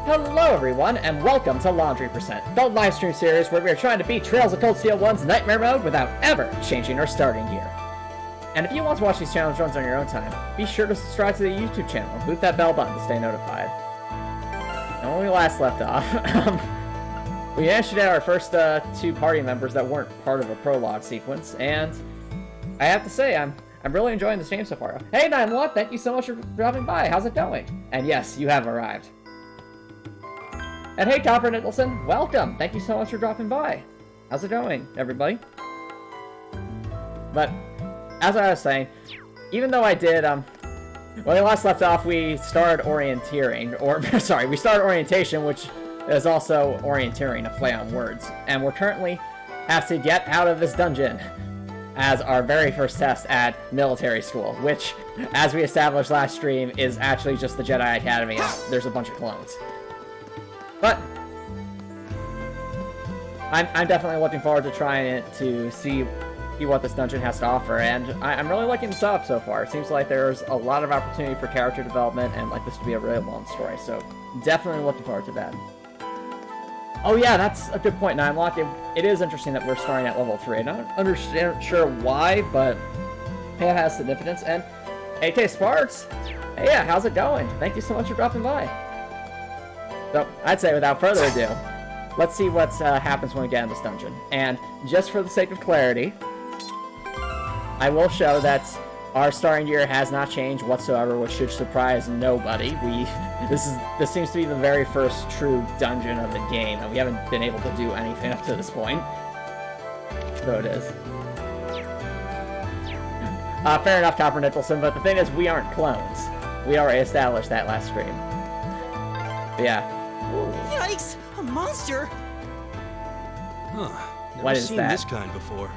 Hello everyone, and welcome to Laundry Percent, the livestream series where we are trying to beat Trails of Cold Steel 1's Nightmare Mode without ever changing our starting gear. And if you want to watch these challenge runs on your own time, be sure to subscribe to the YouTube channel and boot that bell button to stay notified. And when we last left off, we managed to get our first two party members that weren't part of a prologue sequence, and I have to say, I'm really enjoying this game so far. Hey, 9-Watt, thank you so much for dropping by. How's it going? And yes, you have arrived. And hey, Copper Nicholson, welcome. Thank you so much for dropping by. How's it going, everybody? But, as I was saying, even though I did, when we last left off, we started orienteering, or, sorry, we started orientation, which is also orienteering, a play on words. And we're currently have to get out of this dungeon as our very first test at military school, which, as we established last stream, is actually just the Jedi Academy, and there's a bunch of clones. But I'm definitely looking forward to trying it to see what this dungeon has to offer, and I'm really liking this up so far. It seems like there's a lot of opportunity for character development, and like this to be a really long story, so definitely looking forward to that. Oh yeah, that's a good point, 9-Lock. It is interesting that we're starting at level 3. I'm not sure why, but it has significance. And AK Sparks, hey, yeah, how's it going? Thank you so much for dropping by. So, I'd say without further ado, let's see what happens when we get in this dungeon. And just for the sake of clarity, I will show that our starting gear has not changed whatsoever, which should surprise nobody. This seems to be the very first true dungeon of the game, and we haven't been able to do anything up to this point. So it is. Fair enough, Copper Nicholson, but the thing is, we aren't clones. We already established that last stream. But yeah. Ooh. Yikes! A monster! Huh. Never What is seen that? this kind before.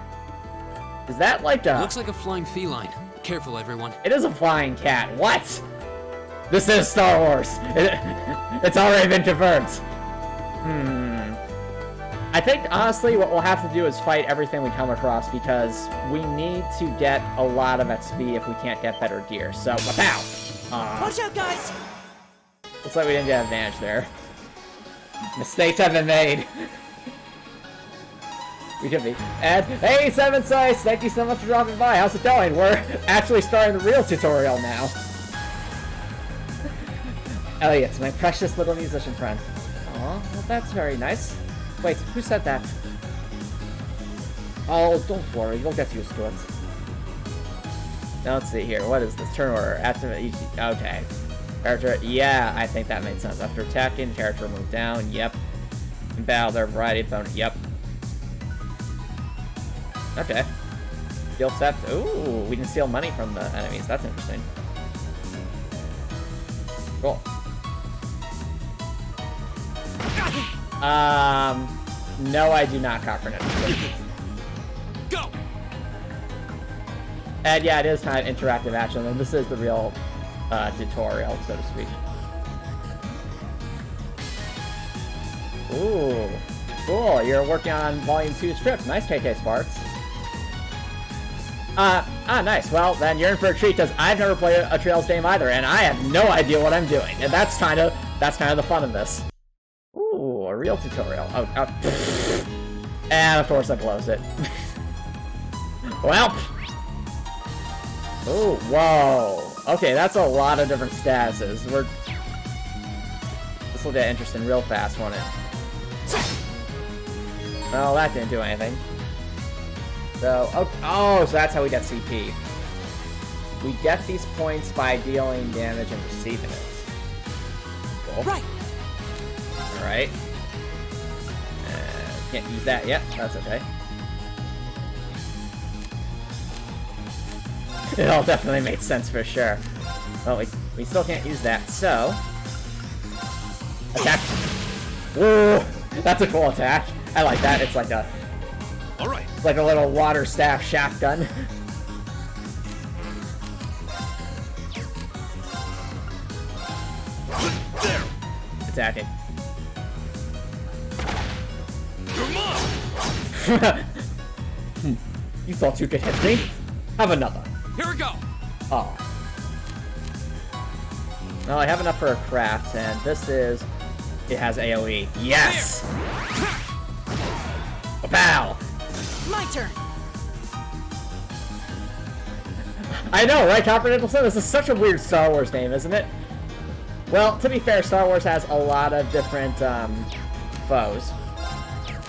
Is that like a... Looks like a flying feline. Careful, everyone. It is a flying cat. What? This is Star Wars. It's already been confirmed. I think, honestly, what we'll have to do is fight everything we come across, because we need to get a lot of XP if we can't get better gear. So, pow! Watch out, guys! Looks like we didn't get advantage there. Mistakes have been made. We could be. And, hey, 7 Size, thank you so much for dropping by. How's it going? We're actually starting the real tutorial now. Elliot, my precious little musician friend. Aw, well, that's very nice. Wait, who said that? Oh, don't worry, you'll get used to it. Now, let's see here. What is this? Turn order. Activate. Okay. Character. Yeah, I think that made sense. After attacking, character move down. Yep. In battle, there are a variety of opponents. Yep. Okay. Steal theft. Ooh, we can steal money from the enemies. That's interesting. Cool. No, I do not, Copper Nicholson. Go! And yeah, it is kind of interactive action, and this is the real tutorial, so to speak. Ooh, cool. You're working on Volume 2 script. Nice, KK Sparks. Nice. Well, then you're in for a treat, because I've never played a Trails game either, and I have no idea what I'm doing. And that's kind of the fun of this. Ooh, a real tutorial. Oh, and of course I closed it. Well. Oh, whoa. Okay, that's a lot of different statuses. This will get interesting real fast, won't it? Well, that didn't do anything. So, oh, so that's how we get CP. We get these points by dealing damage and receiving it. Cool. Right. Alright. Can't use that yet. That's okay. It all definitely made sense for sure. Well, we still can't use that, so... Attack! Ooh! That's a cool attack. I like that. It's like a... Alright. Like a little water staff shotgun. There! Attacking. Your mom! You thought you could hit me? Have another. Here we go! Oh. Well, I have enough for a craft, and this is It has AoE. Yes! Pow! My turn. I know, right, Copper Nicholson? This is such a weird Star Wars name, isn't it? Well, to be fair, Star Wars has a lot of different foes.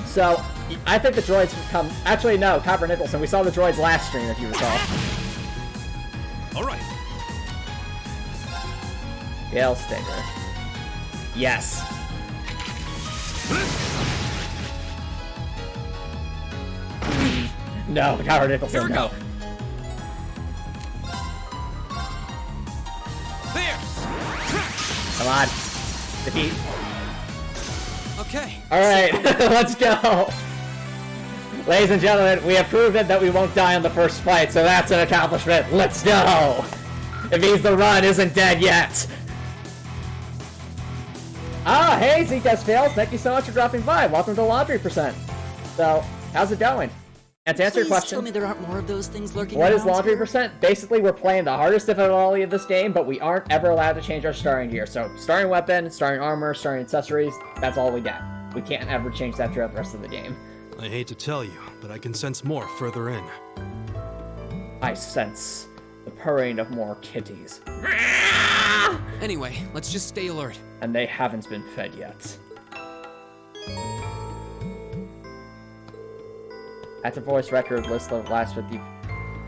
So, I think the droids come... Actually, no, Copper Nicholson. We saw the droids last stream, if you recall. All right. Gale Stinger. Yes. No, Copper Nicholson, Here we no. go. There. Come on. Defeat. Okay. Alright, let's go! Ladies and gentlemen, we have proven that we won't die on the first fight, so that's an accomplishment. Let's go! It means the run isn't dead yet! Ah, hey, Zcash Fails, thank you so much for dropping by. Welcome to Laundry Percent. So, how's it going? And to answer your Please question, tell me there aren't more of those things lurking what is around Laundry here. Percent? Basically, we're playing the hardest difficulty of this game, but we aren't ever allowed to change our starting gear. So, starting weapon, starting armor, starting accessories, that's all we get. We can't ever change that throughout the rest of the game. I hate to tell you, but I can sense more further in. I sense the purring of more kitties. Anyway, let's just stay alert. And they haven't been fed yet. At the voice record list of last 50...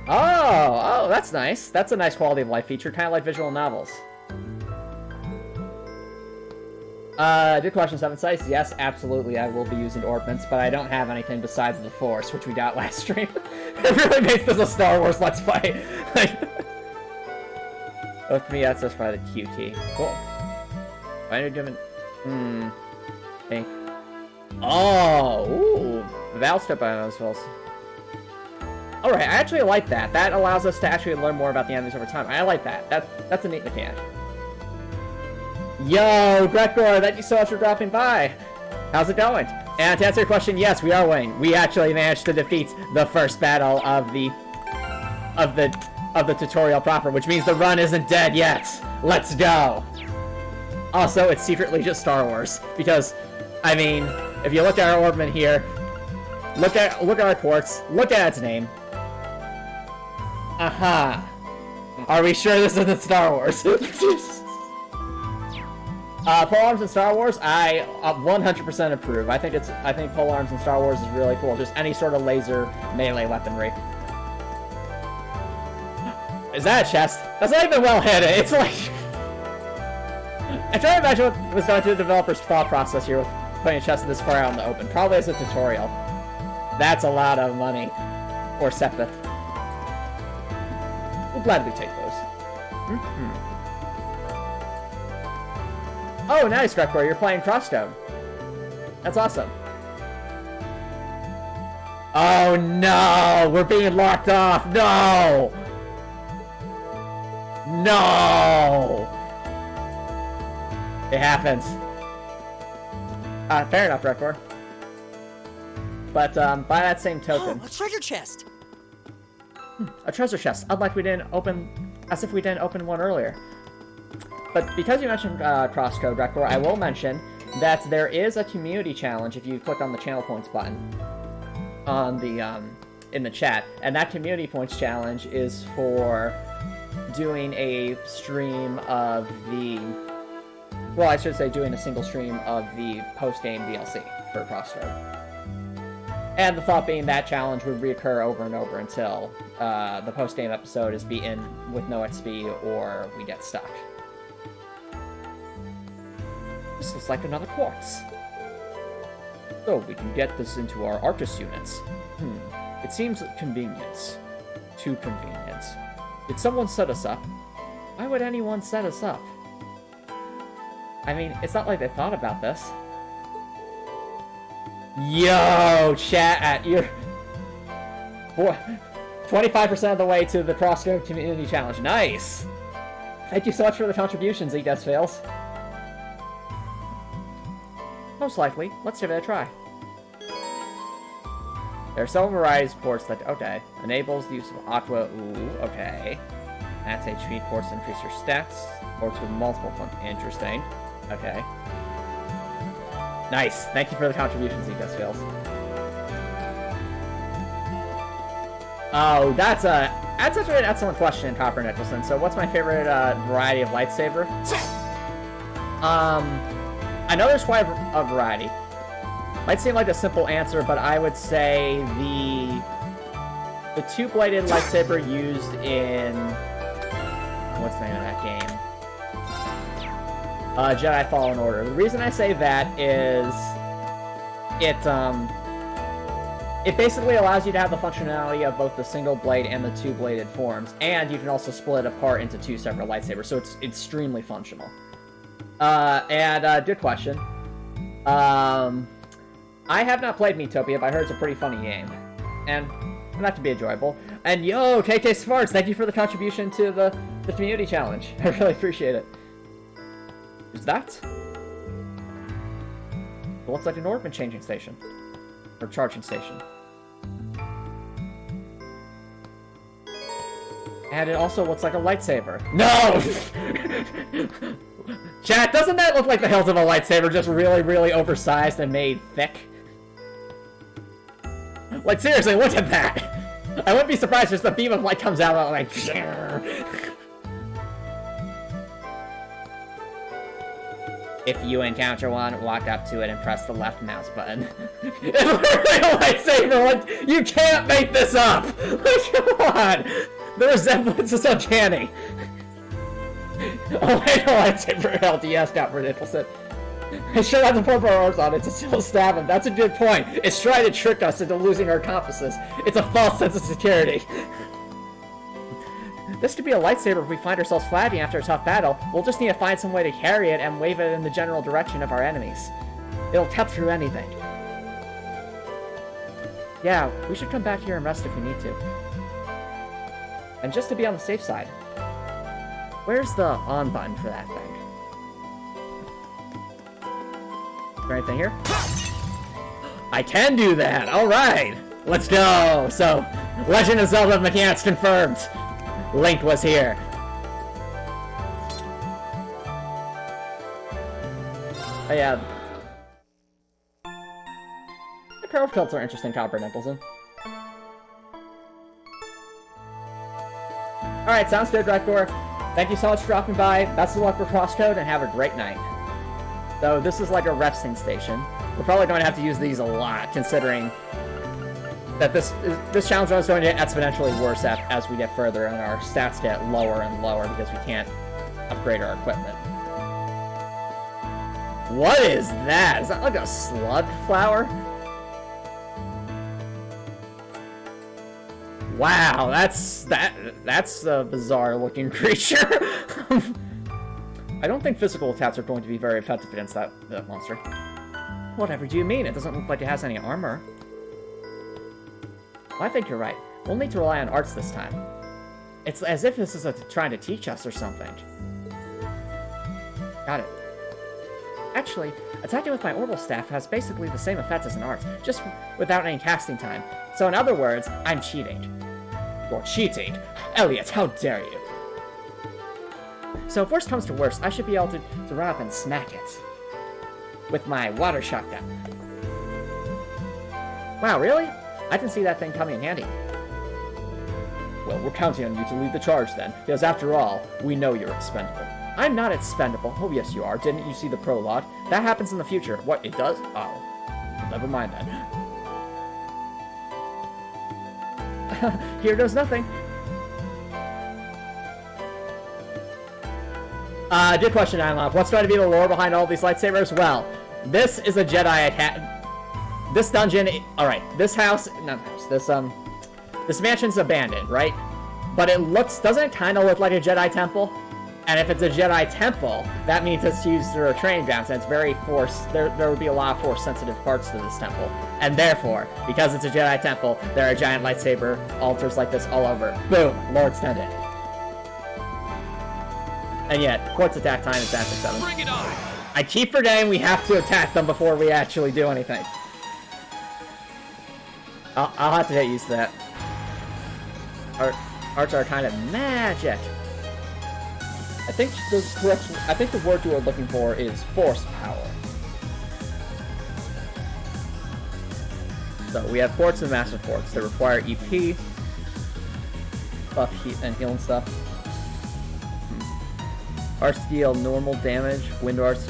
Oh, that's nice. That's a nice quality of life feature, kind of like visual novels. Good question, Seven Sights. Yes, absolutely, I will be using ornaments, but I don't have anything besides the Force, which we got last stream. It really makes this a Star Wars Let's Play. Look to me, that's just by the QT. Cool. Why are you doing... Hey. Oh, ooh. Valve step on as well. Alright, I actually like that. That allows us to actually learn more about the enemies over time. I like that. That's a neat mechanic. Yo, Gregor, thank you so much for dropping by. How's it going? And to answer your question, yes, we are winning. We actually managed to defeat the first battle of the tutorial proper, which means the run isn't dead yet. Let's go. Also, it's secretly just Star Wars because, I mean, if you look at our ornament here, look at our quartz, look at its name. Aha. Are we sure this isn't Star Wars? Polearms in Star Wars, I 100% approve. I think polearms in Star Wars is really cool. Just any sort of laser melee weaponry. Is that a chest? That's not even well hidden. It's like... I try to imagine what was going through the developer's thought process here with putting a chest this far out in the open. Probably as a tutorial. That's a lot of money. Or Sepith. We'll gladly take those. Oh, nice, Grekor. You're playing Crosstone. That's awesome. Oh, no! We're being locked off! No! No! It happens. Fair enough, Grekor. But, by that same token... Oh, a treasure chest! A treasure chest, unlike we didn't open... As if we didn't open one earlier. But because you mentioned crosscode, Grekor, I will mention that there is a community challenge if you click on the channel points button on the in the chat, and that community points challenge is for doing a stream of the... Well, I should say doing a single stream of the post-game DLC for Crossroad. And the thought being that challenge would reoccur over and over until the post-game episode is beaten with no XP or we get stuck. This looks like another quartz. So we can get this into our Arctis units. It seems convenient. Too convenient. Did someone set us up? Why would anyone set us up? I mean, it's not like they thought about this. Yo, chat, you're... 25% of the way to the Crosscode Community Challenge. Nice! Thank you so much for the contributions, Edes Fails. Most likely. Let's give it a try. There are several varieties of quartz that... Okay. Enables the use of aqua... Ooh, okay. Max HP quartz to increase your stats. Quartz with multiple fun... Interesting. Okay. Nice. Thank you for the contributions, Eco Skills. Oh, that's such an excellent question, Copper Nicholson. So what's my favorite variety of lightsaber? I know there's quite a variety. Might seem like a simple answer, but I would say the two-bladed lightsaber used in... What's the name of that game? Jedi Fallen Order. The reason I say that is it basically allows you to have the functionality of both the single blade and the two-bladed forms, and you can also split it apart into two separate lightsabers, so it's extremely functional. Good question. I have not played Miitopia, but I heard it's a pretty funny game, and not to be enjoyable. And yo, KK Smarts, thank you for the contribution to the community challenge. I really appreciate it. Is that? It looks like an orbit changing station. Or charging station. And it also looks like a lightsaber. No! Chat, doesn't that look like the hilt of a lightsaber, just really, really oversized and made thick? Like, seriously, look at that! I wouldn't be surprised if the beam of light comes out like... If you encounter one, walk up to it and press the left mouse button. It's literally a lightsaber! Like, you can't make this up! Like, come on! The resemblance is uncanny. Oh, wait, a lightsaber LDS got Nicholson. It sure has the purple arms on it to still stab him. That's a good point. It's trying to trick us into losing our compasses. It's a false sense of security. This could be a lightsaber if we find ourselves flagging after a tough battle. We'll just need to find some way to carry it and wave it in the general direction of our enemies. It'll cut through anything. Yeah, we should come back here and rest if we need to. And just to be on the safe side, where's the on button for that thing? Is there anything here? I can do that! Alright! Let's go! So, Legend of Zelda mechanics confirmed! Link was here. Oh yeah. The curve tilts are interesting, Copper Nicholson. Alright, sounds good, Rektor. Thank you so much for dropping by. Best of luck for Crosscode, and have a great night. So, this is like a resting station. We're probably going to have to use these a lot, considering that this challenge is going to get exponentially worse as we get further, and our stats get lower and lower because we can't upgrade our equipment. What is that? Is that like a slug flower? Wow, that's a bizarre looking creature. I don't think physical attacks are going to be very effective against that monster. Whatever do you mean? It doesn't look like it has any armor. Well, I think you're right. We'll need to rely on arts this time. It's as if this is trying to teach us or something. Got it. Actually, attacking with my orbital staff has basically the same effect as an art, just without any casting time. So in other words, I'm cheating. You're cheating? Elliot, how dare you? So if worst comes to worst, I should be able to run up and smack it. With my water shotgun. Wow, really? I can see that thing coming in handy. Well, we're counting on you to lead the charge then, because after all, we know you're expendable. I'm not expendable. Oh, yes, you are. Didn't you see the prologue? That happens in the future. What, it does? Oh. Never mind then. Here goes nothing. Good question, Ironlock. What's going to be the lore behind all these lightsabers? Well, this is a Jedi attack. This dungeon, alright, this house, not house, this mansion's abandoned, right? But it doesn't it kind of look like a Jedi temple? And if it's a Jedi temple, that means it's used for a training ground, so it's very there would be a lot of force-sensitive parts to this temple. And therefore, because it's a Jedi temple, there are giant lightsaber altars like this all over. Boom! Lore extended. And yet, quartz attack time is after 7. Bring it on! I keep forgetting we have to attack them before we actually do anything. I'll have to get used to that. Arts are kind of magic. I think the word you are looking for is force power. So we have forts and massive forts. They require EP, buff, heat, and heal and stuff. Arts deal normal damage. Wind arts.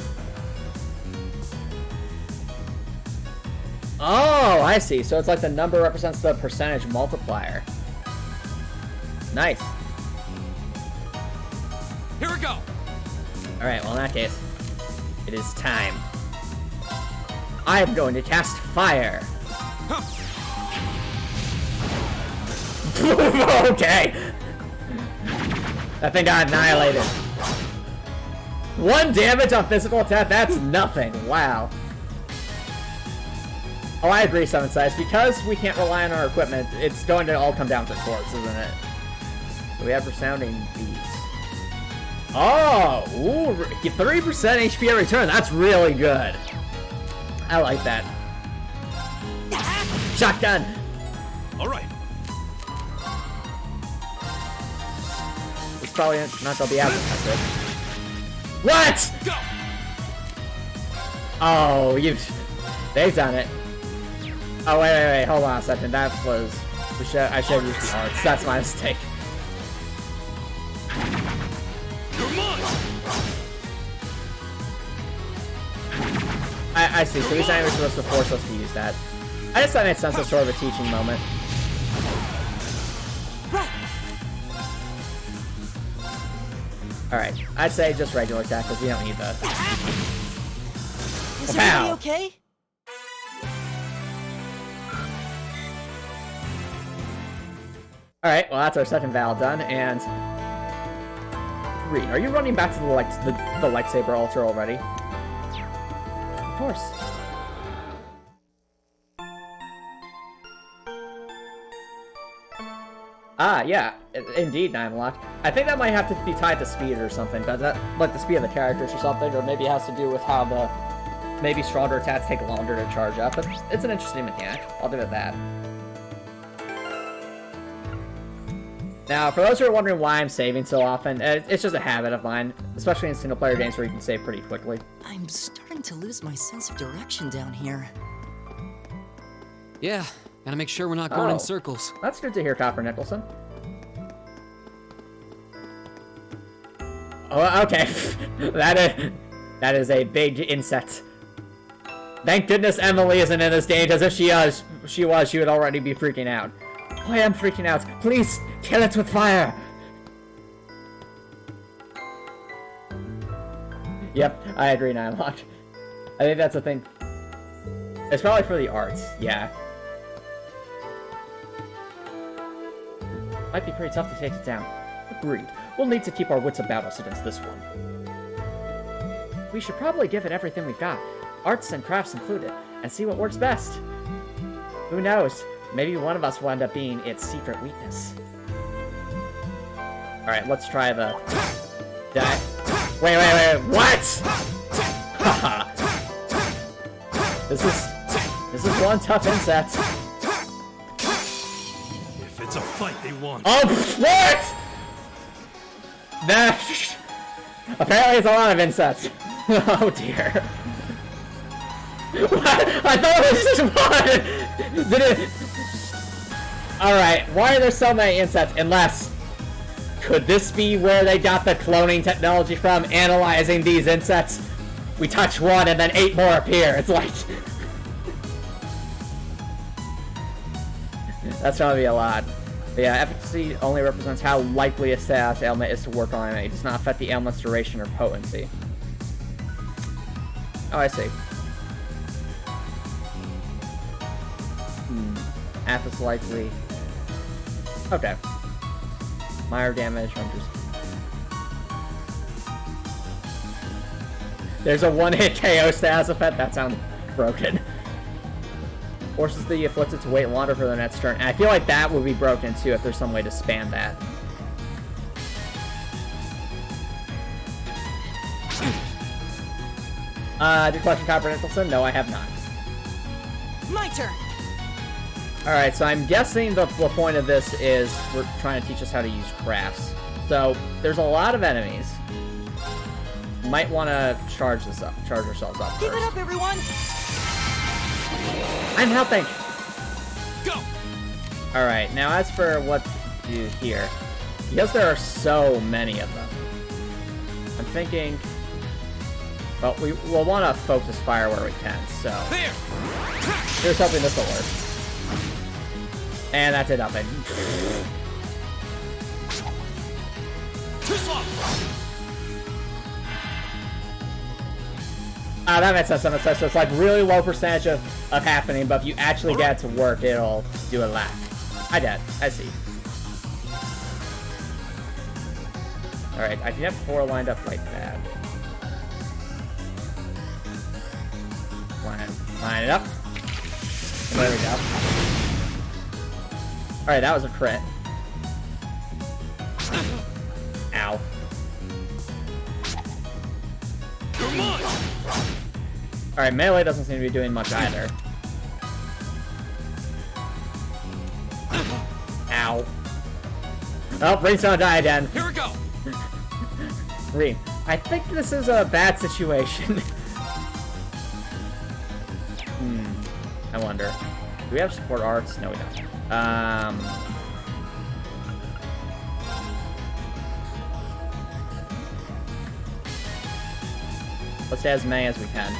Oh, I see. So it's like the number represents the percentage multiplier. Nice. Here we go. Alright, well in that case, it is time. I'm going to cast fire. Okay. That thing got annihilated. 1 damage on physical attack? That's nothing. Wow. Oh, I agree, Seven Size. Because we can't rely on our equipment, it's going to all come down to force, isn't it? So we have resounding beats. Oh, ooh, 3% HP at return. That's really good. I like that. Shotgun. All right. It's probably not gonna be as effective. What? Go. Oh, they've done it. Oh wait, hold on a second. That was I should have used the arts. That's my mistake. I see. So he's not even supposed to force us to use that. I just thought it made sense as sort of a teaching moment. Alright, I'd say just regular attack because we don't need that. Is everybody okay? Alright, well that's our second Val done, and... Reed, are you running back to the lightsaber altar already? Of course. Ah, yeah, indeed, Nimelock. I think that might have to be tied to speed or something, but that, like the speed of the characters or something, or maybe it has to do with how the maybe stronger attacks take longer to charge up, but it's an interesting mechanic. I'll give it that. Now, for those who are wondering why I'm saving so often, it's just a habit of mine, especially in single-player games where you can save pretty quickly. I'm starting to lose my sense of direction down here. Yeah, gotta make sure we're not going in circles. That's good to hear, Copper Nicholson. Oh, okay. that is a big insect. Thank goodness Emily isn't in this game, because if she was, she would already be freaking out. Oh, I am freaking out. Please, kill it with fire. Yep, I agree, Nimelock. I think that's a thing. It's probably for the arts, yeah. Might be pretty tough to take it down. Agreed. We'll need to keep our wits about us against this one. We should probably give it everything we've got, arts and crafts included, and see what works best. Who knows? Maybe one of us will end up being its secret weakness. Alright, let's try the... Wait, what? Haha. This is one tough insect. If it's a fight they want. Oh, what? Apparently it's a lot of insects. Oh dear. What? I thought it was just one! Did it... Alright, why are there so many insects? Unless... Could this be where they got the cloning technology from? Analyzing these insects? We touch one and then 8 more appear. It's like... That's gonna be a lot. But yeah, efficacy only represents how likely a status ailment is to work on it. It does not affect the ailment's duration or potency. Oh, I see. Half is likely. Okay. Minor damage. There's a one-hit KO status effect. That sounds broken. Forces the afflicted to wait longer for their next turn. And I feel like that would be broken too if there's some way to spam that. Did question, Copper Nicholson? No, I have not. My turn. Alright, so I'm guessing the point of this is we're trying to teach us how to use crafts. So, there's a lot of enemies. Might want to charge ourselves up Give first. it up, everyone! I'm helping! Go! Alright, now as for what to do here, because there are so many of them, I'm thinking, well, we'll want to focus fire where we can, so There! here's hoping this will work. And that did nothing. Too slow! That makes sense, so it's like really low percentage of happening, but if you actually get it to work, it'll do a lot. I get it. I see. Alright, I can have 4 lined up like that. Line it up. There we go. Alright, that was a crit. Ow. You're mine! Alright, melee doesn't seem to be doing much either. Ow. Oh, Reen's gonna die again. Here we go! Reen, I think this is a bad situation. I wonder. Do we have support arts? No, we don't. Let's stay as many as we can.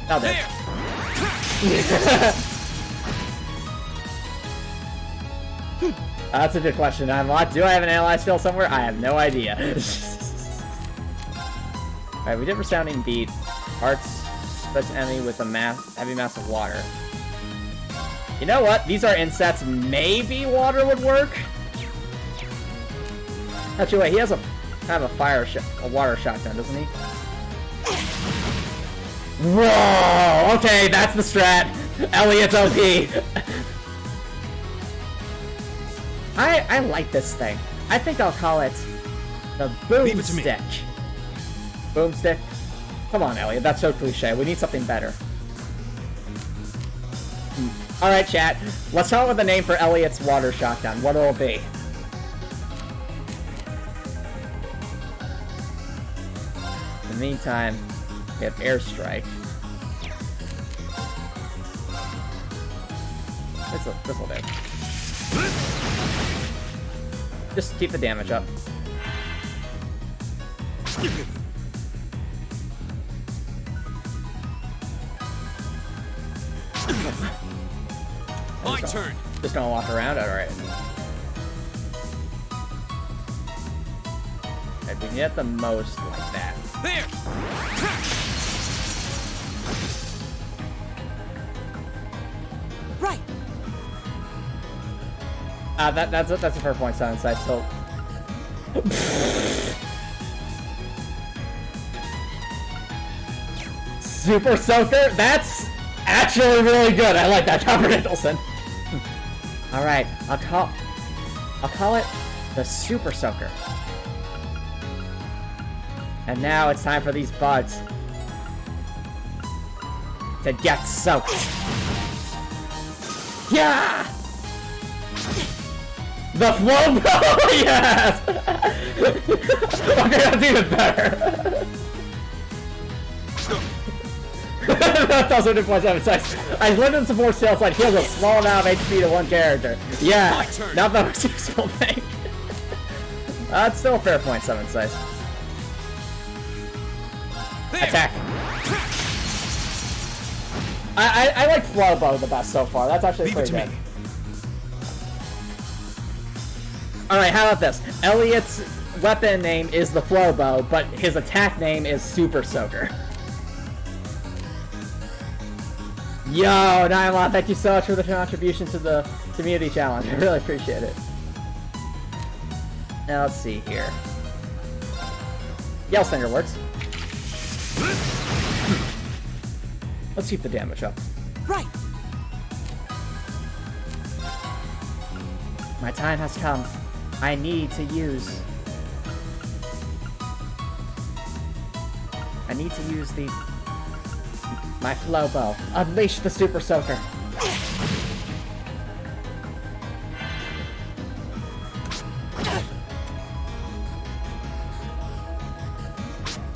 Oh, there. That's a good question. Do I have an ally still somewhere? I have no idea. Alright, we did Resounding Beat. Arts spreads enemy with a heavy mass of water. You know what? These are insets. Maybe water would work? Actually, wait, he has a kind of a water shotgun, doesn't he? Whoa! Okay, that's the strat. Elliot's OP. I like this thing. I think I'll call it the Boomstick. Boomstick? Come on, Elliot. That's so cliche. We need something better. Alright, chat. Let's come up with a name for Elliot's water shotgun. What will it be? In the meantime, we have Airstrike. This'll do. Just keep the damage up. My turn. Just gonna walk around. All right. Okay, we can get the most like that. There. Right. That's a fair point, Silent Side. So. Super Soaker? That's actually really good. I like that, Robert Nicholson. Alright, I'll call it the Super Soaker. And now it's time for these bugs to get soaked. Yeah! The flow bro! Yes! Okay, that's even better. That's also 2.7 seconds. I lived in support sales like heals a small amount of HP to one character. Yeah, not the most useful thing. That's still a fair point, 7 size. Attack. I like Flowbow the best so far. That's actually pretty good. Alright, how about this? Elliot's weapon name is the Flowbow, but his attack name is Super Soaker. Yo, Nylon, thank you so much for the contribution to the community challenge. I really appreciate it. Now let's see here. Yell Stinger works. Let's keep the damage up. Right. My time has come. I need to use my Flowbow. Unleash the Super Soaker.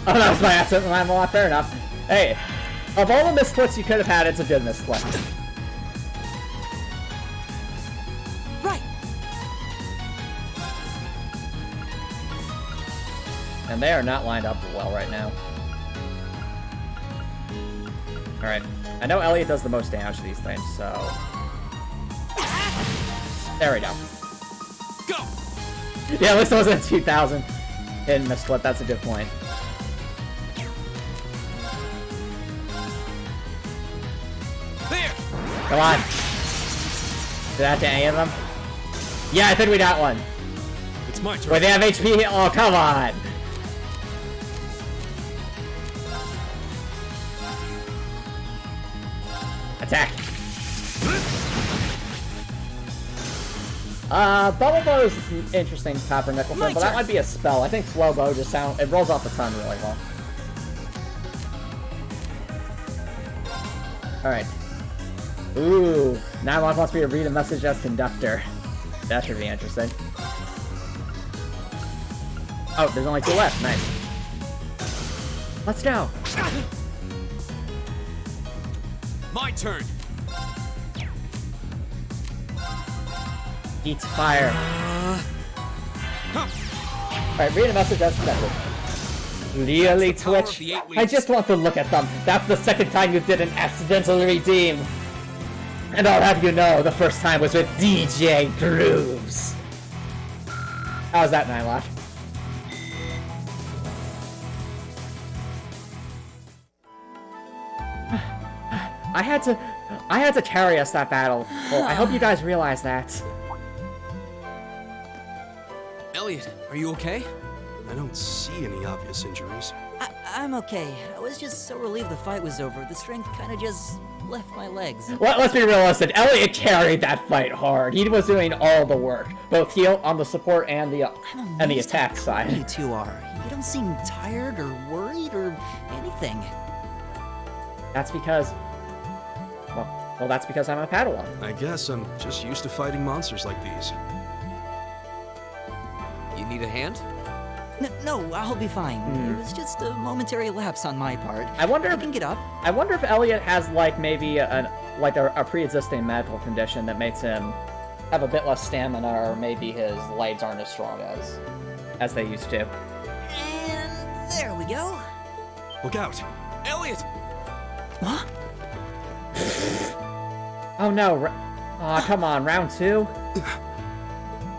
Oh, that was my accident. I'm a lot fair enough. Hey, Of all the misclicks you could have had, it's a good misclick. Right. And they are not lined up well right now. Alright. I know Elliot does the most damage to these things, so... There we go. Go! Yeah, at least it wasn't 2,000 in misclip. That's a good point. There! Come on. Did that to any of them? Yeah, I think we got one. It's my turn. Wait, they have HP? Oh, come on. Attack. Bubble Bow is interesting, Copper Nickel thing, but that might be a spell. I think Slow Bow just it rolls off the tongue really well. Alright. Ooh, now one wants me to read a message as conductor. That should be interesting. Oh, there's only 2 left. Nice. Let's go. My turn. Eats fire. Alright, read a message as conductor. Really, Twitch? I just want to look at them. That's the second time you didn't accidentally redeem. And I'll have you know, the first time was with DJ Grooves. How's that, Nightwatch? I had to carry us that battle. Well, I hope you guys realize that. Elliot, are you okay? I don't see any obvious injuries. I'm okay. I was just so relieved the fight was over. The strength kind of just left my legs. Well, let's be realistic. Elliot carried that fight hard. He was doing all the work, both heal on the support and the attack side. You two are. You don't seem tired or worried or anything. That's because... Well, that's because I'm a Padawan. I guess I'm just used to fighting monsters like these. You need a hand? No, I'll be fine. It was just a momentary lapse on my part. I wonder I if can get up. I wonder if Elliot has like maybe a pre-existing medical condition that makes him have a bit less stamina, or maybe his legs aren't as strong as they used to. And there we go. Look out! Elliot! Huh? Oh no! Aw, come on, round 2.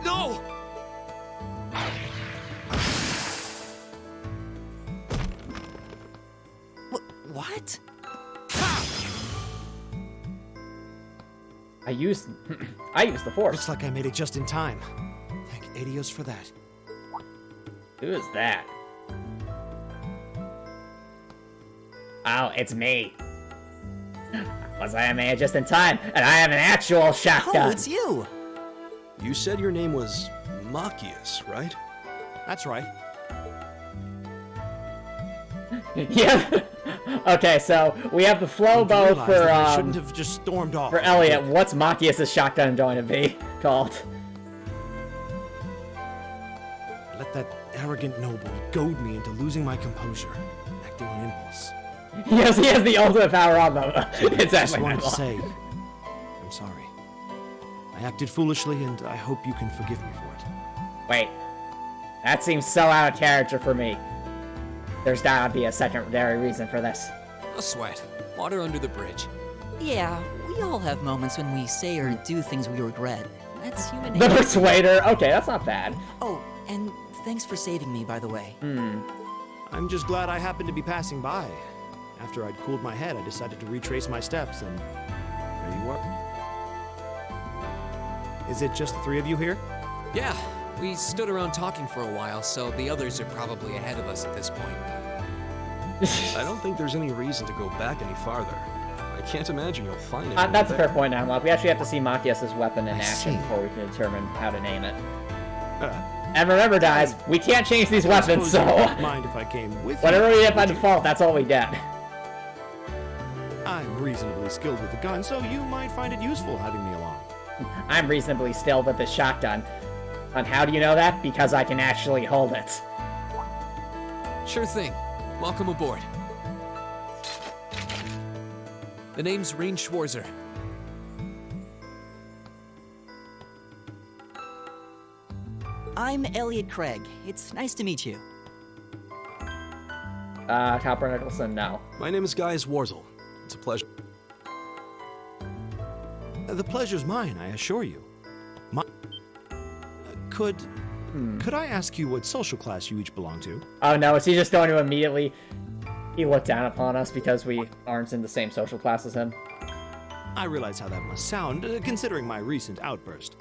No! What? I used the force. Looks like I made it just in time. Thank Adios for that. Who is that? Oh, it's me. Was I made it just in time, and I have an actual shotgun. Oh, it's you. You said your name was Machias, right? That's right. Yeah. Okay, so we have the flow bow Realized that I for shouldn't have just stormed off. for Elliot. What's Machias' shotgun going to be called? I let that arrogant noble goad me into losing my composure, acting on impulse. Yes, he has the ultimate power on them. It's Just actually wanted to not say, I'm sorry. I acted foolishly, and I hope you can forgive me for it. Wait, that seems so out of character for me. There's gotta be a secondary reason for this. No sweat. Water under the bridge. Yeah, we all have moments when we say or do things we regret. That's human The nature. Persuader. Okay, that's not bad. Oh, and thanks for saving me, by the way. I'm just glad I happened to be passing by. After I'd cooled my head, I decided to retrace my steps, and there you are. Is it just the 3 of you here? Yeah, we stood around talking for a while, so the others are probably ahead of us at this point. I don't think there's any reason to go back any farther. I can't imagine you'll find it. That's a fair point, Amlock. We actually have to see Machias' weapon in action see. before we can determine how to name it. And remember, guys, we can't change these I weapons, suppose you so wouldn't mind if I came with whatever you, we get by would you? default, that's all we get. I'm reasonably skilled with the gun, so you might find it useful having me along. I'm reasonably still with the shotgun. And how do you know that? Because I can actually hold it. Sure thing. Welcome aboard. The name's Reen Schwarzer. I'm Elliot Craig. It's nice to meet you. Copper Nicholson, no. My name is Guy Warzel. It's a pleasure. The pleasure's mine, I assure you. Could I ask you what social class you each belong to? Oh no, is he just going to immediately... He looked down upon us because we aren't in the same social class as him? I realize how that must sound, considering my recent outburst.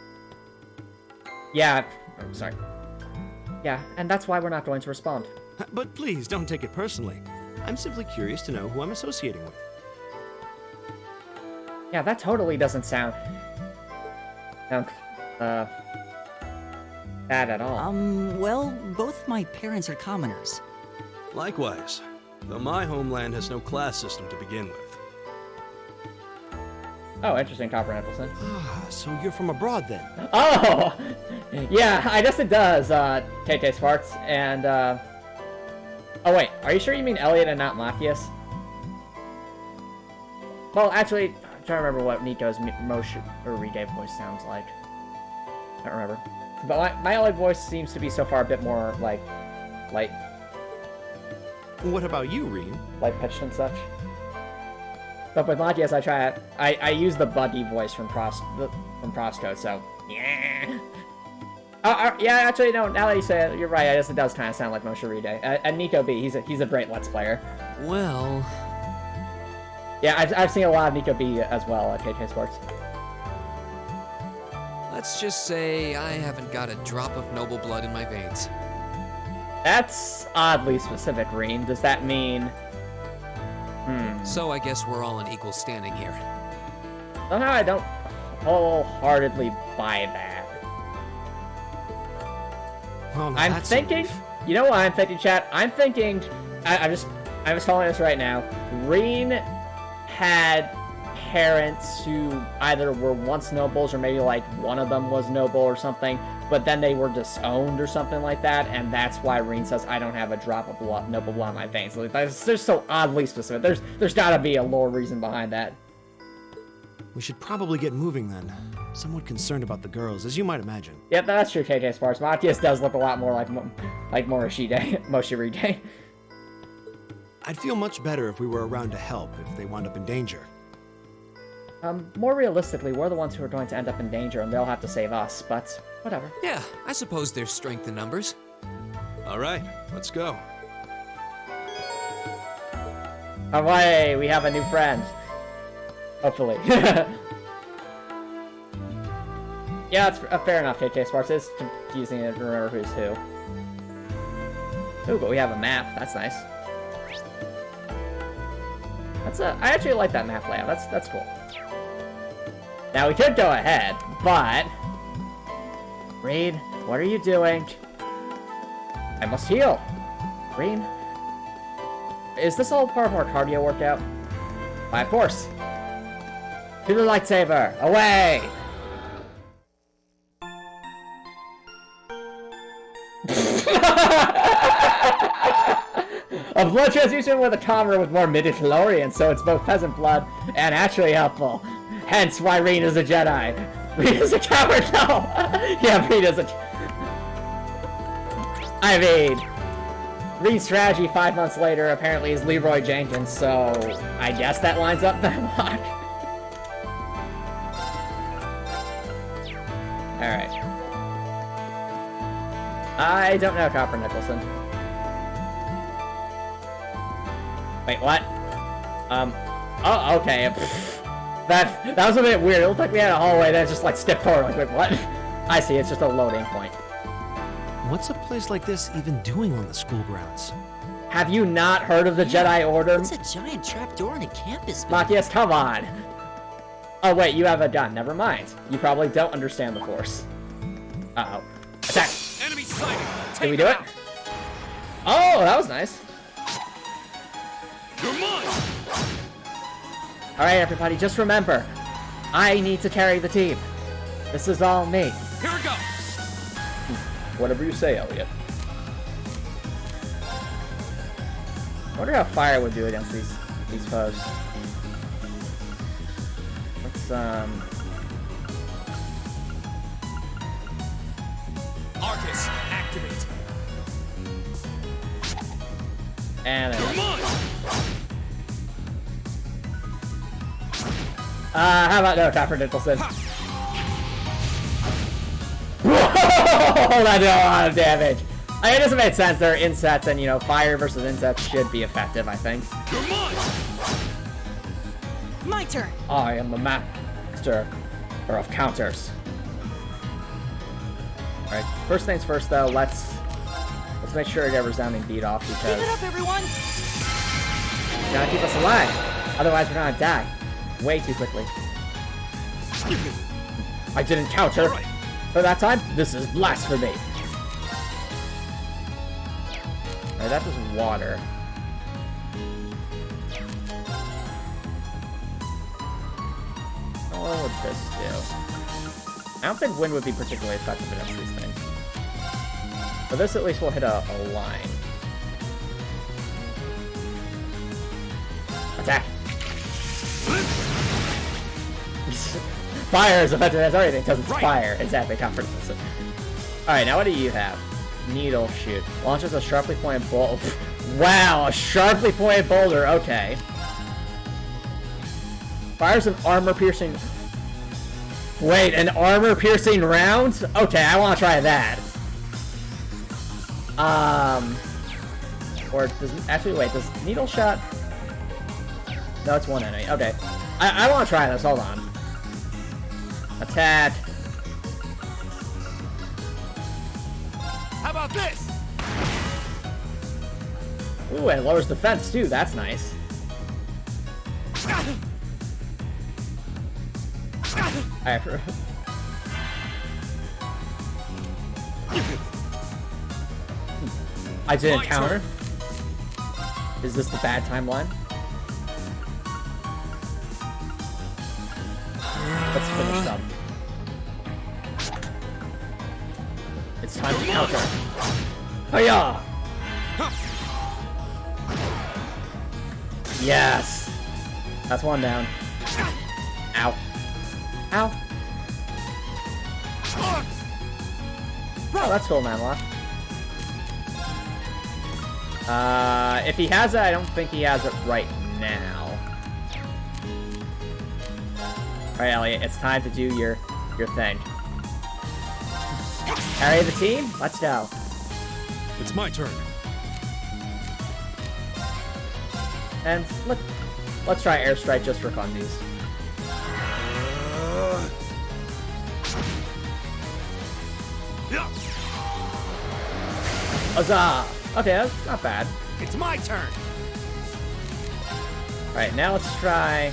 Yeah, oh, sorry. Yeah, and that's why we're not going to respond. But please, don't take it personally. I'm simply curious to know who I'm associating with. Yeah, that totally doesn't sound bad at all. Well, both my parents are commoners. Likewise, though my homeland has no class system to begin with. Oh, interesting, Copper Nicholson. Ah, so you're from abroad then? Oh! Yeah, I guess it does, KK Sparks, and, Oh wait, are you sure you mean Elliot and not Matthias? Well, actually, I'm trying to remember what Nico's Moshe or Rige voice sounds like. I don't remember. But my Elliot voice seems to be so far a bit more, like, light What about you, Reen? pitched and such. But with Matthias, I use the Buddy voice from Crosscode, so yeah. Yeah, actually, no. Now that you say it, you're right. I guess it does kind of sound like Moshe Ride. And Nico B, he's a great Let's Player. Well, Yeah, I've seen a lot of Nico B as well at KK Sports. let's just say I haven't got a drop of noble blood in my veins. That's oddly specific, Reen. Does that mean? So I guess we're all in equal standing here. Somehow I don't wholeheartedly buy that. Well, now I'm that's a thinking, relief. you know what I'm thinking, chat? I'm thinking, I'm just telling this right now. Reen had parents who either were once nobles or maybe like one of them was noble or something, but then they were disowned or something like that, and that's why Reen says I don't have a drop of blood, noble blood in my veins. Like, they're so oddly specific. There's gotta be a lore reason behind that. We should probably get moving then. Somewhat concerned about the girls, as you might imagine. Yep, that's true, KK Sparks. Matthias does look a lot more like Moshiride. I'd feel much better if we were around to help if they wound up in danger. More realistically, we're the ones who are going to end up in danger, and they'll have to save us, but whatever. Yeah, I suppose there's strength in numbers. All right, let's go. Away, we have a new friend. Hopefully. Yeah, it's fair enough, KK Sparks. It's confusing to remember who's who. Ooh, but we have a map. That's nice. I actually like that map layout. That's cool. Now, we could go ahead, but... Reen, what are you doing? I must heal. Reen? Is this all part of our cardio workout? Why, of course. To the lightsaber! Away! A blood transfusion with a commoner with more midichlorian, so it's both peasant blood and actually helpful. Hence why Reen is a Jedi. Reen is a coward, no! Yeah, Reen is a... I mean... Reen's strategy 5 months later apparently is Leroy Jenkins, so... I guess that lines up that lock. Alright. I don't know, Copper Nicholson. Wait, what? Oh, okay. That was a bit weird. It looked like we had a hallway that just like stepped forward. Like, wait, what? I see. It's just a loading point. What's a place like this even doing on the school grounds? Have you not heard of the Jedi Order? It's a giant trapdoor in a campus building. Matthias, come on. Oh wait, you have a gun. Never mind. You probably don't understand the Force. Uh-oh. Attack. Enemy sighted. Did we do it? Oh, that was nice. You're mine. Alright, everybody, just remember, I need to carry the team. This is all me. Here we go. Whatever you say, Elliot. I wonder how fire would do against these foes. let's Arcus, activate. and Come on! how about no time for Nicholson? Whoa, that did a lot of damage. I mean, it doesn't make sense. They're insects, and you know, fire versus insects should be effective, I think. Come on! My turn. I am the master of counters. Alright, first things first though, let's make sure to get a resounding beat off Keep because it up, everyone. you gotta keep us alive. Otherwise we're gonna die. Way too quickly. I didn't counter. All right. For that time, this is blasphemy. Alright, that does water. What would this do? I don't think wind would be particularly effective against these things. But this at least will hit a line. Attack! Fire is effective as everything because it's fire. Exactly, comfort. Alright, now what do you have? Needle shoot. Launches a sharply pointed bolt. Wow, a sharply pointed boulder. Okay. Fires an armor-piercing... Wait, an armor-piercing round? Okay, I want to try that. Or does... Actually, wait, does needle shot... No, it's one enemy. Okay. I want to try this. Hold on. Attack. How about this? Ooh, and it lowers defense, too. That's nice. Alright. I didn't My counter. turn. Is this the bad timeline? Let's finish them. It's time to counter. Hiya! Yes! That's one down. Ow. Ow. Oh, that's cool, Manlock. If he has it, I don't think he has it right now. Alright, Elliot, it's time to do your thing. Carry the team? Let's go. It's my turn. And let's try airstrike just for funsies. Huzzah! Okay, that's not bad. It's my turn. Alright, now let's try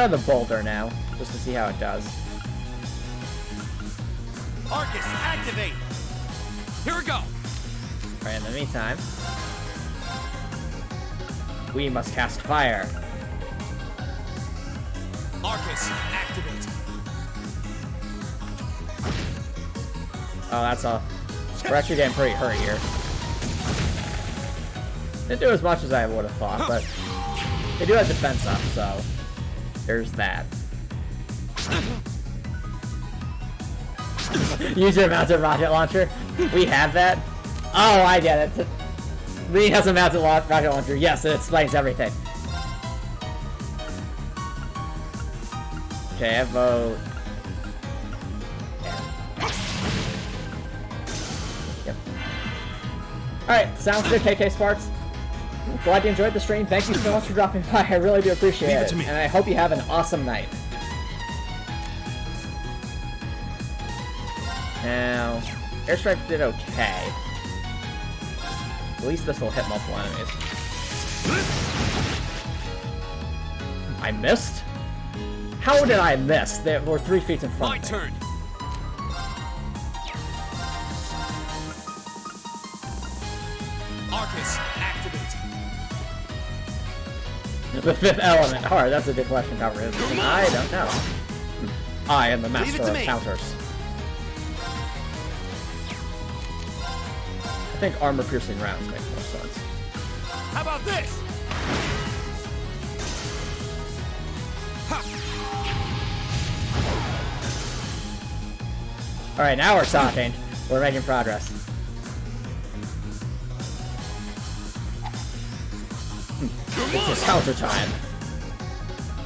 the boulder now, just to see how it does. Arcus, activate. Here we go. Alright, in the meantime, we must cast fire. Arcus, activate. Oh, that's all. We're actually getting pretty hurt here. Didn't do as much as I would have thought, but they do have defense up, so there's that. Use your mounted rocket launcher. We have that. Oh, I get it. Lee has a mounted rocket launcher. Yes, it explains everything. Okay, I vote. Yep. Alright, sounds good, KK Sparks. Glad you enjoyed the stream. Thank you so much for dropping by. I really do appreciate Leave it it. to me. And I hope you have an awesome night. Now, airstrike did okay. At least this will hit multiple enemies. I missed? How did I miss? They were 3 feet in front My of me. turn. Arcus, activate. The 5th element. Alright, that's a good question, Comprehensive. I don't know. I am the Leave it master to of me. counters. I think armor-piercing rounds make more sense. How about this? Alright, now we're talking. We're making progress. This is counter time.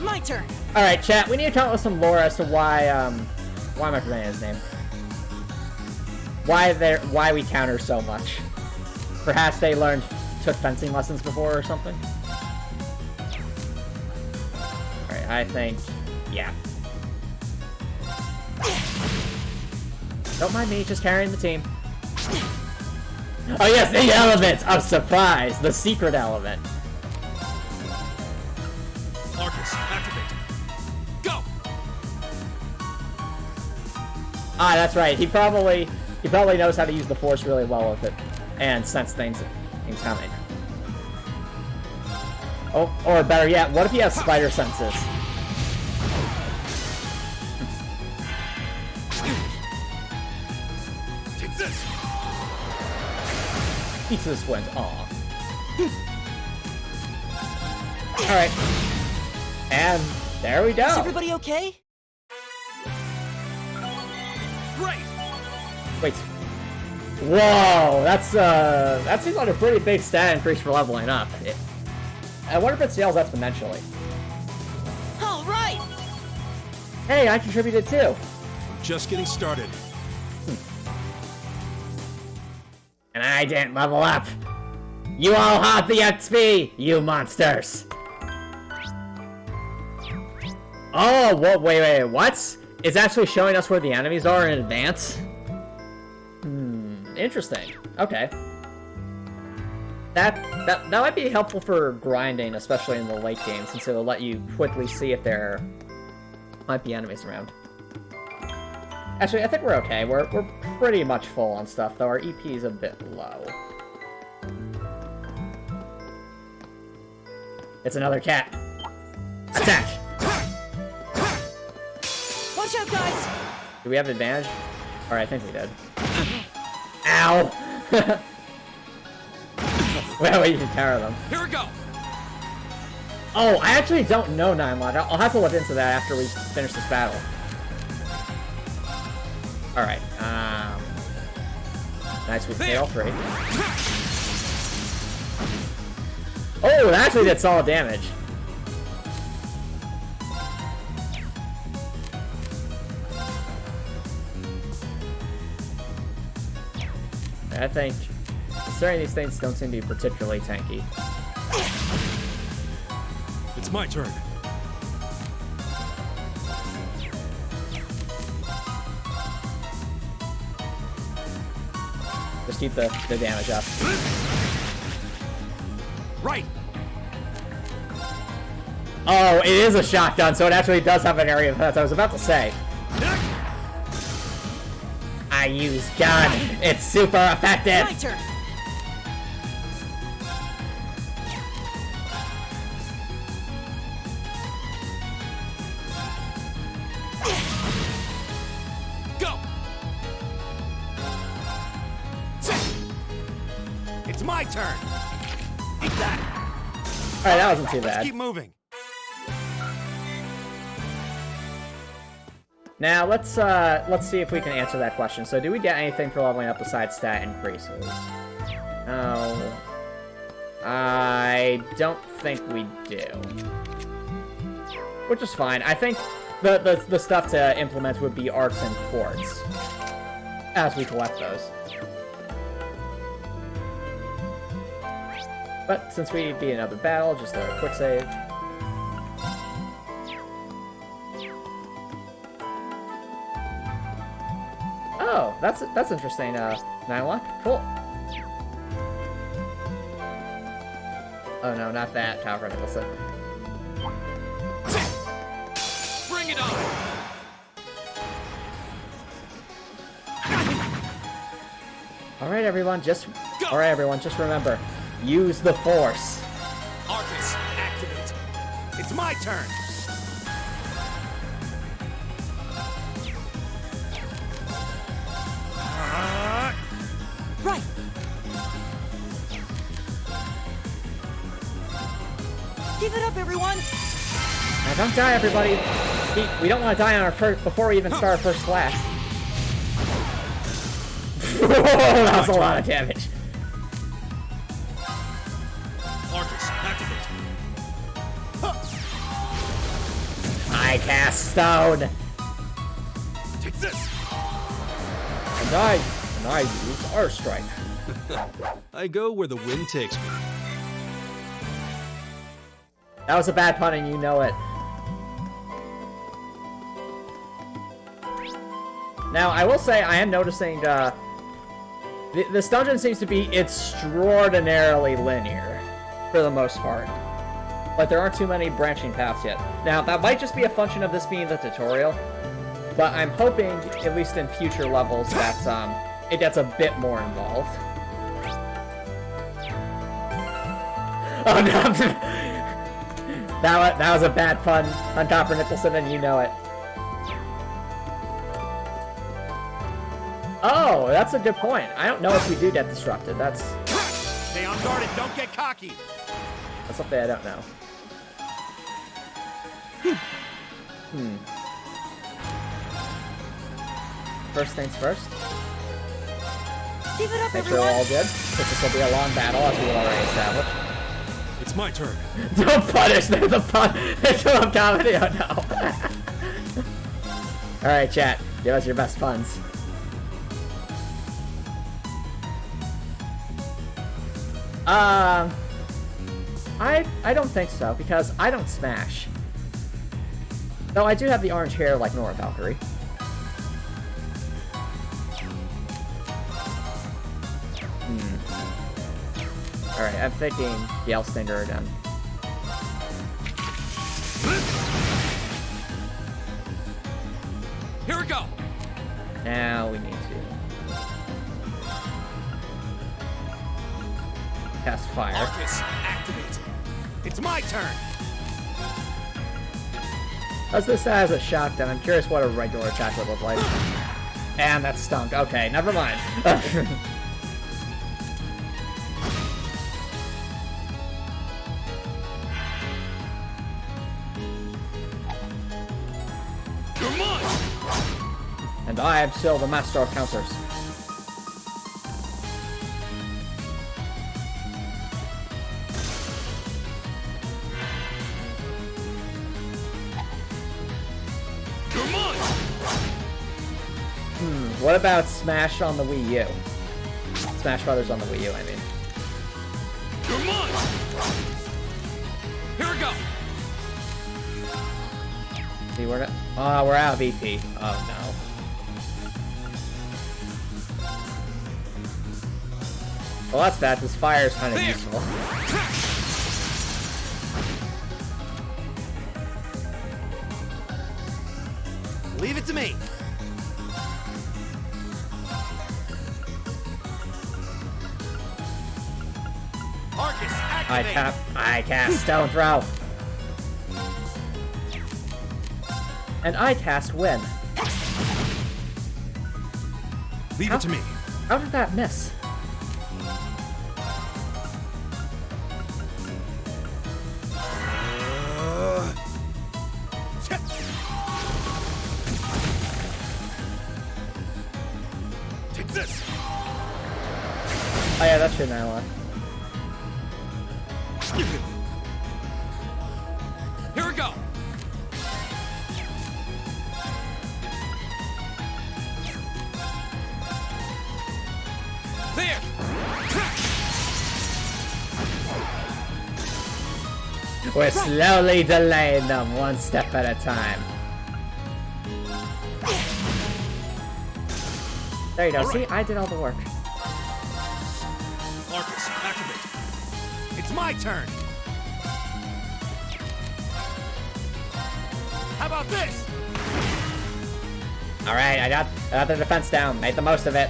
My turn. Alright, chat, we need to come up with some lore as to why am I forgetting his name? Why we counter so much. Perhaps they took fencing lessons before or something? Alright, I think, yeah. Don't mind me, just carrying the team. Oh yes, the element of surprise! The secret element. Arcus, activate. Go! Ah, that's right. He probably knows how to use the Force really well with it, and sense things coming. Oh, or better yet, what if he has spider senses? Take this! Pizza squint. Aw. Alright. And there we go. Is everybody okay? Great! Wait. Whoa, that seems like a pretty big stat increase for leveling up. I wonder if it scales exponentially. All right. Hey, I contributed too. Just getting started. And I didn't level up. You all hog the XP, you monsters. Oh, wait, what? It's actually showing us where the enemies are in advance? Interesting. Okay. That might be helpful for grinding, especially in the late game, since it'll let you quickly see if there might be enemies around. Actually, I think we're okay. We're pretty much full on stuff, though our EP is a bit low. It's another cat. Attack! Watch out, guys. Do we have advantage? Alright, I think we did. Ow! Well, you can counter them. Here we go! Oh, I actually don't know 9-Lock. I'll have to look into that after we finish this battle. Alright, nice, we fail 3. Oh, that actually did solid damage. I think, considering these things don't seem to be particularly tanky. It's my turn. Just keep the damage up. Right! Oh, it is a shotgun, so it actually does have an area of effect. I was about to say. I use gun. It's super effective. My turn. Go! It's my turn! Eat that! Alright, that wasn't too Let's bad. keep moving. Now let's see if we can answer that question. So, do we get anything for leveling up besides stat increases? No, I don't think we do. Which is fine. I think the stuff to implement would be arts and quartz as we collect those. But since we beat another battle, just a quick save. Oh, that's interesting, 9-Lock. Cool. Oh no, not that, Tower of Nicholson. Bring it on! Alright everyone, just remember. Use the Force. Arcus, activate. It's my turn! Right. Give it up, everyone. Now don't die, everybody. We don't want to die on our first before we even start our first class. Whoa, that was a lot of damage. Arcus, activate. I cast stone. Take this. And I use Air Strike. I go where the wind takes me. That was a bad pun and you know it. Now, I will say I am noticing this dungeon seems to be extraordinarily linear for the most part. But there aren't too many branching paths yet. Now, that might just be a function of this being the tutorial, but I'm hoping, at least in future levels, that it gets a bit more involved. Oh no! that was a bad pun on Copper Nicholson, and you know it. Oh, that's a good point. I don't know if we do get disrupted. That's Stay on guard and don't get cocky. something I don't know. First things first. Keep it up, Make sure we're all good, because this will be a long battle, as we already established. It's my turn. Don't punish! There's a pun! There's a comedy! Oh no! Alright, chat. Give us your best puns. I don't think so, because I don't smash. Though I do have the orange hair like Nora Valkyrie. Alright, I'm thinking the Elstinger again. Here we go. Now we need to cast fire. Arcus, activate. It's my turn. As this has a shotgun, I'm curious what a regular attack would look like. And that stunk. Okay, never mind. You're mine. And I am still the master of counters. You're mine. What about Smash on the Wii U? Smash Brothers on the Wii U, I mean. You're mine. Here we go. See, we're out of EP. Oh no. Well, that's bad, because fire is kind of There. useful. Leave it to me. Arcus, activate. I cast Stone Throw. And I cast Win. Leave it to me. How did that miss? Take this. Oh yeah, that's your Nyla. Here we go. There. We're slowly delaying them one step at a time. There you go. See, I did all the work. Arcus, activate. It's my turn. How about this? All right, I got the defense down. Made the most of it.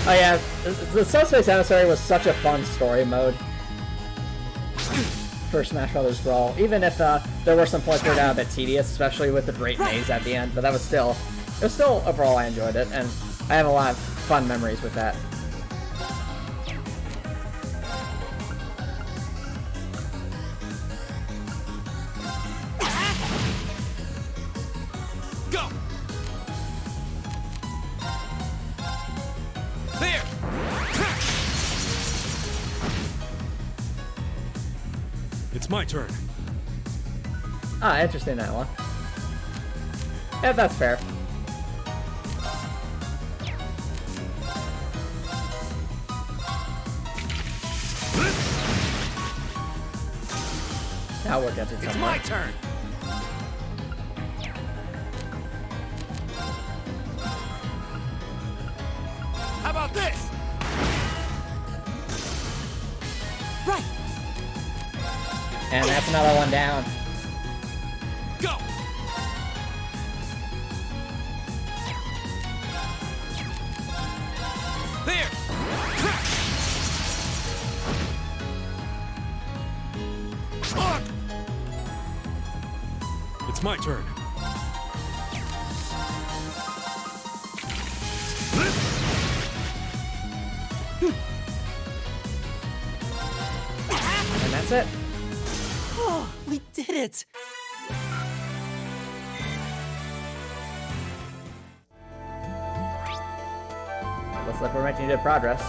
Oh yeah, the Subspace Emissary was such a fun story mode for Smash Brothers Brawl. Even if there were some points where it got a bit tedious, especially with the Great Maze at the end, but it was still a brawl. I enjoyed it, and I have a lot of fun memories with that. Go! There! It's my turn. Ah, interesting, that one. Yeah, that's fair. Now we're getting It's somewhere. my turn! How about this? Right. And that's another one down. Go! There! It's my turn. And that's it. Oh, we did it. Looks like we're making good progress.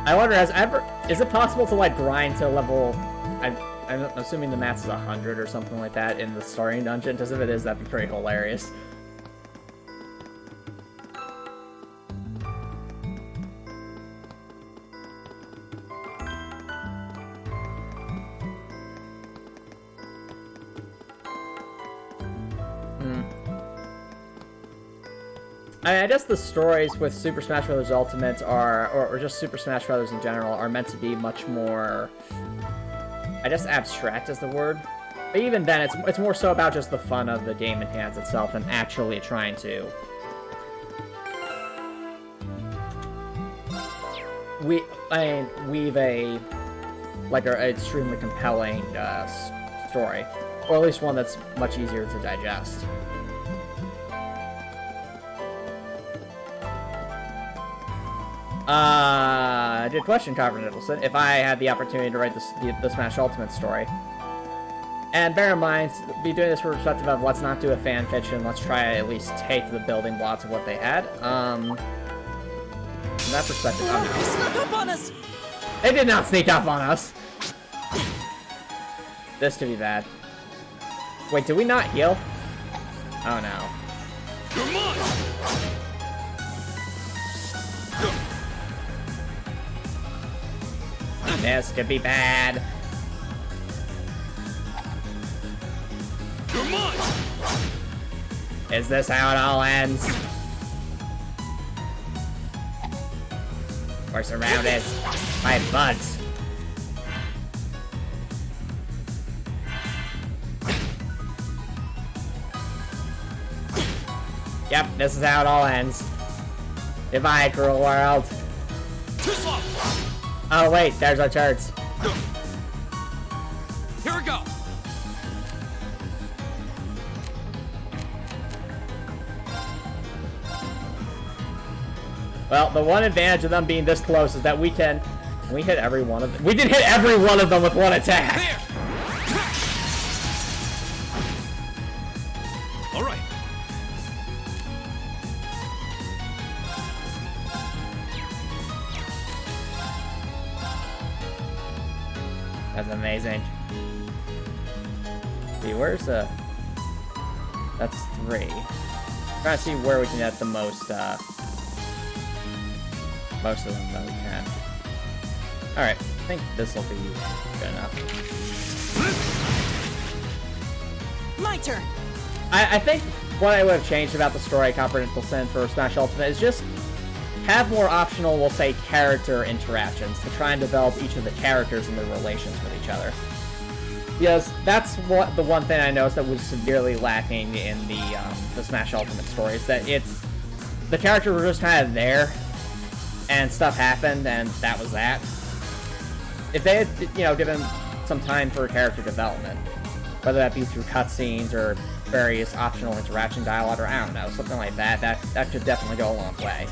I wonder, is it possible to like grind to level, I'm assuming the max is 100 or something like that in the starting dungeon, because if it is, that'd be pretty hilarious. I mean, I guess the stories with Super Smash Bros. Ultimate are, or just Super Smash Bros. In general, are meant to be much more, I guess abstract is the word. But even then, it's more so about just the fun of the game mechanics itself and actually trying to weave a extremely compelling story, or at least one that's much easier to digest. Good question, Carver Nicholson. If I had the opportunity to write the Smash Ultimate story. And bear in mind, be doing this from a perspective of let's not do a fan fiction, let's try to at least take the building blocks of what they had. From that perspective, They snuck up on us. they did not sneak up on us! This could be bad. Wait, did we not heal? Oh no. Come on! This could be bad. Come on! Is this how it all ends? We're surrounded by bugs. Yep, this is how it all ends. Goodbye, cruel world. Too slow! Oh wait, there's our turds. Here we go! Well, the one advantage of them being this close is that we hit every one of them. We did hit every one of them with one attack. There! All right. That's amazing. See, where's that's 3. Trying to see where we can get the most of them that we can. Alright, I think this will be good enough. My turn. I think what I would have changed about the story Copper Nicholson for Smash Ultimate is just have more optional, we'll say, character interactions to try and develop each of the characters and their relations with each other. Because that's what the one thing I noticed that was severely lacking in the Smash Ultimate story, is that the characters were just kind of there, and stuff happened, and that was that. If they had, given some time for character development, whether that be through cutscenes or various optional interaction dialogue, or I don't know, something like that. That could definitely go a long way.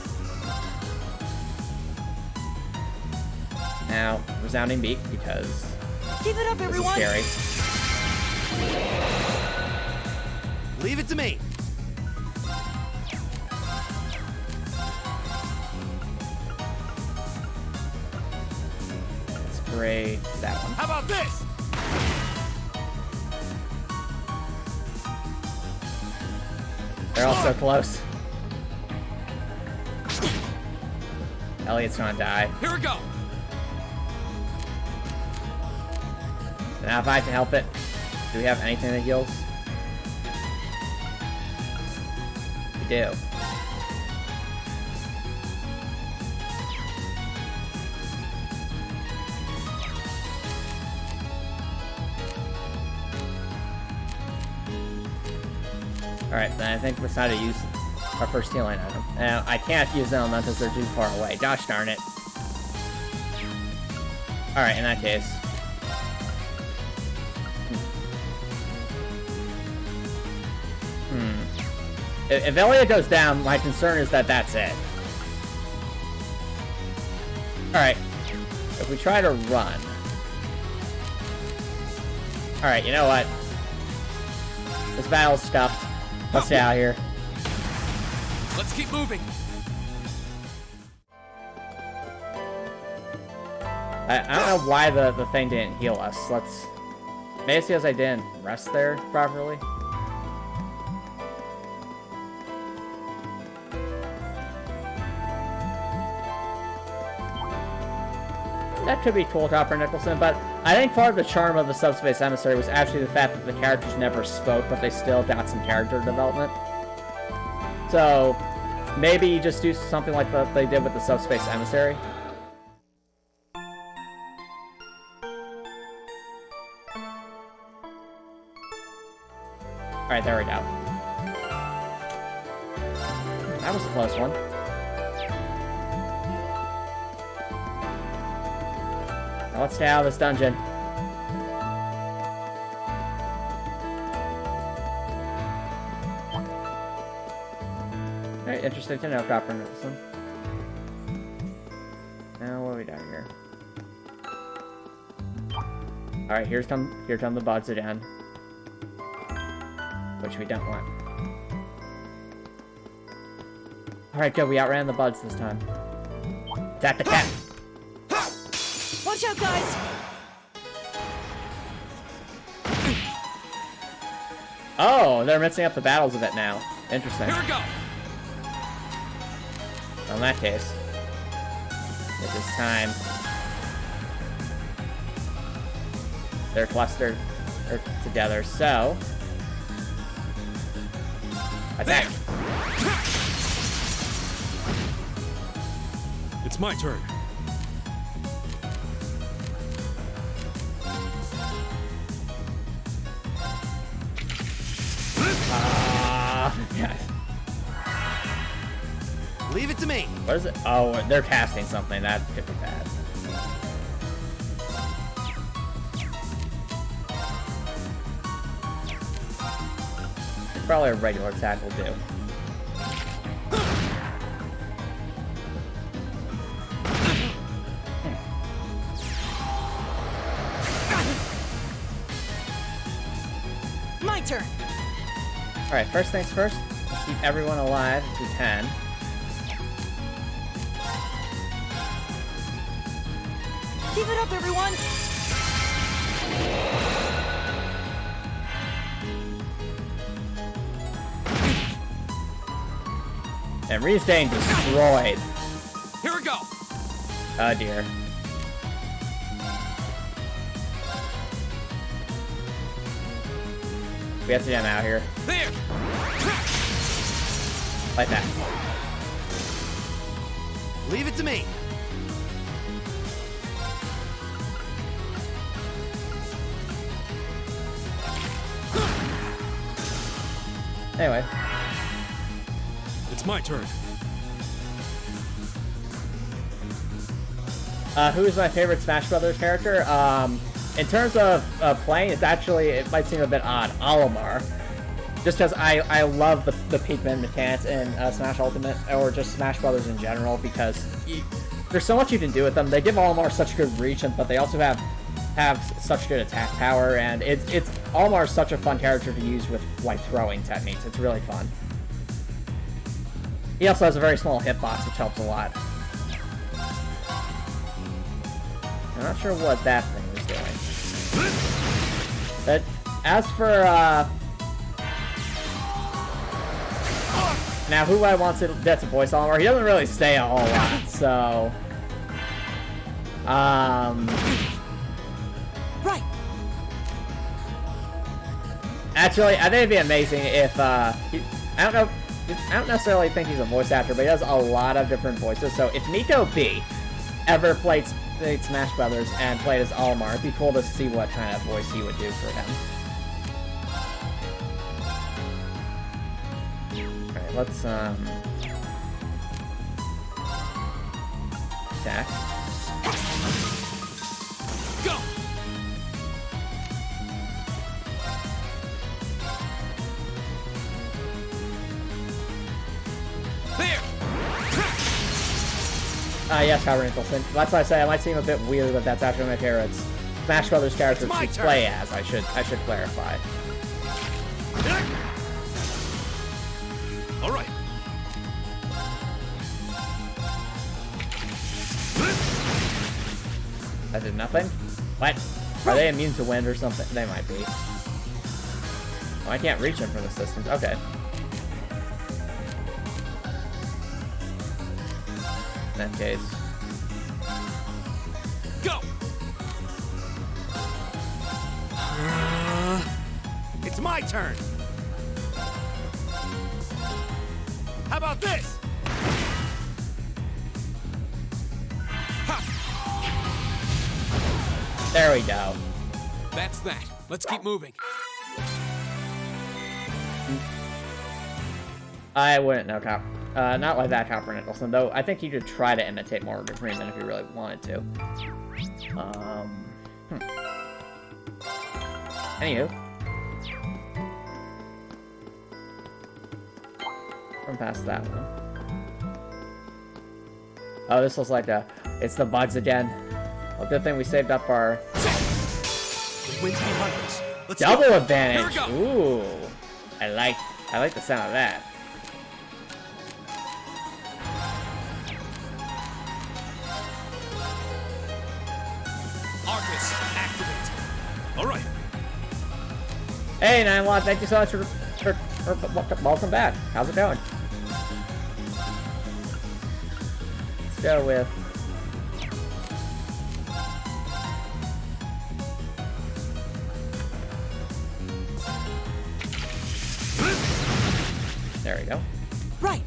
Now, resounding beak, because Keep it up, this is everyone! scary. Leave it to me. Spray that one. How about this? They're all so close. Elliot's gonna die. Here we go. Now if I can help it, do we have anything that heals? We do. Alright, then I think we decided to use our first healing item. Now, I can't use elementals, they're too far away. Gosh darn it. Alright, in that case. If Elliot goes down, my concern is that that's it. Alright. If we try to run. Alright, you know what? This battle's stuffed. Let's get out of here. Let's keep moving. I don't know why the thing didn't heal us. Let's... Maybe it's because I didn't rest there properly. That could be cool, Copper Nicholson, but I think part of the charm of the Subspace Emissary was actually the fact that the characters never spoke, but they still got some character development. So, maybe you just do something like they did with the Subspace Emissary. Alright, there we go. That was a close one. Now let's stay out of this dungeon. Very interesting to know, Copper Nicholson. Now what do we got here? Alright, here come the bugs again. Which we don't want. Alright, good, we outran the bugs this time. Attack the cat! Watch out, guys! Oh, they're mixing up the battles a bit now. Interesting. Here we go. Well, in that case, it is time. They're clustered together, so... Attack! It's my turn. Yes. Leave it to me. What is it? Oh, they're casting something. That could be bad. Probably a regular attack will do. My turn! Alright, first things first, let's keep everyone alive if we can. Keep it up, everyone! And Ree's getting destroyed. Here we go. Oh dear. We have to get him out here. There. Like that. Leave it to me. Anyway. It's my turn. Who is my favorite Smash Brothers character? In terms of playing, it might seem a bit odd. Olimar. just because I love the Pikmin mechanics in Smash Ultimate, or just Smash Brothers in general, because there's so much you can do with them. They give Olimar such good reach, but they also have such good attack power, and it's Olimar's such a fun character to use with like throwing techniques. It's really fun. He also has a very small hitbox, which helps a lot. I'm not sure what that thing was doing. But as for now, who I want to get to voice Olimar, he doesn't really stay a whole lot, so Right. actually, I think it'd be amazing if I don't necessarily think he's a voice actor, but he has a lot of different voices. So if Nico B ever played Smash Brothers and played as Olimar, it'd be cool to see what kind of voice he would do for him. Alright, let's attack. Go! There! Yes, Howard Nicholson. That's why I say it might seem a bit weird that that's actually my favorite Smash Brothers character It's my to turn. play as. I should clarify. All right. That did nothing? What? Are they immune to wind or something? They might be. Oh, I can't reach him from this distance. Okay. In that case. Go! It's my turn. How about this? There we go. That's that. Let's keep moving. I wouldn't know not like that Copper Nicholson, though I think he could try to imitate more of the Freeman if he really wanted to. Anywho. From past that one. Oh, this looks like it's the bugs again. Well, good thing we saved up our The wind's behind us. Let's double go. advantage. Here we go. Ooh, I like the sound of that. Arcus, activate. All right. Hey, 9-Watt, thank you so much for welcome back. How's it going? Let's go with there we go. Right.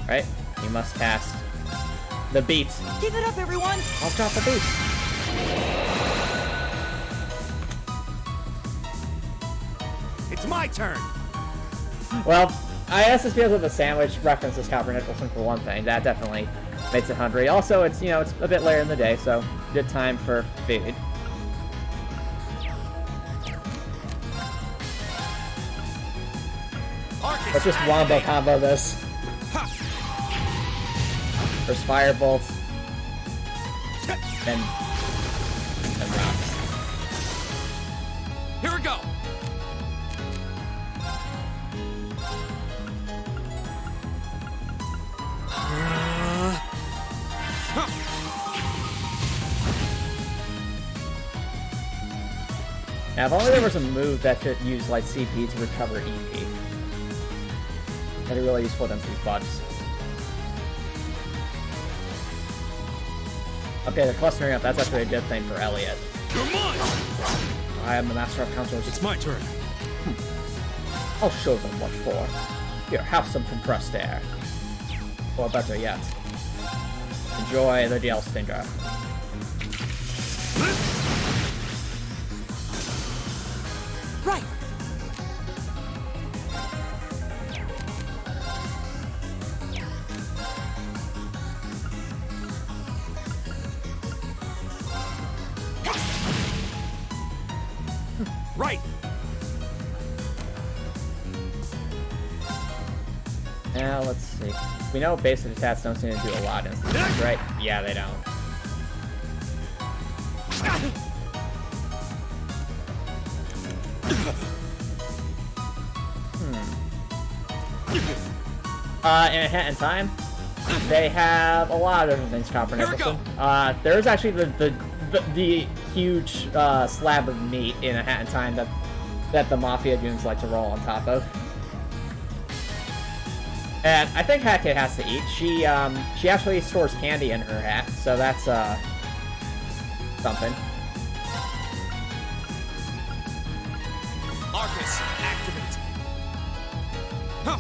Right? You must cast the beat. Keep it up, everyone. I'll drop the beat. It's my turn. Well, I guess it's because of the sandwich references Copper Nicholson for one thing. That definitely makes it hungry. Also, it's it's a bit later in the day, so good time for food. Arcus, Let's just wombo activate. combo this. Ha. First Firebolt, then Rocks. Here we go. Now, if only there was a move that could use like CP to recover EP. That'd be really useful against these bugs. Okay, they're clustering up. That's actually a good thing for Elliot. You're mine. I am the master of counters. It's my turn. I'll show them what for. Here, have some compressed air. Or better yet, enjoy the DL Stinger. Right. Right. Now, let's see. We know basic attacks don't seem to do a lot instantly, right? Yeah, they don't. In A Hat in Time, they have a lot of different things, Copper Nicholson. There's actually the huge slab of meat in A Hat in Time that the Mafia goons like to roll on top of. And I think Hat Kid has to eat. She actually stores candy in her hat, so that's something. Marcus, activate. Huh.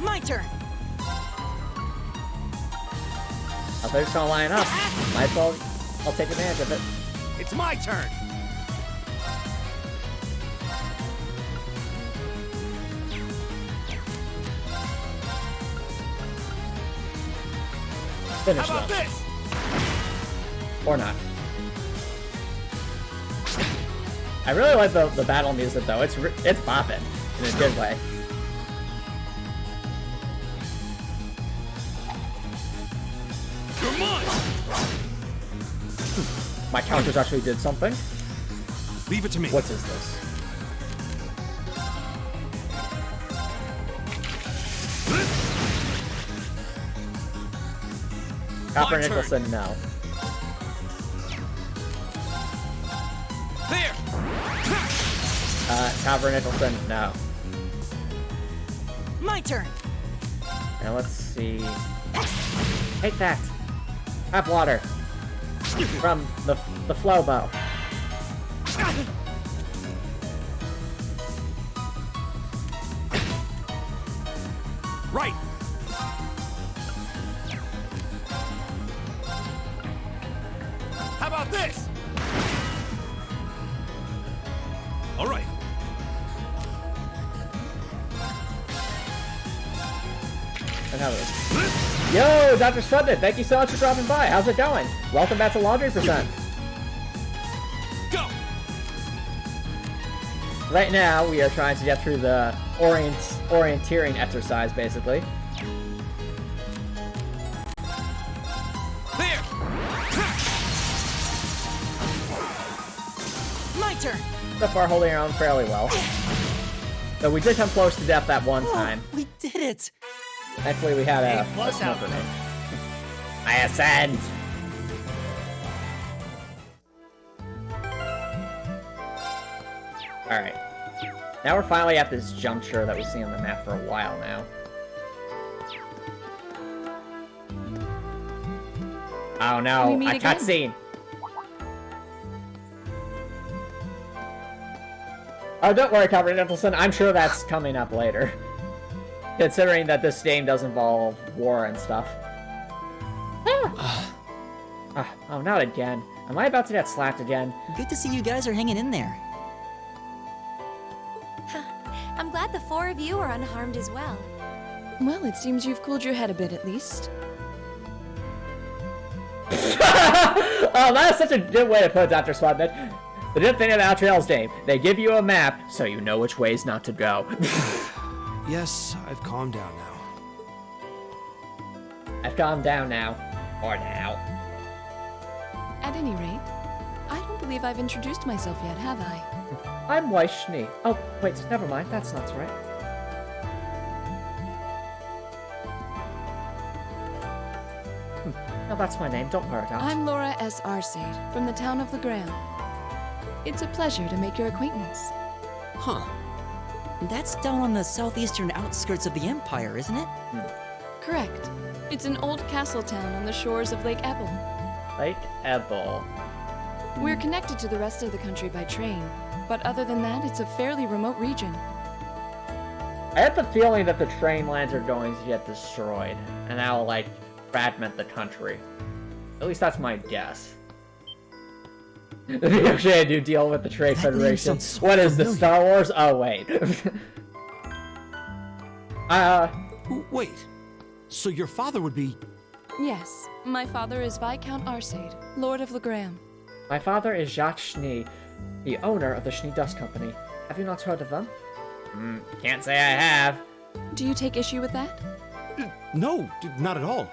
My turn. Oh, they're just gonna line up. Might as well, I'll take advantage of it. It's my turn. Finish How about them. this? Or not. I really like the battle music though. It's bopping in a good way. Come on. My counters actually did something. Leave it to me. What is this? Copper My turn. Nicholson, no. There. Copper Nicholson, no. My turn. Now let's see. Take that. Have water. From the flow bow. Right. How about this? All right. And how is Yo, Dr. Splendid, thank you so much for dropping by. How's it going? Welcome back to Laundry Percent. Go. Right now, we are trying to get through the orienteering exercise, basically. There. My turn. So far, holding our own fairly well. Though we did come close to death that one time. We did it. Thankfully, we had a plus smoke outcome. grenade. I ascend! Alright. Now we're finally at this juncture that we've seen on the map for a while now. Oh no, We meet a again. cutscene! Oh, don't worry, Copper Nicholson, I'm sure that's coming up later. Considering that this game does involve war and stuff. Oh, not again. Am I about to get slapped again? Good to see you guys are hanging in there. I'm glad the four of you are unharmed as well. Well, it seems you've cooled your head a bit at least. Oh, that's such a good way to put it, Dr. Swabnet. The good thing about Trail's game, they give you a map so you know which ways not to go. Yes, I've calmed down now. I've calmed down now. Or now. At any rate, I don't believe I've introduced myself yet, have I? I'm Weishni. Oh, wait, never mind. That's not right. No, that's my name. Don't worry, Dot. I'm Laura S. Arcade, from the town of Legram. It's a pleasure to make your acquaintance. Huh. That's down on the southeastern outskirts of the Empire, isn't it? Correct. It's an old castle town on the shores of Lake Ebble. Lake Ebble. We're connected to the rest of the country by train, but other than that, it's a fairly remote region. I have the feeling that the train lines are going to get destroyed, and that will, like, fragment the country. At least that's my guess. Actually, I do deal with the Trade That name Federation. sounds so What is this, familiar. Star Wars? Oh, wait. Wait. So your father would be... Yes, my father is Viscount Arcade, Lord of Legram. My father is Jacques Schnee, the owner of the Schnee Dust Company. Have you not heard of them? Can't say I have. Do you take issue with that? No, not at all.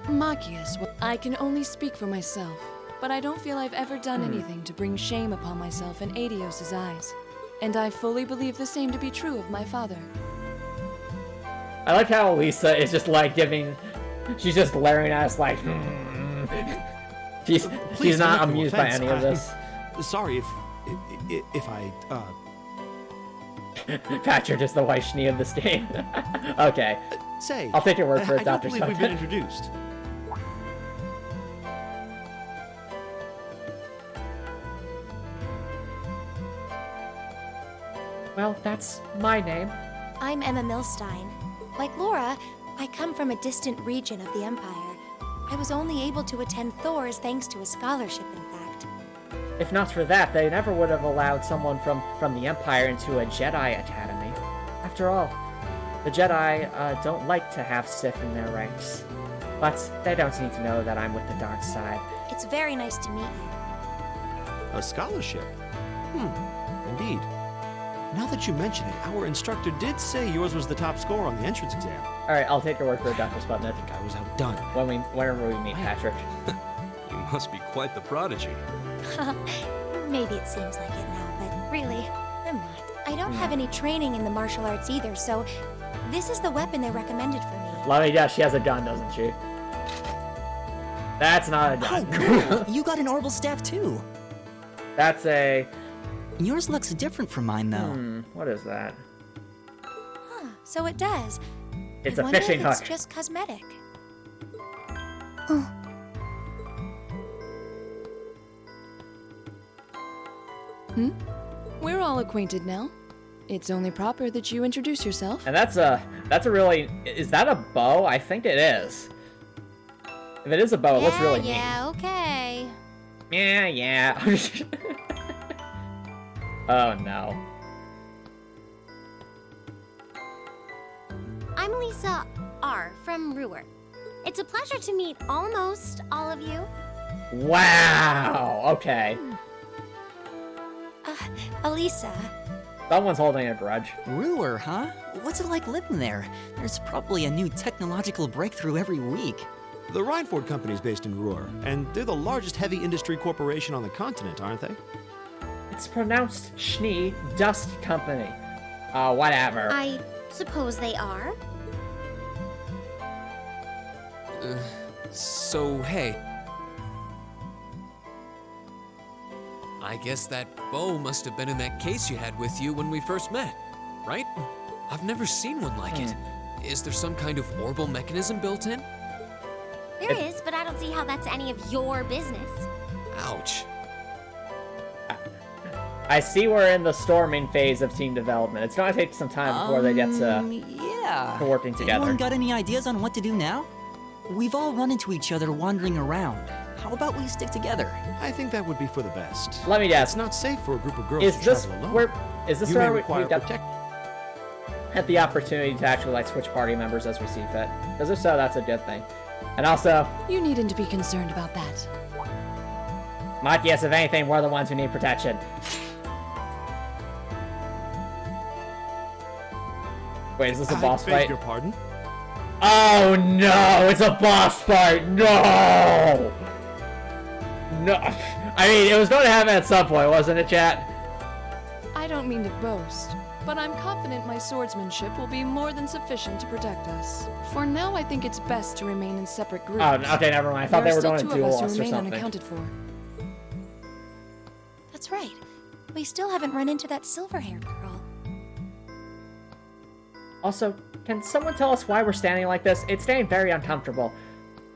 Machias, well, I can only speak for myself, but I don't feel I've ever done Hmm. anything to bring shame upon myself in Adios' eyes. And I fully believe the same to be true of my father. I like how Lisa is just like she's just glaring at us like, She's Please not don't take no amused by offense. any of this. Sorry if I, Patrick is the white Schnee of this game. Okay. say. I'll take your word for it, I don't Dr. believe we've been Sutton. introduced. Well, that's my name. I'm Emma Milstein. Like Laura, I come from a distant region of the Empire. I was only able to attend Thor's thanks to a scholarship, in fact. If not for that, they never would have allowed someone from the Empire into a Jedi Academy. After all, the Jedi don't like to have Sith in their ranks. But they don't need to know that I'm with the dark side. It's very nice to meet you. A scholarship? Indeed. Now that you mention it, our instructor did say yours was the top score on the entrance exam. Alright, I'll take your word for it, Dr. Sputnik. I think I was outdone. Whenever we meet Patrick. You must be quite the prodigy. Maybe it seems like it now, but really, I'm not. I don't have any training in the martial arts either, so this is the weapon they recommended for me. Let me guess, she has a gun, doesn't she? That's not a gun. Oh, cool. You got an orbital staff too. That's a... Yours looks different from mine, though. What is that? Huh, so it does. It's I a wonder fishing if hook. It's just cosmetic. We're all acquainted now. It's only proper that you introduce yourself. And that's a really... Is that a bow? I think it is. If it is a bow, it looks really neat. Yeah, okay. Yeah. Oh no. I'm Lisa R. from Ruhr. It's a pleasure to meet almost all of you. Wow. Okay. Elisa. Someone's holding a grudge. Ruhr, huh? What's it like living there? There's probably a new technological breakthrough every week. The Reinford Company is based in Ruhr, and they're the largest heavy industry corporation on the continent, aren't they? It's pronounced Schnee Dust Company. Whatever. I suppose they are. So, hey. I guess that bow must have been in that case you had with you when we first met, right? I've never seen one like it. Is there some kind of orbital mechanism built in? There is, but I don't see how that's any of your business. Ouch. I see we're in the storming phase of team development. It's gonna take some time before they get Yeah. to working together. Anyone got any ideas on what to do now? We've all run into each other wandering around. How about we stick together? I think that would be for the best. Let me guess. It's not safe for a group of girls Is to this travel alone. where? Is this You may where require we've got had the opportunity to actually like switch party members as we see fit? Because if so, that's a good thing. And also, You needn't to be concerned about that. Machias, if anything, we're the ones who need protection. Wait, is this a boss I beg fight? your pardon? Oh no, it's a boss fight! No! No. I mean, it was going to happen at some point, wasn't it, chat? I don't mean to boast, but I'm confident my swordsmanship will be more than sufficient to protect us. For now, I think it's best to remain in separate groups. Oh, okay, never mind. I thought they were going to There are duel still us two or of us who remain something. unaccounted for. That's right. We still haven't run into that silver-haired girl. Also, can someone tell us why we're standing like this? It's staying very uncomfortable.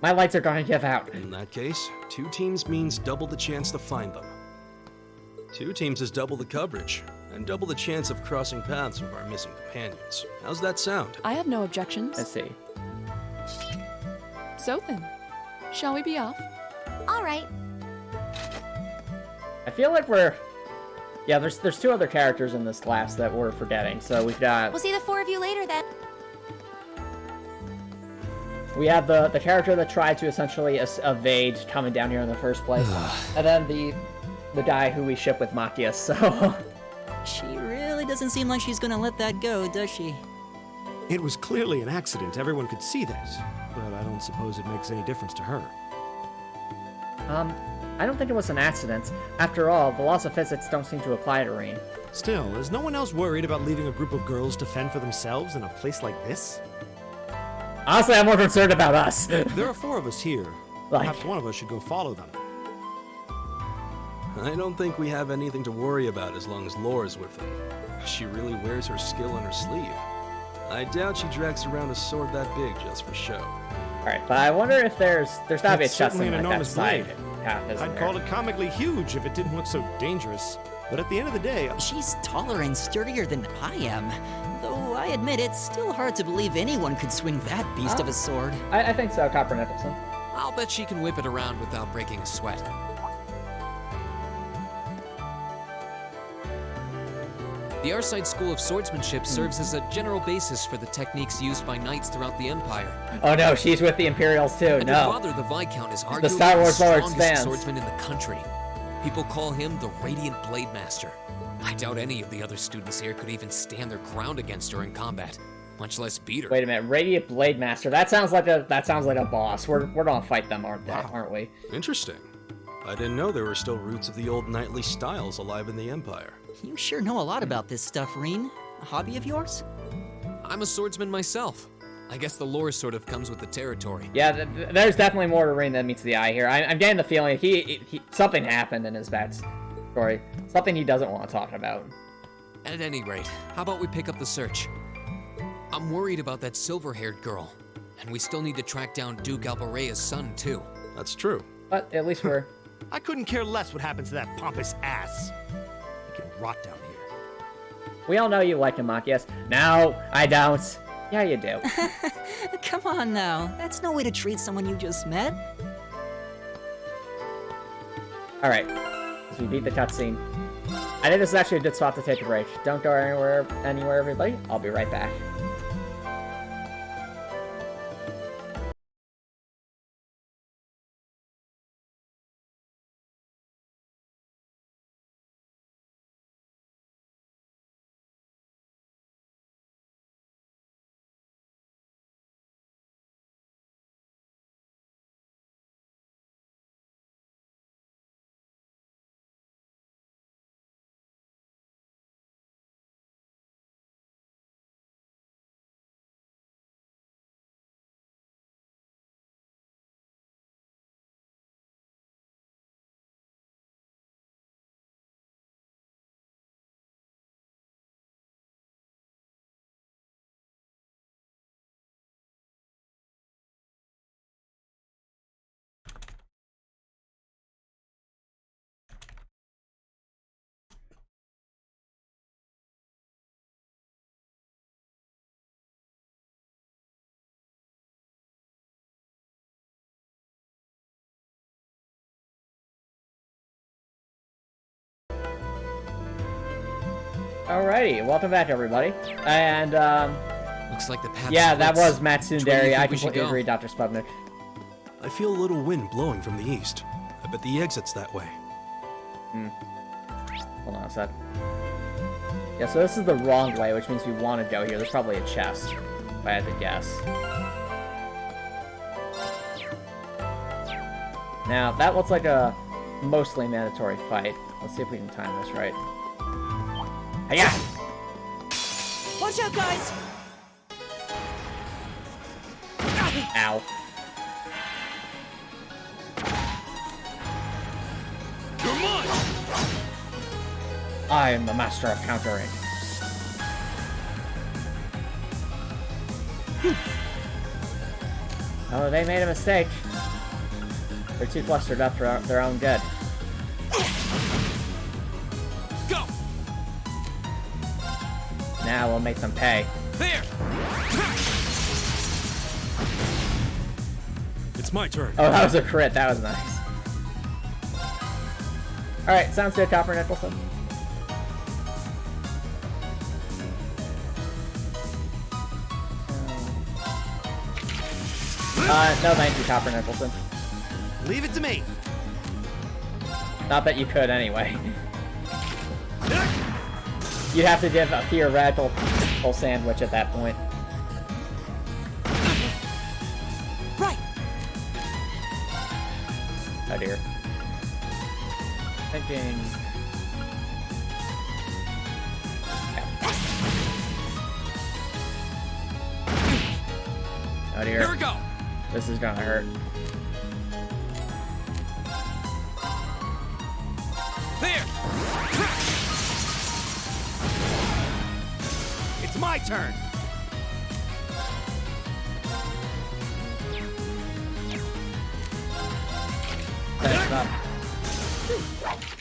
My legs are going to give out. In that case, 2 teams means double the chance to find them. 2 teams is double the coverage, and double the chance of crossing paths with our missing companions. How's that sound? I have no objections. Let's see. So then, shall we be off? All right. I feel like we're... Yeah, there's 2 other characters in this class that we're forgetting. So we've got... We'll see the 4 of you later then. We have the character that tried to essentially evade coming down here in the first place. And then the guy who we ship with Machias, so... She really doesn't seem like she's gonna let that go, does she? It was clearly an accident. Everyone could see that. But I don't suppose it makes any difference to her. I don't think it was an accident. After all, the laws of physics don't seem to apply to Rean. Still, is no one else worried about leaving a group of girls to fend for themselves in a place like this? Honestly, I'm more concerned about us. There are 4 of us here. Like- Perhaps one of us should go follow them. I don't think we have anything to worry about as long as Laura's with them. She really wears her skill on her sleeve. I doubt she drags around a sword that big just for show. Alright, but I wonder if there's gotta be a It's chest certainly in an like that enormous side blade. path, isn't I'd there? call it comically huge if it didn't look so dangerous. But at the end of the day, She's taller and sturdier than I am. Though I admit it's still hard to believe anyone could swing that beast of a sword. I think so, Copper Nicholson. I'll bet she can whip it around without breaking a sweat. The Arside School of Swordsmanship serves as a general basis for the techniques used by knights throughout the Empire. Oh no, she's with the Imperials too. And her No. father, the Viscount, is The arguably Star Wars the Lord strongest stands. swordsman in the country. People call him the Radiant Blade Master. I doubt any of the other students here could even stand their ground against her in combat, much less beat her. Wait a minute, Radiant Blade Master. That sounds like a boss. We're gonna fight them, aren't we? Interesting. I didn't know there were still roots of the old knightly styles alive in the Empire. You sure know a lot about this stuff, Reen. A hobby of yours? I'm a swordsman myself. I guess the lore sort of comes with the territory. Yeah, there's definitely more to Rean than meets the eye here. I'm getting the feeling he something happened in his backstory. Something he doesn't want to talk about. At any rate, how about we pick up the search? I'm worried about that silver-haired girl, and we still need to track down Duke Albarea's son, too. That's true. But at least we're... I couldn't care less what happens to that pompous ass. He can rot down here. We all know you like him, Machias. No, I don't. Yeah, you do. Come on now. That's no way to treat someone you just met. Alright, as we beat the cutscene. I think this is actually a good spot to take a break. Don't go anywhere, everybody. I'll be right back. Alrighty, welcome back, everybody. And, Looks like the path yeah, that splits. was Matt Which way do you Tsundere. I think we should completely go? agree, Dr. Sputnik. I feel a little wind blowing from the east. I bet the exit's that way. Hold on a sec. Yeah, so this is the wrong way, which means we want to go here. There's probably a chest, if I had to guess. Now, that looks like a mostly mandatory fight. Let's see if we can time this right. Hiya! Watch out, guys! Ow. You're mine! I am the master of countering. Oh, they made a mistake. They're too flustered up for their own good. Go! Now we'll make them pay. There! It's my turn. Oh, that was a crit. That was nice. Alright, sounds good, Copper Nicholson. No thank you, Copper Nicholson. Leave it to me. Not that you could, anyway. You'd have to give a theoretical sandwich at that point. Right. Oh dear. Thinking. Oh dear. Here we go. This is gonna hurt. There. It's my turn. Thanks, up.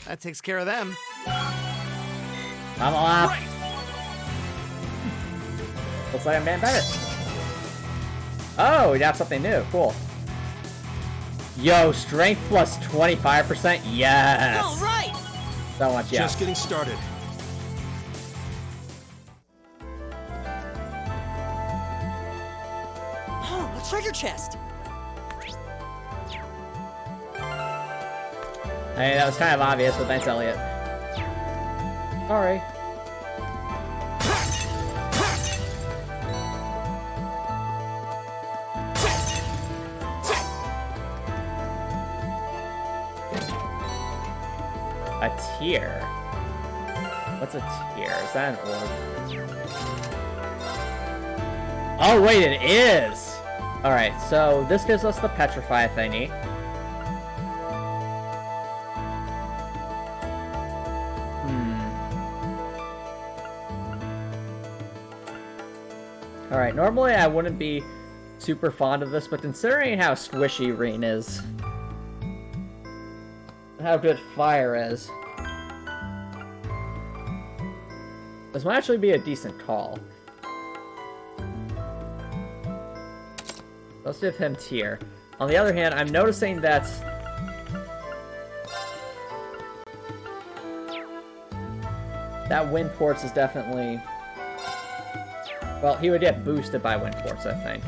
That takes care of them. I'm off. Right. Looks like I'm getting better. Oh, we got something new. Cool. Yo, strength plus 25%. Yes. All right. So much, yes. Just getting started. Oh, a treasure chest. I mean, that was kind of obvious, but thanks, Elliot. Sorry. A tier? What's a tier? Is that an orb? Oh, wait, it is! Alright, so this gives us the Petrify thingy. Alright, normally I wouldn't be super fond of this, but considering how squishy Reen is, and how good Fire is, this might actually be a decent call. Let's give him tier. On the other hand, I'm noticing that wind ports is definitely... Well, he would get boosted by wind ports, I think.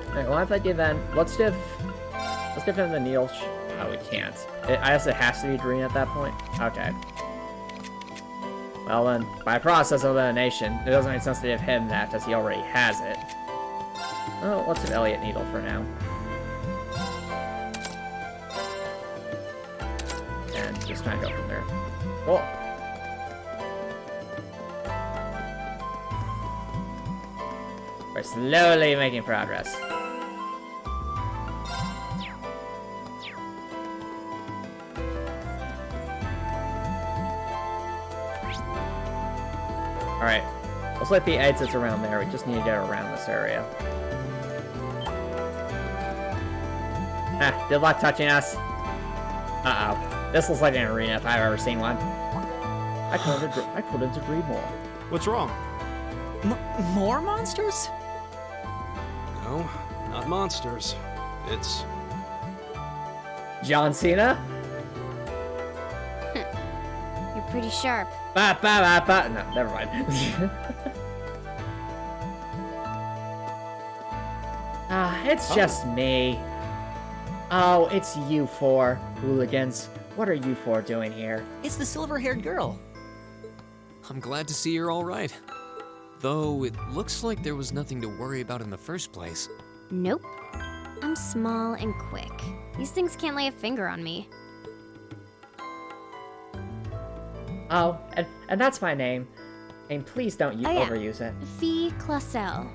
Alright, well, if I give then, let's give him the needle. Oh, we can't. I guess it has to be green at that point. Okay. Well then, by process of elimination, it doesn't make sense to give him that, because he already has it. Oh, let's give Elliot Needle for now. And just kind of go from there. Cool. We're slowly making progress. Alright. Let's let the exits around there. We just need to get around this area. Ah, good luck touching us. Uh-oh. This looks like an arena if I've ever seen one. I couldn't agree more. What's wrong? More monsters? No, not monsters. It's... John Cena? You're pretty sharp. Ba ba ba ba. No, never mind. It's just me. Oh, it's you four, hooligans. What are you four doing here? It's the silver-haired girl. I'm glad to see you're all right. Though it looks like there was nothing to worry about in the first place. Nope. I'm small and quick. These things can't lay a finger on me. Oh, and that's my name. And please don't overuse it. Fee Clausel.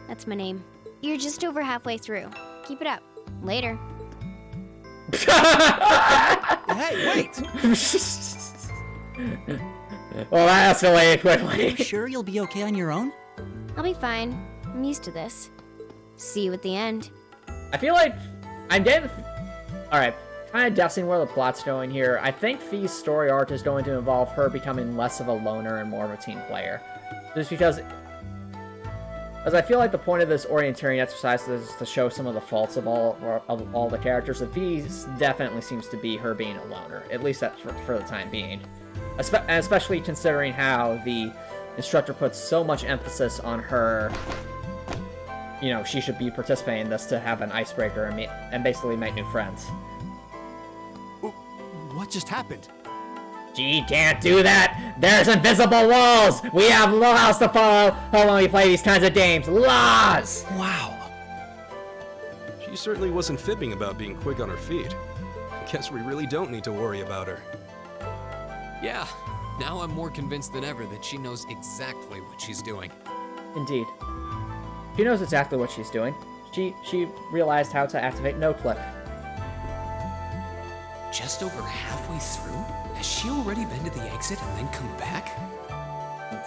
That's my name. You're just over halfway through. Keep it up. Later. Hey, wait! Well, that escalated Are you quickly. sure you'll be okay on your own? I'll be fine. I'm used to this. See you at the end. I feel like I'm getting... Alright, kind of guessing where the plot's going here. I think Fee's story arc is going to involve her becoming less of a loner and more of a team player. Just because... As I feel like the point of this orienteering exercise is to show some of the faults of all the characters, and Fee definitely seems to be her being a loner, at least that's for the time being. And especially considering how the instructor puts so much emphasis on her, you know, she should be participating in this to have an icebreaker and basically make new friends. What just happened? She can't do that! There's invisible walls! We have laws to follow when we play these kinds of games. Laws! Wow. She certainly wasn't fibbing about being quick on her feet. Guess we really don't need to worry about her. Yeah, now I'm more convinced than ever that she knows exactly what she's doing. Indeed. She knows exactly what she's doing. She realized how to activate no clip. Just over halfway through? Has she already been to the exit and then come back?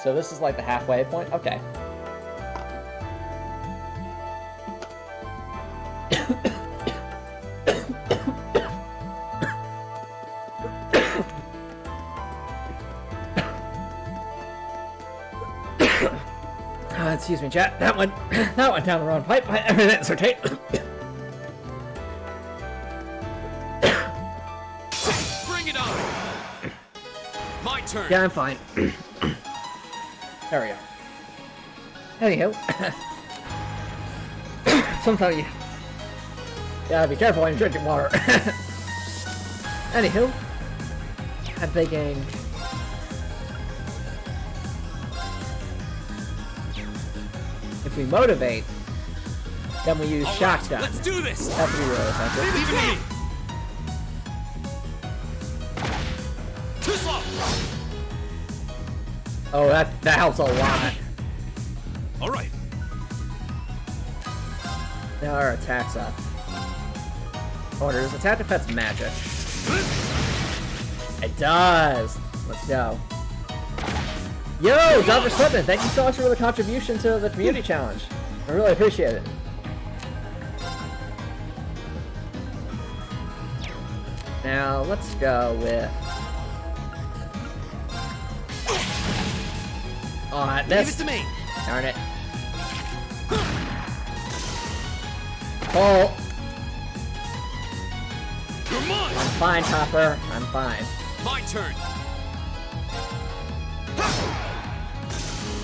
So this is like the halfway point? Okay. Excuse me, chat. That went down the wrong pipe. Everything's okay. Bring it on! My turn. Yeah, I'm fine. There we go. Anywho. Sometimes you gotta be careful when you're drinking water. Anywho. I'm thinking... if we motivate, then we use All right, shotgun. let's do this. That would be really effective. Leave it to me. Too slow. Oh, that helps a lot. All right. Now our attack's up. Oh, does attack affect magic? It does! Let's go. Yo, Dr. Slipman, thank you so much for the contribution to the community challenge. I really appreciate it. Now, let's go with... oh, I Leave it missed. to me. Darn it. Oh, You're mine. I'm fine, Hopper. I'm fine. My turn.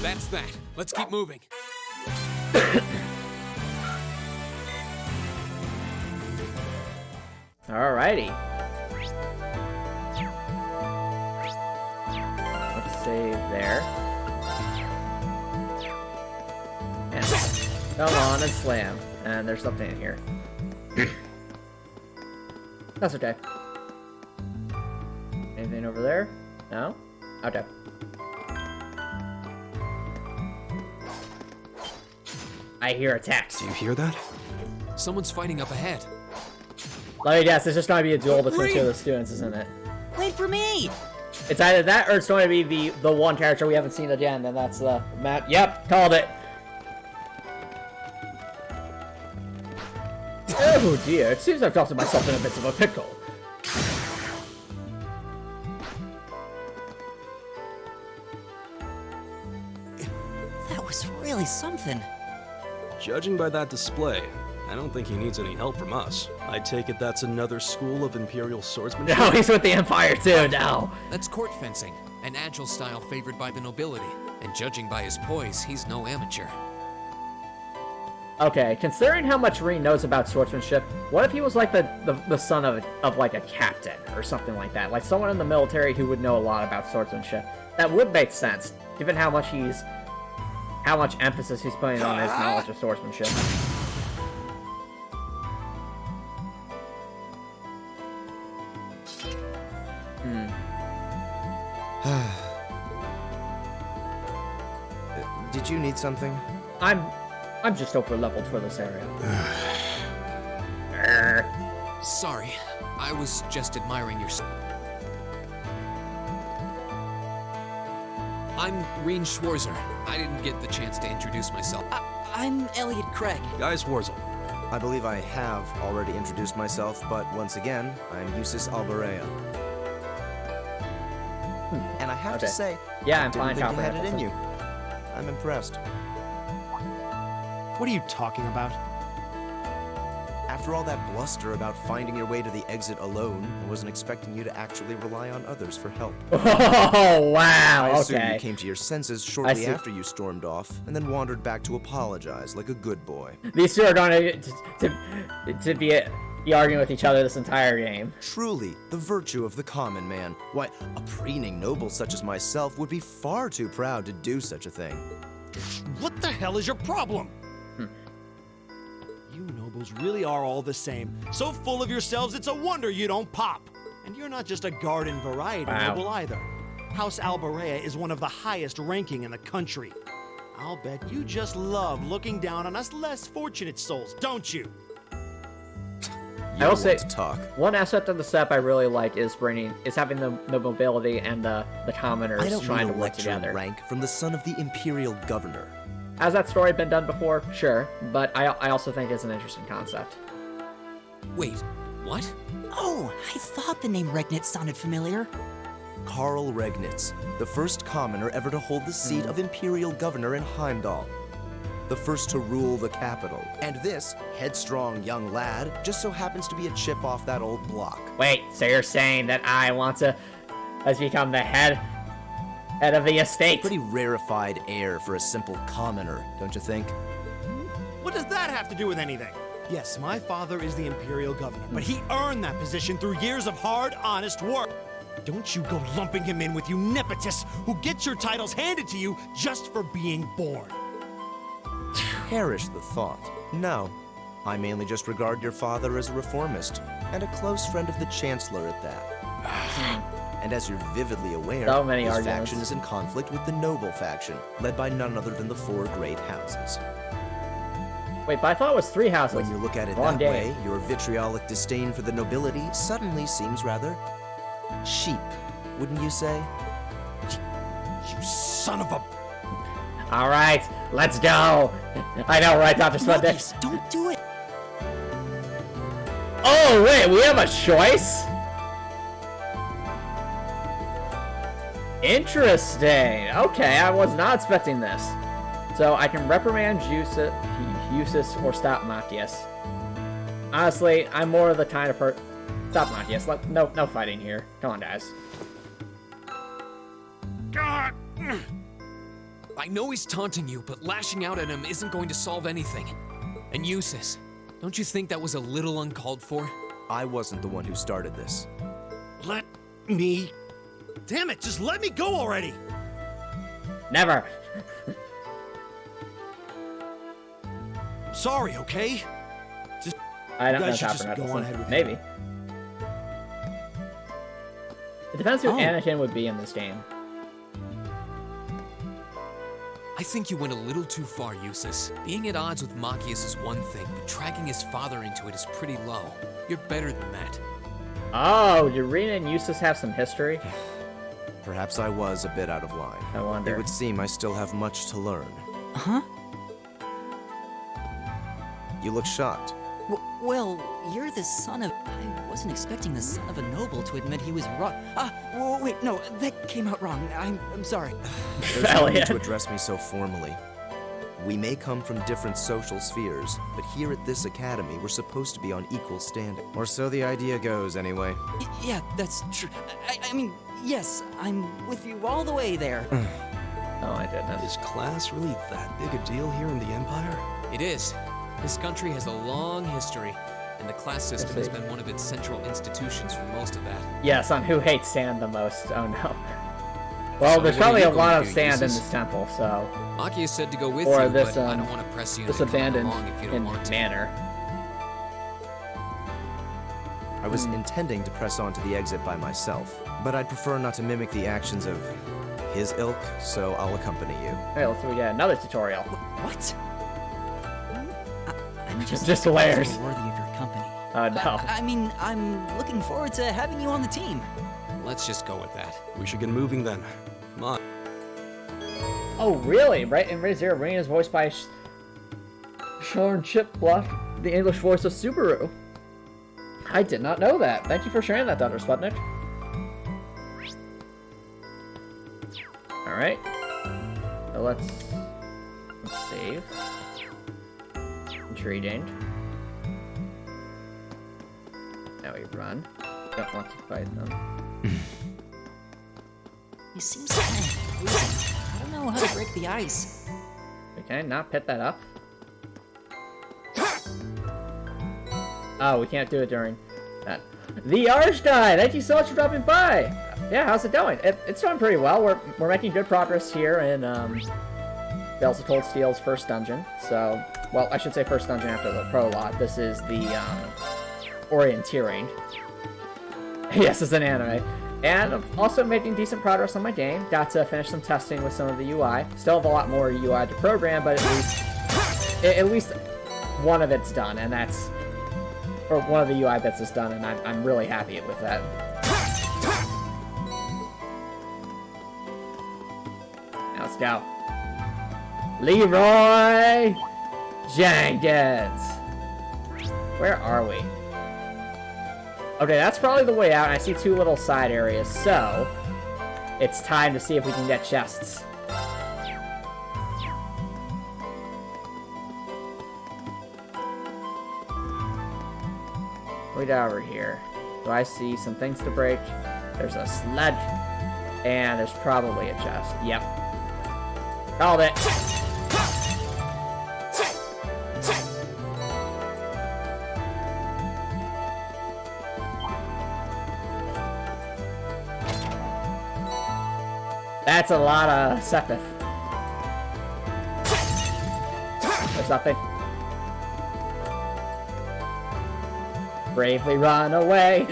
That's that. Let's keep moving. Alrighty. Let's save there. And come on and slam. And there's something in here. That's okay. Anything over there? No? Okay. I hear attacks. Do you hear that? Someone's fighting up ahead. Let me guess, there's just going to be a duel between two of the students, isn't it? Wait for me! It's either that or it's going to be the one character we haven't seen again, and that's the Matt. Yep, called it. Oh dear, it seems I've gotten myself in a bit of a pickle. That was really something. Judging by that display, I don't think he needs any help from us. I take it that's another school of Imperial swordsmanship? No, he's with the Empire too now. That's court fencing, an agile style favored by the nobility. And judging by his poise, he's no amateur. Okay, considering how much Reen knows about swordsmanship, what if he was like the son of like a captain or something like that? Like someone in the military who would know a lot about swordsmanship. That would make sense, given how much emphasis he's putting on his knowledge of swordsmanship. Did you need something? I'm just over leveled for this area. Sorry, I was just admiring your... I'm Reen Schwarzer. I didn't get the chance to introduce myself. I'm Elliot Craig. Guys, Wurzel. I believe I have already introduced myself, but once again, I'm Eustace Alberea. And I have to Okay. say, Yeah, I I'm didn't fine, think you had it Alberea. in you. I'm impressed. What are you talking about? After all that bluster about finding your way to the exit alone, I wasn't expecting you to actually rely on others for help. Oh, wow, I assume okay. you came to your senses shortly after you stormed off, and then wandered back to apologize like a good boy. These two are going to be arguing with each other this entire game. Truly, the virtue of the common man. Why, a preening noble such as myself would be far too proud to do such a thing. What the hell is your problem? You nobles really are all the same. So full of yourselves, it's a wonder you don't pop. And you're not just a garden variety noble either. House Albarea is one of the highest ranking in the country. I'll bet you just love looking down on us less fortunate souls, don't you? I will say, talk. One aspect of the setup I really like is having the nobility and the commoners trying to work together. Rank from the son of the imperial governor. Has that story been done before? Sure, but I also think it's an interesting concept. Wait, what? Oh, I thought the name Regnitz sounded familiar. Karl Regnitz, the first commoner ever to hold the seat of imperial governor in Heimdall. The first to rule the capital. And this headstrong young lad just so happens to be a chip off that old block. Wait, so you're saying that has become the head of the estate? Pretty rarefied air for a simple commoner, don't you think? What does that have to do with anything? Yes, my father is the imperial governor, but he earned that position through years of hard, honest work. Don't you go lumping him in with you nepotists who get your titles handed to you just for being born. Perish the thought. No, I mainly just regard your father as a reformist, and a close friend of the Chancellor at that. And as you're vividly aware, his faction is in conflict with the noble faction, led by none other than the 4 great houses. Wait, but I thought it was 3 houses. When you look at it that way, your vitriolic disdain for the nobility suddenly seems rather cheap, wouldn't you say? You son of a... All right, let's go. I know, right, Dr. Sputnik? Don't do it. Oh, wait, we have a choice? Interesting. Okay, I was not expecting this. So I can reprimand Jusis or stop Matthias. Honestly, I'm more of the kind of person... Stop Matthias. No fighting here. Come on, guys. God. I know he's taunting you, but lashing out at him isn't going to solve anything. And Eustace, don't you think that was a little uncalled for? I wasn't the one who started this. Let me... Damn it, just let me go already! Never. Sorry, okay? Just... I don't you know guys should just Copper go on ahead with Maybe. it. It depends who Anakin would be in this game. I think you went a little too far, Eustace. Being at odds with Machias is one thing, but dragging his father into it is pretty low. You're better than that. Oh, do Rena and Eustace have some history? Perhaps I was a bit out of line. I wonder. It would seem I still have much to learn. Huh? You look shocked. Well, you're the son of... I wasn't expecting the son of a noble to admit he was wrong. Wait, no, that came out wrong. I'm sorry. There's no need to address me so formally. We may come from different social spheres, but here at this academy, we're supposed to be on equal standing. Or so the idea goes, anyway. Yeah, that's true. I mean, yes, I'm with you all the way there. Oh my goodness. Is class really that big a deal here in the Empire? It is. This country has a long history, and the class system has been one of its central institutions for most of that. Yes, on who hates sand the most. Oh no. Well, So there's what are probably you a lot going of to do, sand in Eustace? this temple, so... Machias said to go with Or you, this, but I don't want to press you this to come abandoned along if you don't want to. manor. I was intending to press on to the exit by myself, but I'd prefer not to mimic the actions of his ilk, so I'll accompany you. Hey, let's see, we get another tutorial. What? I'm Just layers. worthy of your company. Oh no. I mean, I'm looking forward to having you on the team. Let's just go with that. We should get moving then. Come on. Oh really? Right in Ray Zero, Rain is voiced by Sean Chipbluff, the English voice of Subaru. I did not know that. Thank you for sharing that, Dr. Sputnik. Alright. So let's save. Intriguing. Now we run. Don't want to fight them. He seems kind of crazy. I don't know how to break the ice. Can I not pit that up? Oh, we can't do it during that. The Archdive! Thank you so much for dropping by! Yeah, how's it going? It's going pretty well. We're making good progress here in Bells of Cold Steel's first dungeon. So, well, I should say first dungeon after the prologue. This is the orienteering. Yes, it's an anime. And I'm also making decent progress on my game. Got to finish some testing with some of the UI. Still have a lot more UI to program, but at least one of it's done, and that's... Or one of the UI bits is done, and I'm really happy with that. Now let's go. Leroy Jenkins! Where are we? Okay, that's probably the way out, and I see 2 little side areas, so... It's time to see if we can get chests. Wait over here. Do I see some things to break? There's a sledge. And there's probably a chest. Yep. Called it. That's a lot of Sepith. There's nothing. Bravely run away.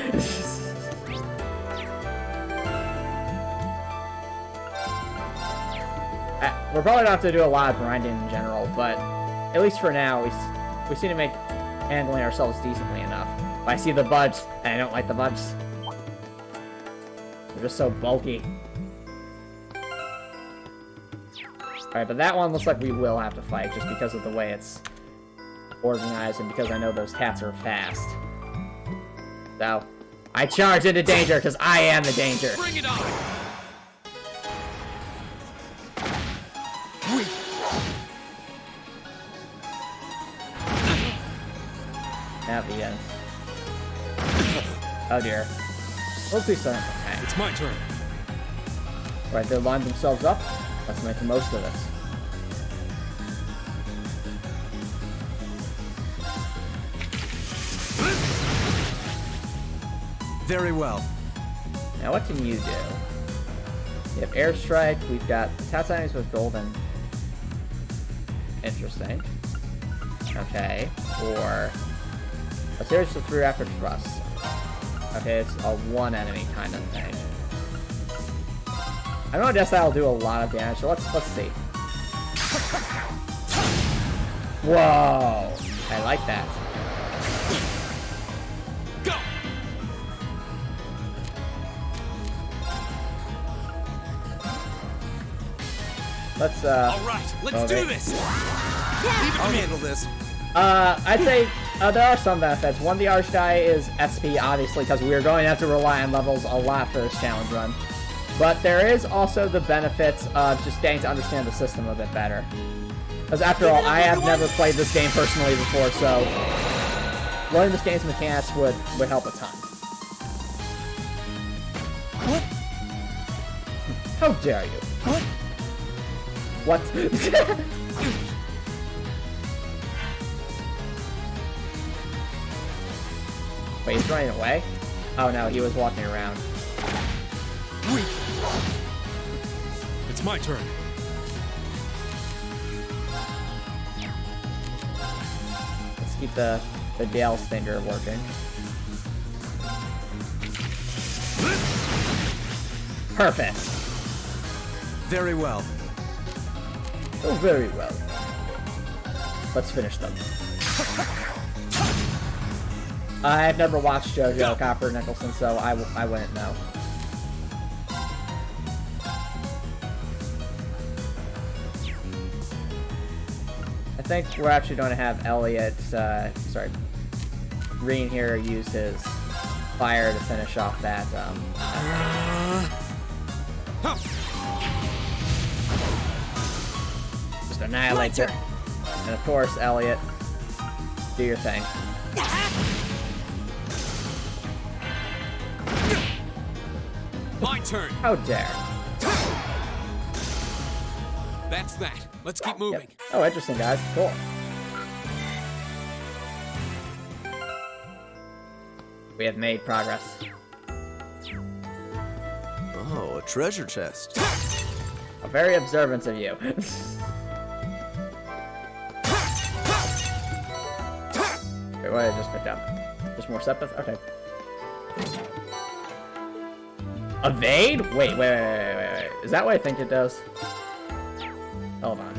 We're probably not to do a lot of grinding in general, but at least for now, we seem to make handling ourselves decently enough. But I see the buds, and I don't like the buds. They're just so bulky. Alright, but that one looks like we will have to fight just because of the way it's organized and because I know those cats are fast. So, I charge into danger because I am the danger. Bring it on! At the end. Oh dear. Let's do something. It's my turn. Right, they lined themselves up. Let's make the most of this. Very well. Now what can you do? You have airstrike, we've got Tatsunami's with golden. Interesting. Okay. Or a series of 3 rapid thrusts. Okay, it's a one enemy kind of thing. I don't guess that'll do a lot of damage, so let's see. Whoa! I like that. Go! Let's All right, let's do this. I'll handle this. I'd say there are some benefits. One, the Archdie is SP, obviously, because we are going to have to rely on levels a lot for this challenge run. But there is also the benefits of just getting to understand the system a bit better. Because after all, I have never played this game personally before, so learning this game's mechanics would help a ton. What? How dare you? What? What? Wait, he's running away? Oh no, he was walking around. It's my turn. Let's keep the Dale Stinger working. Perfect. Very well. Oh, very well. Let's finish them. I've never watched JoJo Copper Nicholson, so I wouldn't know. I think we're actually going to have Elliot, Green here use his fire to finish off that, just annihilate it. And of course, Elliot, do your thing. My turn. How dare. That's that. Let's keep moving. Yep. Oh, interesting, guys. Cool. We have made progress. Oh, a treasure chest. Very observant of you. Wait, what did I just picked up? Just more sepith? Okay. Evade? Wait. Is that what I think it does? Hold on.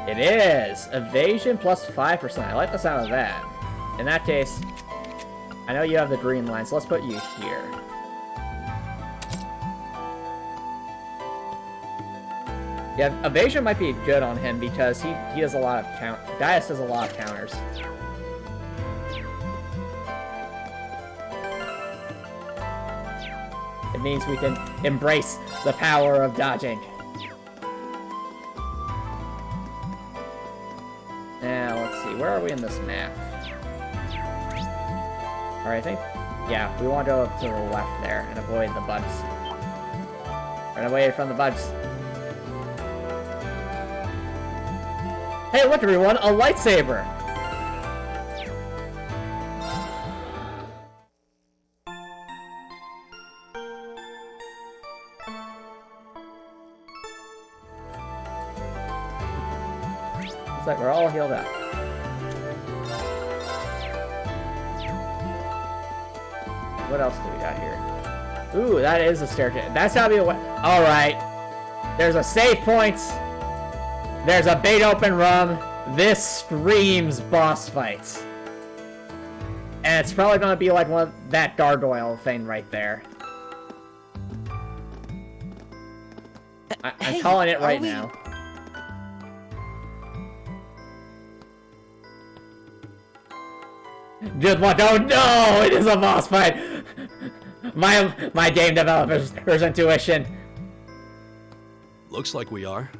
It is! Evasion plus 5%. I like the sound of that. In that case, I know you have the green line, so let's put you here. Yeah, evasion might be good on him because he does a lot of Gaius does a lot of counters. It means we can embrace the power of dodging. Now, let's see. Where are we in this map? Alright, I think... Yeah, we want to go to the left there and avoid the bugs. Run away from the bugs. Hey, look everyone! A lightsaber! Looks like we're all healed up. What else do we got here? Ooh, that is a staircase. That's gotta be a way. Alright. There's a save point. There's a bait open room. This screams boss fights. And it's probably gonna be like one of that gargoyle thing right there. I'm calling it right now. Good luck. Oh no! It is a boss fight! My game developer's intuition. Looks like we are.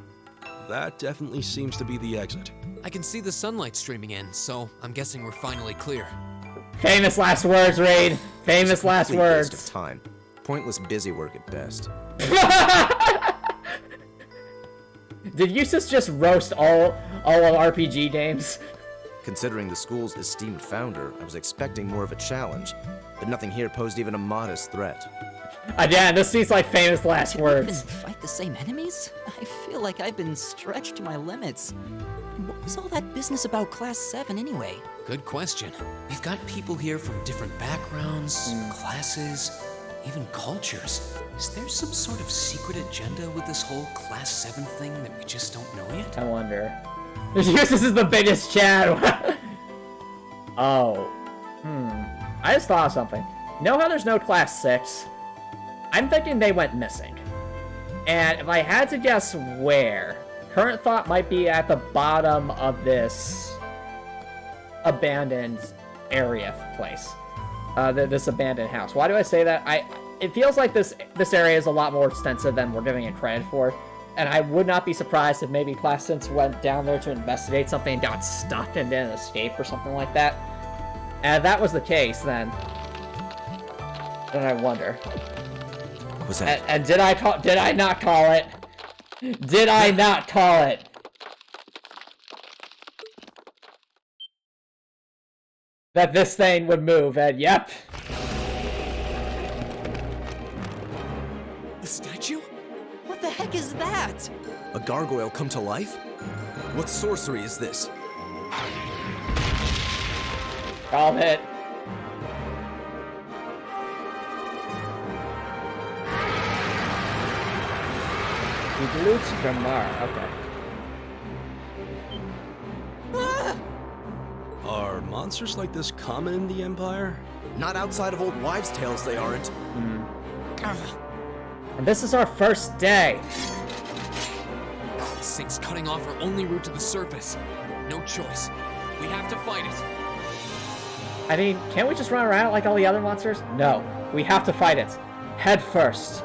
That definitely seems to be the exit. I can see the sunlight streaming in, so I'm guessing we're finally clear. Famous last words, Raid. Famous last Complete words. waste of time. Pointless busy work at best. Did Eustace just roast all of RPG games? Considering the school's esteemed founder, I was expecting more of a challenge, but nothing here posed even a modest threat. Again, this seems like famous last Did we even words. fight the same enemies? I feel like I've been stretched to my limits. And what was all that business about Class 7 anyway? Good question. We've got people here from different backgrounds, classes, even cultures. Is there some sort of secret agenda with this whole Class 7 thing that we just don't know yet? I wonder. Eustace is the biggest Chad. Oh. I just thought of something. You know how there's no Class 6? I'm thinking they went missing. And if I had to guess where, current thought might be at the bottom of this abandoned area place. This abandoned house. Why do I say that? It feels like this area is a lot more extensive than we're giving it credit for. And I would not be surprised if maybe Class 6 went down there to investigate something and got stuck and didn't escape or something like that. And if that was the case, then I wonder. What was that? And did I not call it? Did I not call it? That this thing would move, and yep. The statue? What the heck is that? A gargoyle come to life? What sorcery is this? Called it. Glutes Gamar. Okay. Are monsters like this common in the Empire? Not outside of old wives' tales, they aren't. And this is our first day. This thing's cutting off our only route to the surface. No choice. We have to fight it. I mean, can't we just run around like all the other monsters? No, we have to fight it. Head first.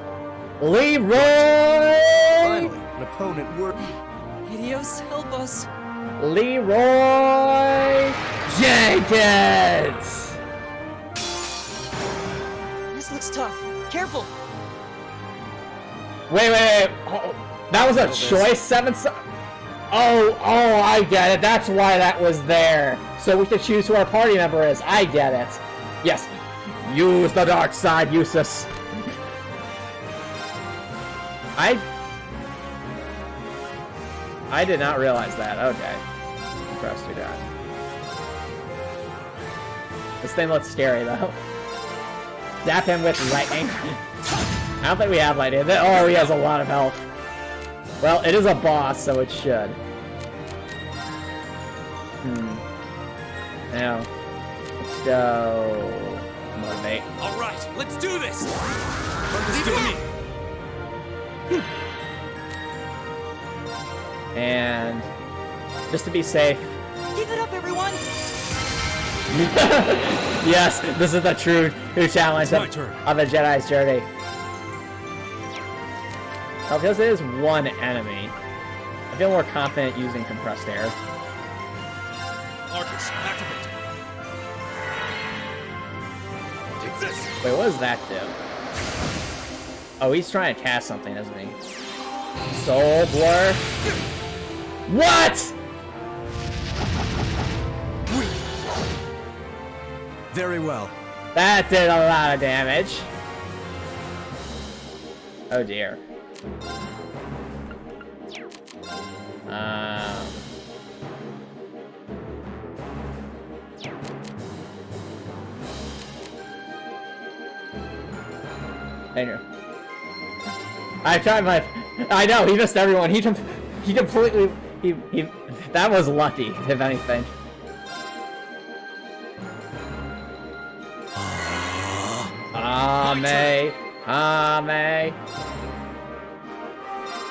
Leroy! Finally, an opponent worth. Idios, help us. Leroy Jenkins! This looks tough. Careful. Wait. Oh, that was a choice 7 Oh, I get it. That's why that was there. So we should choose who our party member is. I get it. Yes. Use the dark side, Usus. I did not realize that. Okay. Impressed you guys. This thing looks scary, though. Zap him with lightning. I don't think we have lightning. Oh, he has a lot of health. Well, it is a boss, so it should. Now, let's go... motivate. All right, let's do this. Leave it to me. And just to be safe. Keep it up, everyone. Yes, this is the true challenge of a Jedi's journey. Oh, because it is one enemy, I feel more confident using compressed air. Marcus, activate. Take this. Wait, what does that do? Oh, he's trying to cast something, isn't he? Soul Blur? What?! Very well. That did a lot of damage. Oh dear. I tried my... I know, he missed everyone. He completely... He... That was lucky, if anything. May.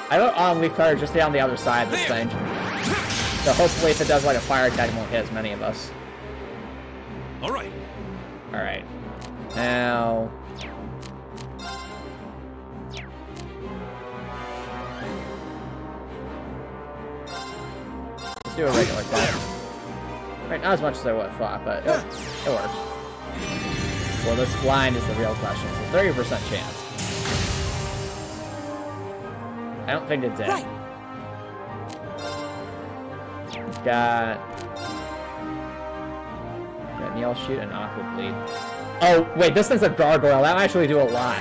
I don't leaf cutter, just stay on the other side of this thing. So hopefully if it does like a fire attack, it won't hit as many of us. Alright. Alright. Now... let's do a regular attack. Right, not as much as I would have thought, but it works. Well, this blind is the real question. It's a 30% chance. I don't think it did. Right. Got Neil shoot and Aqua bleed. Oh, wait, this thing's a gargoyle. That'll actually do a lot.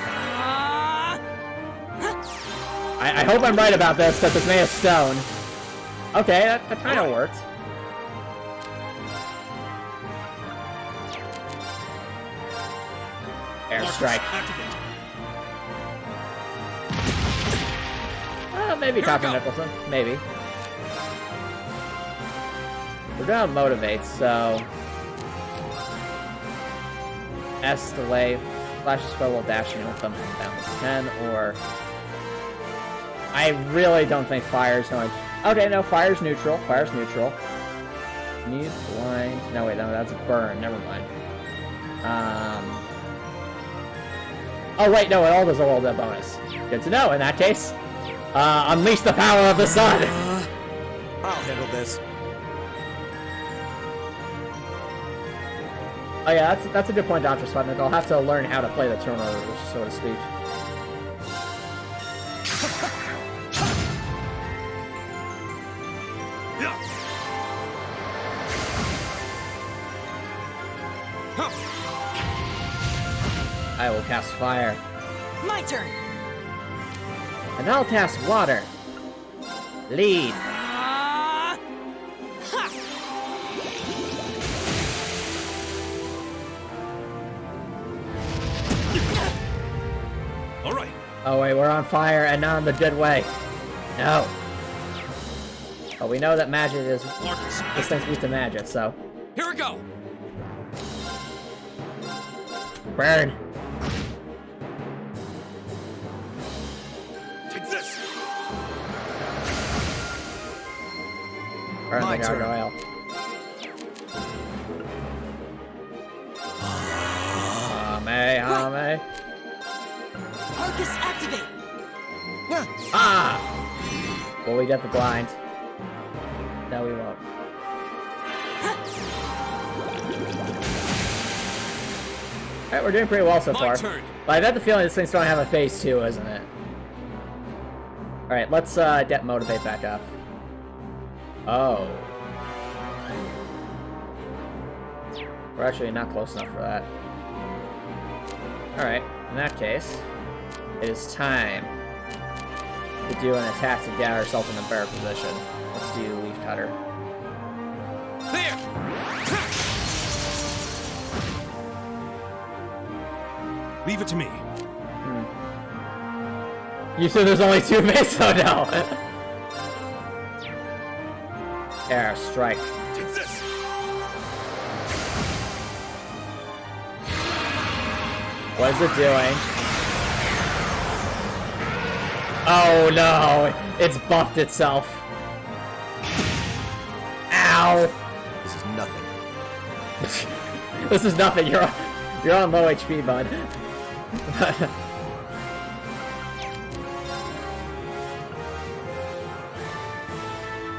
I hope I'm right about this, because it's made of stone. Okay, that kind of worked. Airstrike. Maybe Dr. Nicholson. Maybe. We're gonna motivate, so... S delay. Flash spell will dash and will come from balance 10, or... I really don't think fire's going... Okay, no, fire's neutral. Fire's neutral. Mute, blind... No, wait, no, that's a burn. Never mind. Oh, wait, no, it all does a little bit bonus. Good to know, in that case. Unleash the power of the sun! I'll handle this. Oh yeah, that's a good point, Dr. Sputnik. I'll have to learn how to play the turnovers, so to speak. I will cast fire. My turn. And I'll cast water. Lead. All right. Oh wait, we're on fire and not in the good way. No. But we know that magic is... this thing's weak to magic, so... Here we go. Burn. Take this. Burn the gargoyle. Ame. Arcus, activate. Ah! Will we get the blind? No, we won't. Alright, we're doing pretty well so My far. turn. But I got the feeling this thing's going to have a phase 2, isn't it? Alright, let's get motivate back up. Oh. We're actually not close enough for that. Alright, in that case, it is time to do an attack to get ourselves in a better position. Let's do Leaf Cutter. There! Leave it to me. You said there's only 2 base? Oh no! Air strike. Take this! What is it doing? Oh no! It's buffed itself. Ow! This is nothing. This is nothing. You're on low HP, bud.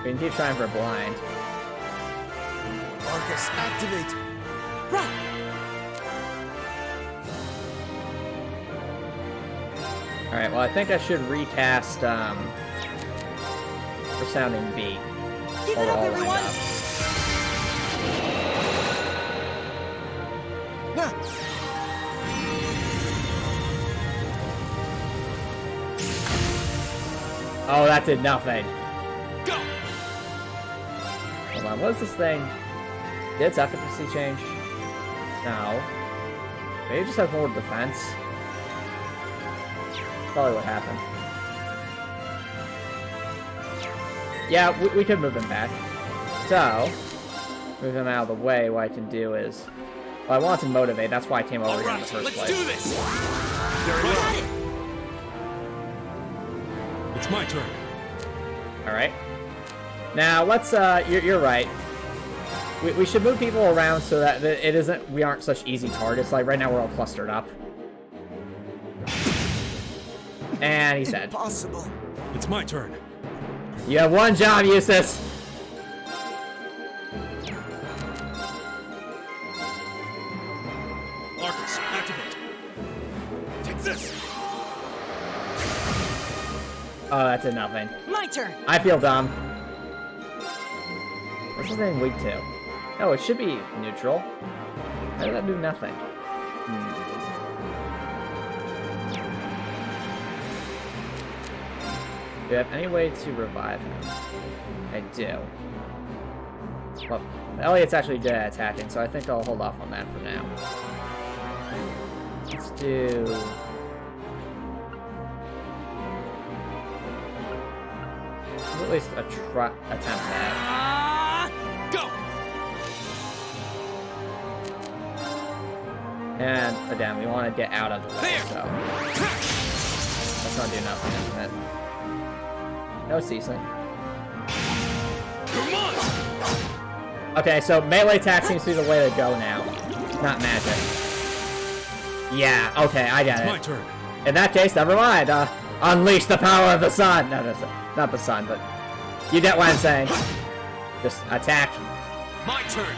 We can keep trying for blind. Marcus, activate! Alright, well I think I should recast Resounding Beat. Keep While it we're up, all everyone! lined up. Oh, that did nothing. Go! Hold on, what is this thing? Did its efficacy change? No. Maybe it just has more defense. Probably what happened. Yeah, we could move him back. So, move him out of the way. What I can do is... Well, I want to motivate. That's why I came over here in the first Let's place. do this! Very well. It's my turn. Alright. Now, let's, you're right. We should move people around so that it isn't, we aren't such easy targets. Like, right now we're all clustered up. And he's dead. Impossible. It's my turn. You have one job, Eustace! Marcus, activate. Take this! Oh, that did nothing. My turn! I feel dumb. What's this thing weak to? Oh, it should be neutral. How did that do nothing? Do you have any way to revive him? I do. Well, Elliot's actually good at attacking, so I think I'll hold off on that for now. Let's do... at least attempt that. Go! And again, we want to get out of the way, so that's gonna do nothing, isn't it? No ceasing. Come on! Okay, so melee attack seems to be the way to go now, not magic. Yeah, okay, I get It's my it. turn. In that case, never mind. Unleash the power of the sun. No, not the sun, but you get what I'm saying. Just attack. My turn.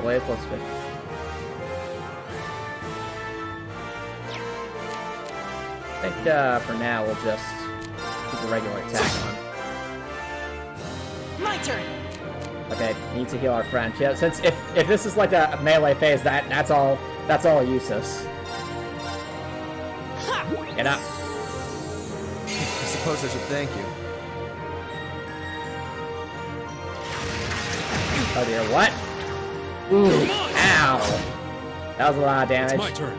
Delay plus 50. I think for now we'll just keep a regular attack on. My turn! Okay, need to heal our friend. Yeah, since if this is like a melee phase, that's all useless. Get up. I suppose I should thank you. Oh dear, what? Ooh, ow. That was a lot of damage. It's my turn.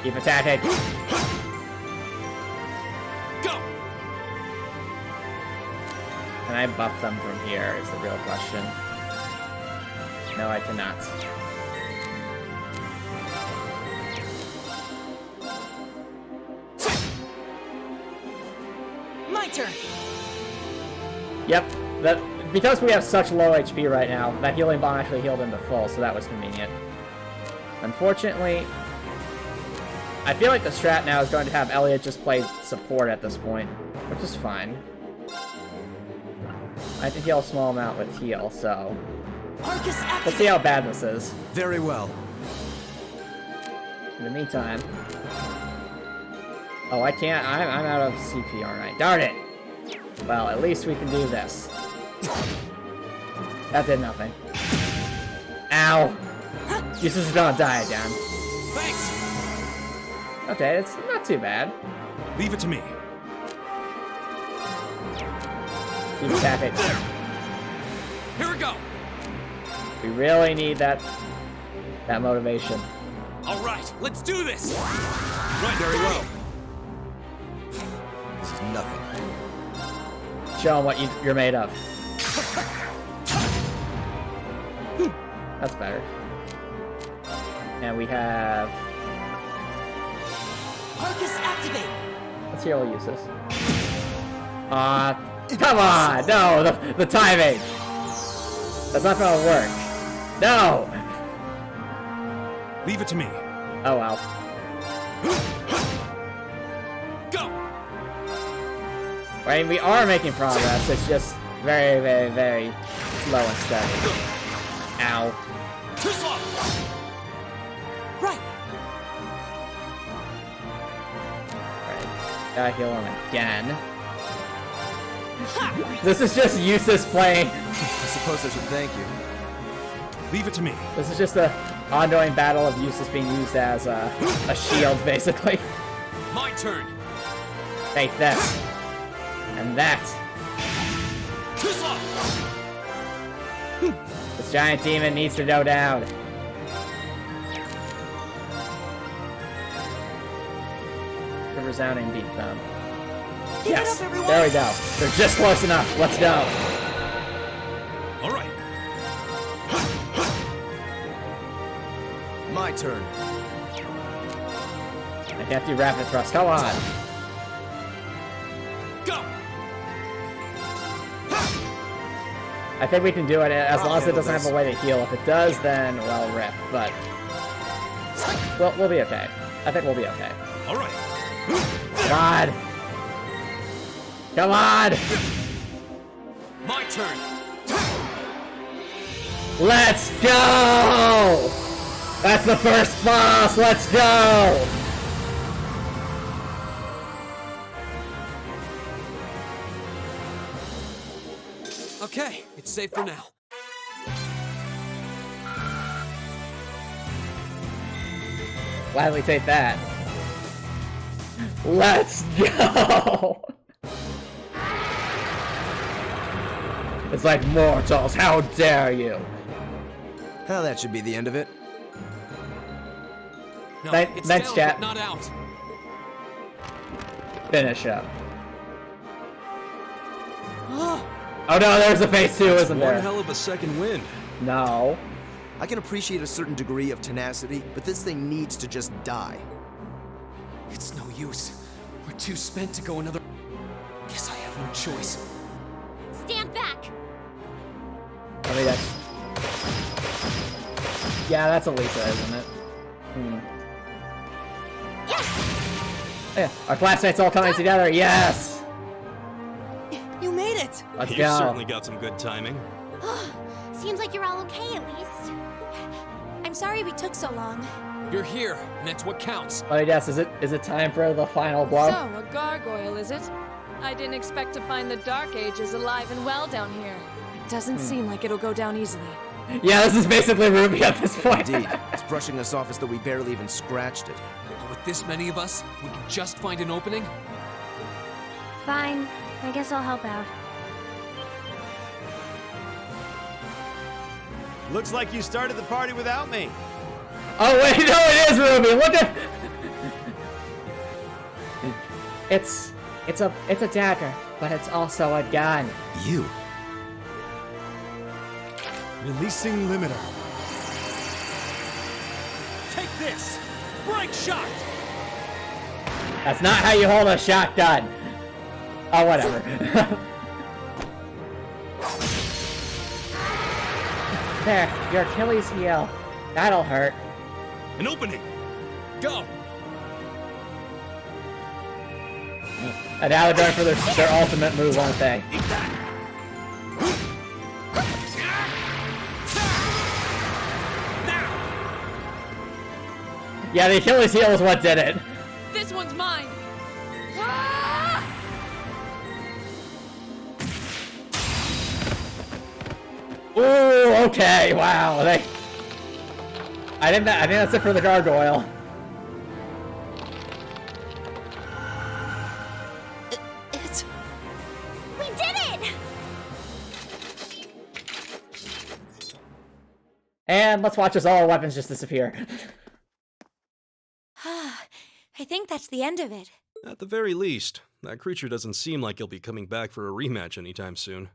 Keep attacking. Go! Can I buff them from here is the real question. No, I cannot. My turn! Yep, because we have such low HP right now, that healing bomb actually healed him to full, so that was convenient. Unfortunately, I feel like the strat now is going to have Elliot just play support at this point, which is fine. I have to heal a small amount with heal, so... Let's see how bad this is. Very well. In the meantime... Oh, I can't. I'm out of CP, alright. Darn it! Well, at least we can do this. That did nothing. Ow! Uses don't die again. Thanks. Okay, it's not too bad. Leave it to me. Keep attacking. Here we go. We really need that motivation. All right, let's do this. Right, very well. This is nothing. Show them what you're made of. That's better. And we have... Arcus activate! Let's heal uses. Come on! No, the timing! That's not gonna work. No! Leave it to me. Oh well. Go! I mean, we are making progress. It's just very, very, very slow and steady. Ow. Too slow. Right! Alright. Gotta heal him again. This is just useless playing. I suppose I should thank you. Leave it to me. This is just the ongoing battle of Eustace being used as a shield, basically. My turn. Take this. And that. Too slow. This giant demon needs to go down. The resounding beat them. Yes, there we go. They're just close enough. Let's go. All right. My turn. I can't do rapid thrust. Come on. Go. I think we can do it as long as it doesn't have a way to heal. If it does, then well, rip. But we'll be okay. I think we'll be okay. All right. Come on. Come on. My turn. Let's go. That's the first boss. Let's go. Okay, it's safe for now. Gladly take that. Let's go. It's like, mortals, how dare you? Well, that should be the end of it. No, it's Thanks, down, chat. but not out. Finish up. Oh no, there's a phase 2, isn't One there? hell of a second wind. No. I can appreciate a certain degree of tenacity, but this thing needs to just die. It's no use. We're too spent to go another... Guess I have no choice. Stand back. I mean, that's... Yeah, that's Elisa, isn't it? Yeah, our classmates all coming together, yes! You made it! Let's You go. certainly got some good timing. Seems like you're all okay at least. I'm sorry we took so long. You're here, and that's what counts. Let me guess, is it time for the final blow? So, a gargoyle, is it? I didn't expect to find the Dark Ages alive and well down here. It doesn't seem like it'll go down easily. Yeah, this is basically Ruby at this point. Indeed, it's brushing us off as though we barely even scratched it. But with this many of us, we can just find an opening. Fine. I guess I'll help out. Looks like you started the party without me. Oh wait, no, it is Ruby. Look at. It's a dagger, but it's also a gun. You. Releasing limiter. Take this! Break shot! That's not how you hold a shotgun. Oh, whatever. There, your Achilles heel. That'll hurt. An opening! Go! And now they're going for their ultimate move, aren't they? Yeah, the Achilles heel is what did it. This one's mine. Ooh, okay, wow. I think that's it for the gargoyle. We did it! And let's watch as all our weapons just disappear. I think that's the end of it. At the very least, that creature doesn't seem like he'll be coming back for a rematch anytime soon.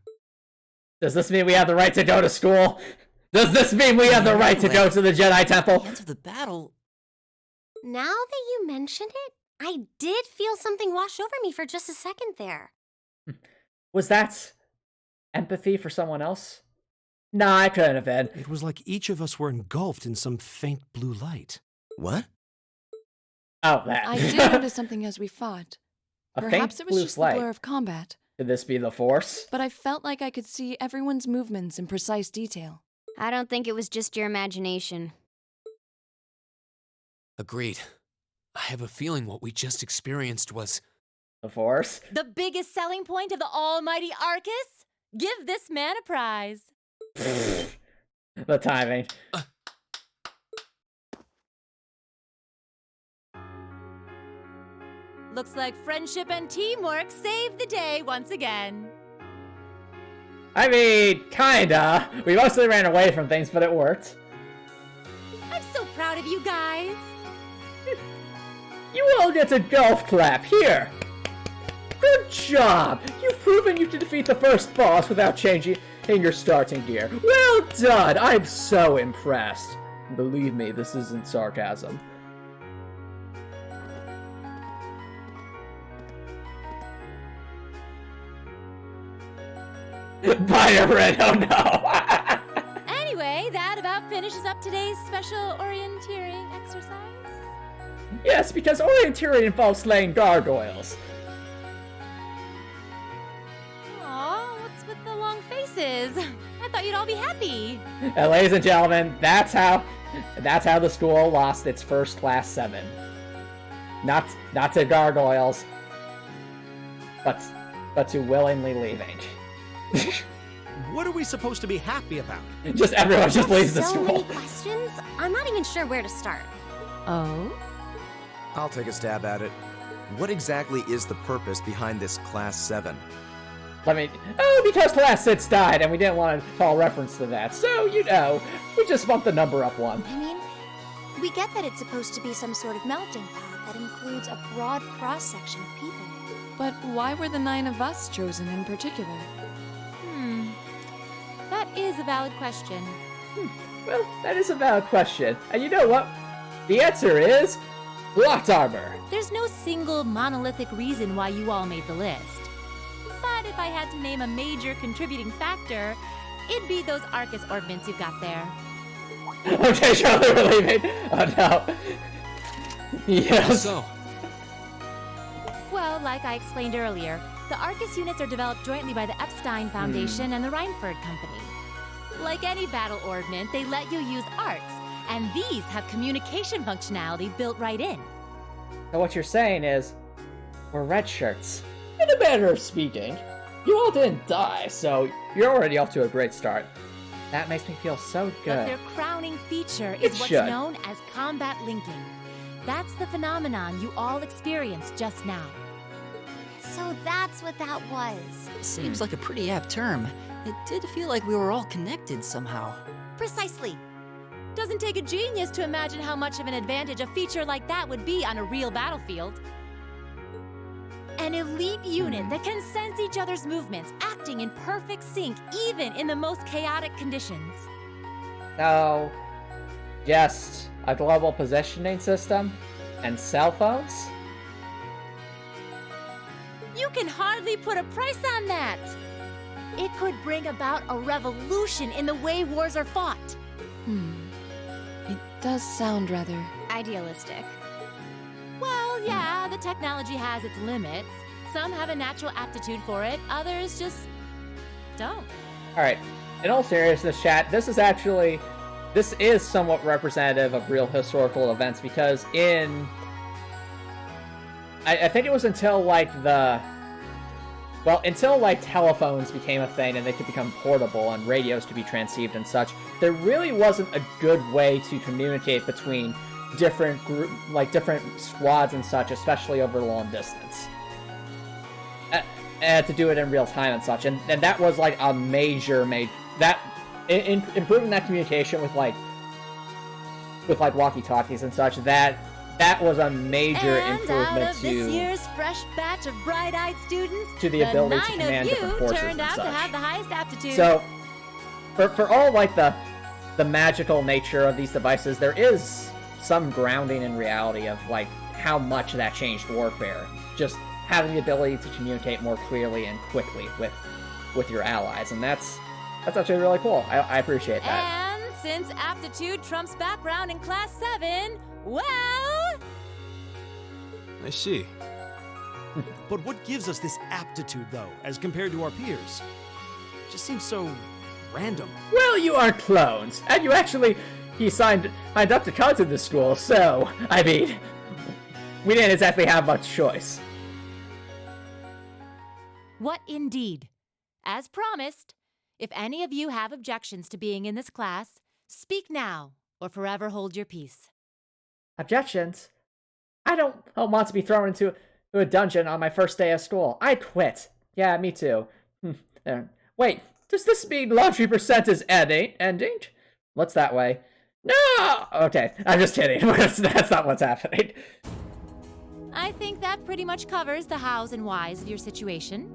Does this mean we have the right to go to school? Does this mean we have the right to go to the Jedi Temple? At the end of the battle. Now that you mention it, I did feel something wash over me for just a second there. Was that empathy for someone else? Nah, it couldn't have been. It was like each of us were engulfed in some faint blue light. What? Oh, that. I did notice something as we fought. A Perhaps faint it was blue just light. the blur of combat. Could this be the Force? But I felt like I could see everyone's movements in precise detail. I don't think it was just your imagination. Agreed. I have a feeling what we just experienced was... The Force? The biggest selling point of the almighty Arcus? Give this man a prize. The timing. Looks like friendship and teamwork saved the day once again. I mean, kinda. We mostly ran away from things, but it worked. I'm so proud of you guys. You all get a golf clap here. Good job. You've proven you can defeat the first boss without changing your starting gear. Well done. I'm so impressed. Believe me, this isn't sarcasm. Bye, Red. Oh no. Anyway, that about finishes up today's special orienteering exercise. Yes, because orienteering involves slaying gargoyles. Aw, what's with the long faces? I thought you'd all be happy. And ladies and gentlemen, that's how the school lost its first class 7. Not to gargoyles, but to willingly leaving. What are we supposed to be happy about? Just everyone just leaves the So school. many questions, I'm not even sure where to start. Oh? I'll take a stab at it. What exactly is the purpose behind this Class 7? Because Class 6 died and we didn't want to call reference to that. So, we just bumped the number up one. I mean, we get that it's supposed to be some sort of melting pot that includes a broad cross-section of people. But why were the 9 of us chosen in particular? That is a valid question. Well, that is a valid question. And you know what? The answer is plot armor. There's no single monolithic reason why you all made the list. But if I had to name a major contributing factor, it'd be those Arcus ornaments you've got there. Okay, Charlie, we're leaving. Oh no. Yes. So, Well, like I explained earlier, the Arcus units are developed jointly by the Epstein Foundation and the Reinford Company. Like any battle ornament, they let you use arts, and these have communication functionality built right in. So what you're saying is, we're red shirts. In a manner of speaking, you all didn't die, so you're already off to a great start. That makes me feel so But good. their crowning feature It is what's should. known as combat linking. That's the phenomenon you all experienced just now. So that's what that was. Seems like a pretty apt term. It did feel like we were all connected somehow. Precisely. Doesn't take a genius to imagine how much of an advantage a feature like that would be on a real battlefield. An elite unit that can sense each other's movements, acting in perfect sync even in the most chaotic conditions. So, just a global positioning system and cell phones? You can hardly put a price on that. It could bring about a revolution in the way wars are fought. It does sound rather Idealistic. Well, yeah, the technology has its limits. Some have a natural aptitude for it, others just don't. Alright, in all seriousness, chat, this is somewhat representative of real historical events, because I think it was until, like, until, like, telephones became a thing and they could become portable and radios to be transceived and such, there really wasn't a good way to communicate between different different squads and such, especially over long distance. And to do it in real time and such, and that was like a major improving that communication with walkie-talkies and such. That was a major improvement out of this year's fresh batch of bright-eyed students, to the ability to command different forces turned and out such. to have the highest aptitude. So, for all like the magical nature of these devices, there is some grounding in reality of like how much that changed warfare. Just having the ability to communicate more clearly and quickly with your allies, and that's actually really cool. I appreciate that. And since aptitude trumps background in Class 7, well... I see. But what gives us this aptitude, though, as compared to our peers? It just seems so random. Well, you aren't clones, and he signed up to come to this school, so, I mean, we didn't exactly have much choice. What indeed? As promised, if any of you have objections to being in this class, speak now, or forever hold your peace. Objections? I don't want to be thrown into a dungeon on my first day of school. I quit. Yeah, me too. Wait, does this mean laundry percent is ending? What's that way? No! Okay, I'm just kidding. That's not what's happening. I think that pretty much covers the hows and whys of your situation.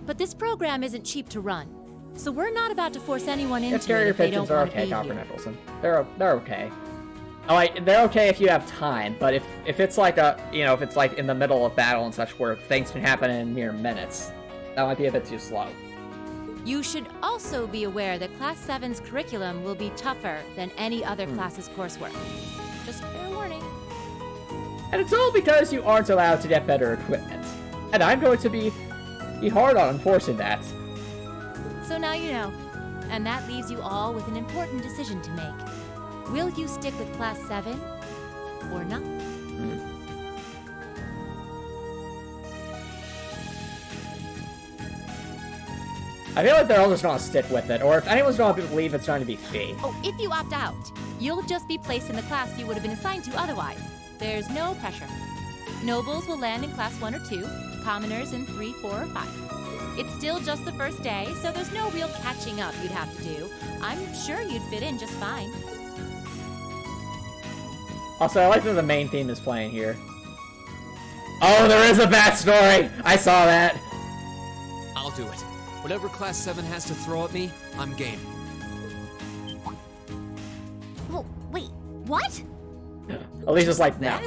But this program isn't cheap to run, so we're not about to force anyone into it if they don't want to be Copper here. Nicholson. They're okay. They're okay if you have time, but if it's like if it's like in the middle of battle and such where things can happen in mere minutes, that might be a bit too slow. You should also be aware that Class 7's curriculum will be tougher than any other class's coursework. Just fair warning. And it's all because you aren't allowed to get better equipment. And I'm going to be hard on enforcing that. So now you know. And that leaves you all with an important decision to make. Will you stick with Class 7 or not? I feel like they're all just gonna stick with it, or if anyone's gonna believe it's going to be fee. Oh, if you opt out, you'll just be placed in the class you would have been assigned to otherwise. There's no pressure. Nobles will land in Class 1 or 2, commoners in 3, 4, or 5. It's still just the first day, so there's no real catching up you'd have to do. I'm sure you'd fit in just fine. Also, I like that the main theme is playing here. Oh, there is a backstory! I saw that! I'll do it. Whatever Class 7 has to throw at me, I'm game. Oh, wait, what? Alicia's like, no.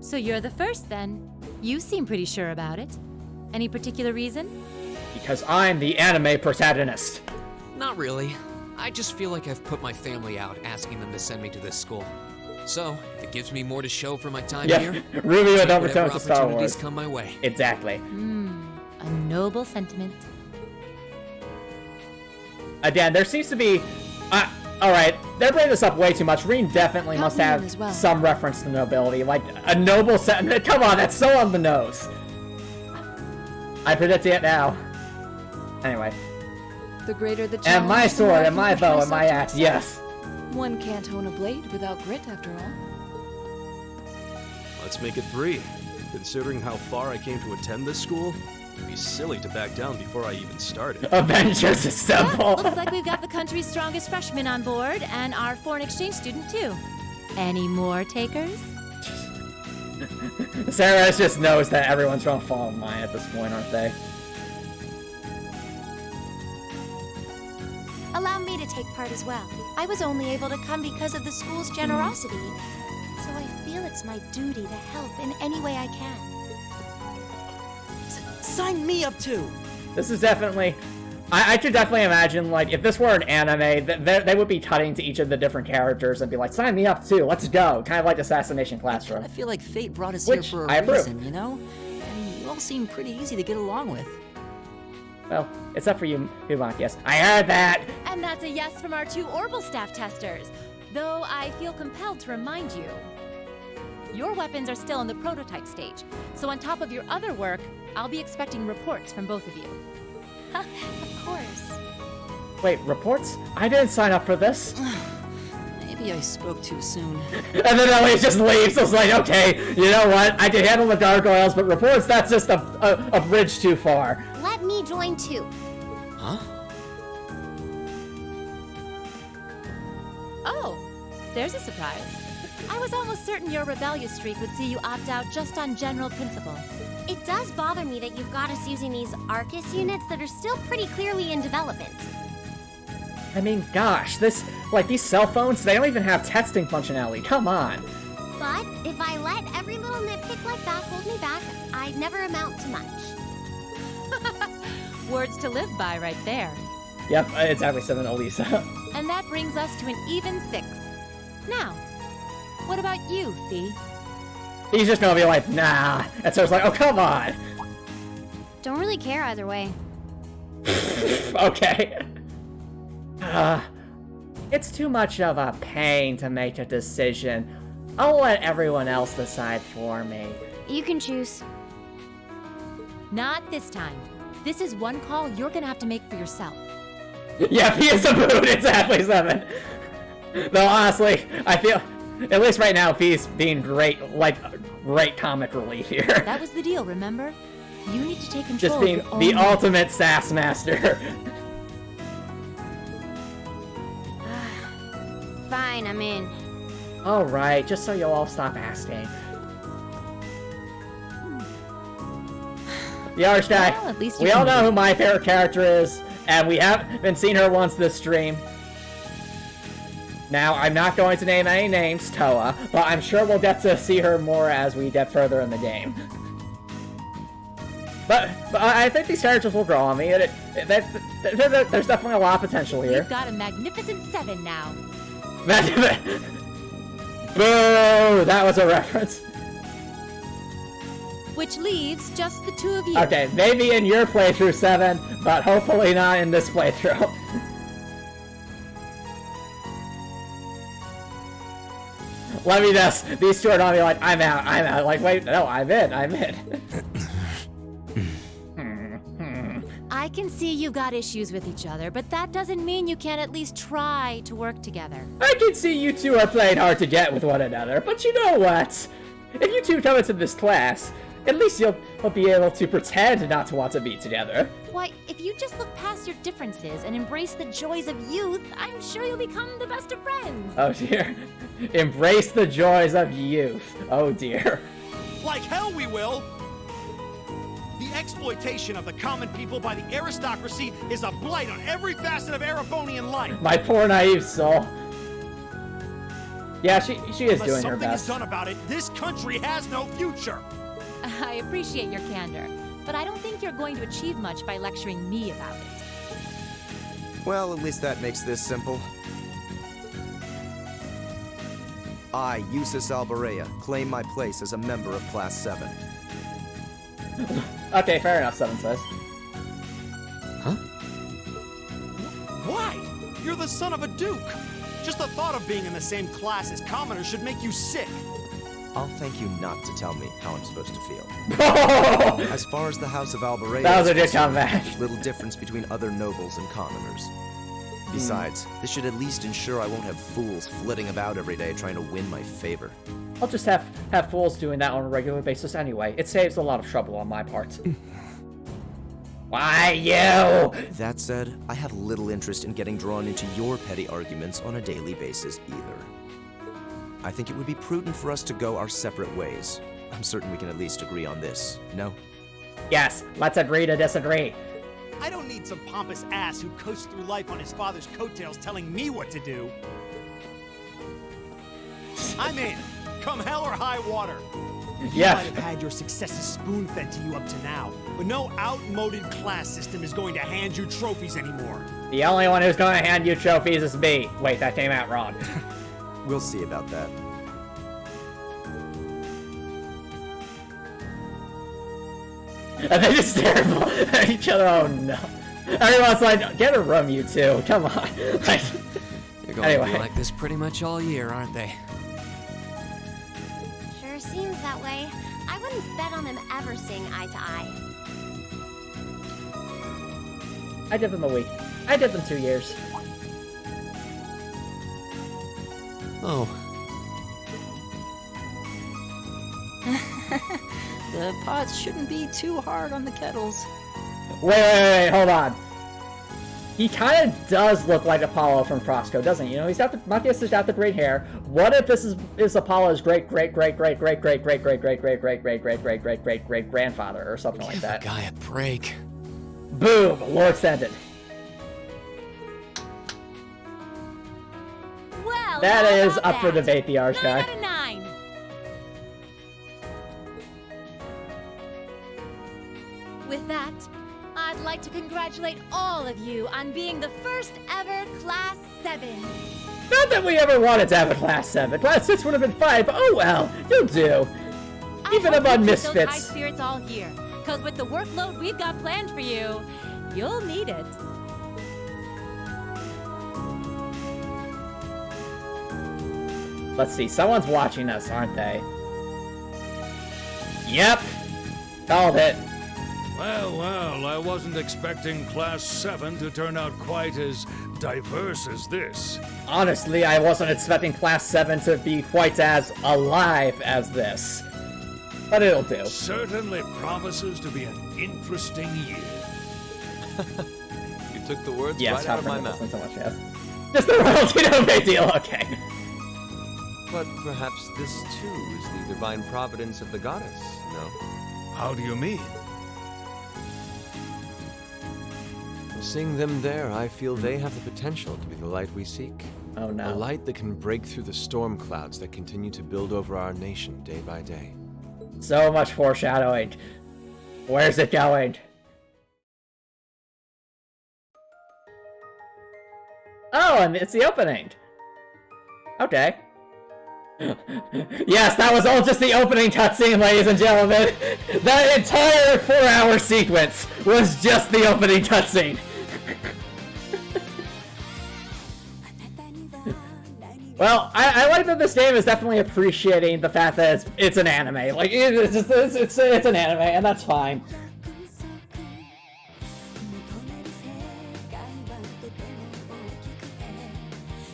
So you're the first, then. You seem pretty sure about it. Any particular reason? Because I'm the anime protagonist. Not really. I just feel like I've put my family out asking them to send me to this school. So, if it gives me more to show for my time here, Ruby with take overtones whatever to Star opportunities Wars. come my way. Exactly. A noble sentiment. Again, there seems to be... Alright, they're bringing this up way too much. Reem definitely must Count me in have as well. some reference to nobility. Like, a noble sentiment. Come on, that's so on the nose. I predict it now. Anyway. the greater the challenge. And my the more I sword, can and my push bow, and myself my to axe, excel. yes. One can't hone a blade without grit, after all. Let's make it 3. Considering how far I came to attend this school, it'd be silly to back down before I even started. Avengers Assemble! Looks like we've got the country's strongest freshman on board, and our foreign exchange student, too. Any more takers? Sarah just knows that everyone's gonna fall in line at this point, aren't they? Allow me to take part as well. I was only able to come because of the school's generosity. So I feel it's my duty to help in any way I can. Sign me up too! This is definitely... I could definitely imagine, like, if this were an anime, they would be cutting to each of the different characters and be like, sign me up too, let's go. Kind of like Assassination Classroom. I feel like fate brought us Which here for I a approve. reason, you know? And you all seem pretty easy to get along with. Well, except for you, yes. I heard that! And that's a yes from our 2 Orbital staff testers. Though I feel compelled to remind you, your weapons are still in the prototype stage. So on top of your other work, I'll be expecting reports from both of you. Of course. Wait, reports? I didn't sign up for this. Maybe I spoke too soon. And then Ellie just leaves. I was like, okay, you know what? I can handle the gargoyles, but reports, that's just a bridge too far. Let me join too. Huh? Oh, there's a surprise. I was almost certain your rebellious streak would see you opt out just on general principle. It does bother me that you've got us using these Arcus units that are still pretty clearly in development. I mean, gosh, these cell phones, they don't even have texting functionality. Come on. But if I let every little nitpick like that hold me back, I'd never amount to much. Words to live by right there. Yep, exactly, 7 Elisa. And that brings us to an even 6. Now, what about you, Fee? He's just gonna be like, nah. And so it's like, oh, come on. Don't really care either way. Okay. It's too much of a pain to make a decision. I'll let everyone else decide for me. You can choose. Not this time. This is one call you're gonna have to make for yourself. Yeah, Fee is a mood. It's exactly 7. Though honestly, I feel, at least right now, Fee's being great comic relief here. That was the deal, remember? You need to take control Just being of your own the life. ultimate sass master. Fine, I'm in. Alright, just so you'll all stop asking. The Archguy, Well, at least you we all can know do who my favorite character is, and we haven't seen her once this stream. Now, I'm not going to name any names, Toa, but I'm sure we'll get to see her more as we get further in the game. But I think these characters will grow on me. There's definitely a lot of potential here. You've got a magnificent 7 now. Boo! That was a reference. Which leaves just the 2 of you. Okay, maybe in your playthrough, 7, but hopefully not in this playthrough. Let me guess, these 2 are gonna be like, I'm out. Like, wait, no, I'm in. I can see you've got issues with each other, but that doesn't mean you can't at least try to work together. I can see you 2 are playing hard to get with one another, but you know what? If you 2 come into this class, at least you'll be able to pretend not to want to be together. Why, if you just look past your differences and embrace the joys of youth, I'm sure you'll become the best of friends. Oh dear. Embrace the joys of youth. Oh dear. Like hell we will! The exploitation of the common people by the aristocracy is a blight on every facet of Erebonian life. My poor naive soul. Yeah, she is Unless doing her something is best. done about it, this country has no future. I appreciate your candor, but I don't think you're going to achieve much by lecturing me about it. Well, at least that makes this simple. I, Eustace Alberea, claim my place as a member of Class 7. Okay, fair enough, 7 says. Huh? Why? You're the son of a duke. Just the thought of being in the same class as commoners should make you sick. I'll thank you not to tell me how I'm supposed to feel. Oh! As far as the House of Alberea That was a is good concerned, comeback. there's little difference between other nobles and commoners. Besides, this should at least ensure I won't have fools flitting about every day trying to win my favor. I'll just have fools doing that on a regular basis anyway. It saves a lot of trouble on my part. Why you? That said, I have little interest in getting drawn into your petty arguments on a daily basis either. I think it would be prudent for us to go our separate ways. I'm certain we can at least agree on this, no? Yes, let's agree to disagree. I don't need some pompous ass who coasts through life on his father's coattails telling me what to do. I'm in. Come hell or high water. You might have had your successes spoon-fed to you up to now, but no outmoded class system is going to hand you trophies anymore. The only one who's going to hand you trophies is me. Wait, that came out wrong. We'll see about that. And they just stare at each other. Oh no. Everyone's like, get a room, you two. Come on. Like, They're going to be like this pretty much all year, aren't they? Sure seems that way. I wouldn't bet on them ever seeing eye to eye. I did them a week. I did them 2 years. Oh. The pots shouldn't be too hard on the kettles. Wait, hold on. He kind of does look like Apollo from Frostco, doesn't he? You know, he's got the Matthias has got the great hair. What if this is Apollo's great grandfather or something like that? Give the guy a break. Boom! Lore extended. Well, That how is about up for that? debate, the Arch 9 guy. out of 9. With that, I'd like to congratulate all of you on being the first ever Class 7. Not that we ever wanted to have a Class 7. Class 6 would have been fine, but oh well, you'll do. Even among I hope you keep those high misfits. spirits all here, because with the workload we've got planned for you, you'll need it. Let's see, someone's watching us, aren't they? Yep! Called it. Well, I wasn't expecting Class 7 to turn out quite as diverse as this. Honestly, I wasn't expecting Class 7 to be quite as alive as this. But it'll do. Certainly promises to be an interesting year. You took the words Yes, right out of my not mouth. so much, yes. Just the royalty, no big deal, okay. But perhaps this too is the divine providence of the goddess, no? How do you mean? Seeing them there, I feel they have the potential to be the light we seek. Oh no. A light that can break through the storm clouds that continue to build over our nation day by day. So much foreshadowing. Where's it going? Oh, and it's the opening. Okay. Yes, that was all just the opening cutscene, ladies and gentlemen. That entire 4-hour sequence was just the opening cutscene. Well, I like that this game is definitely appreciating the fact that it's an anime. Like, it's an anime, and that's fine.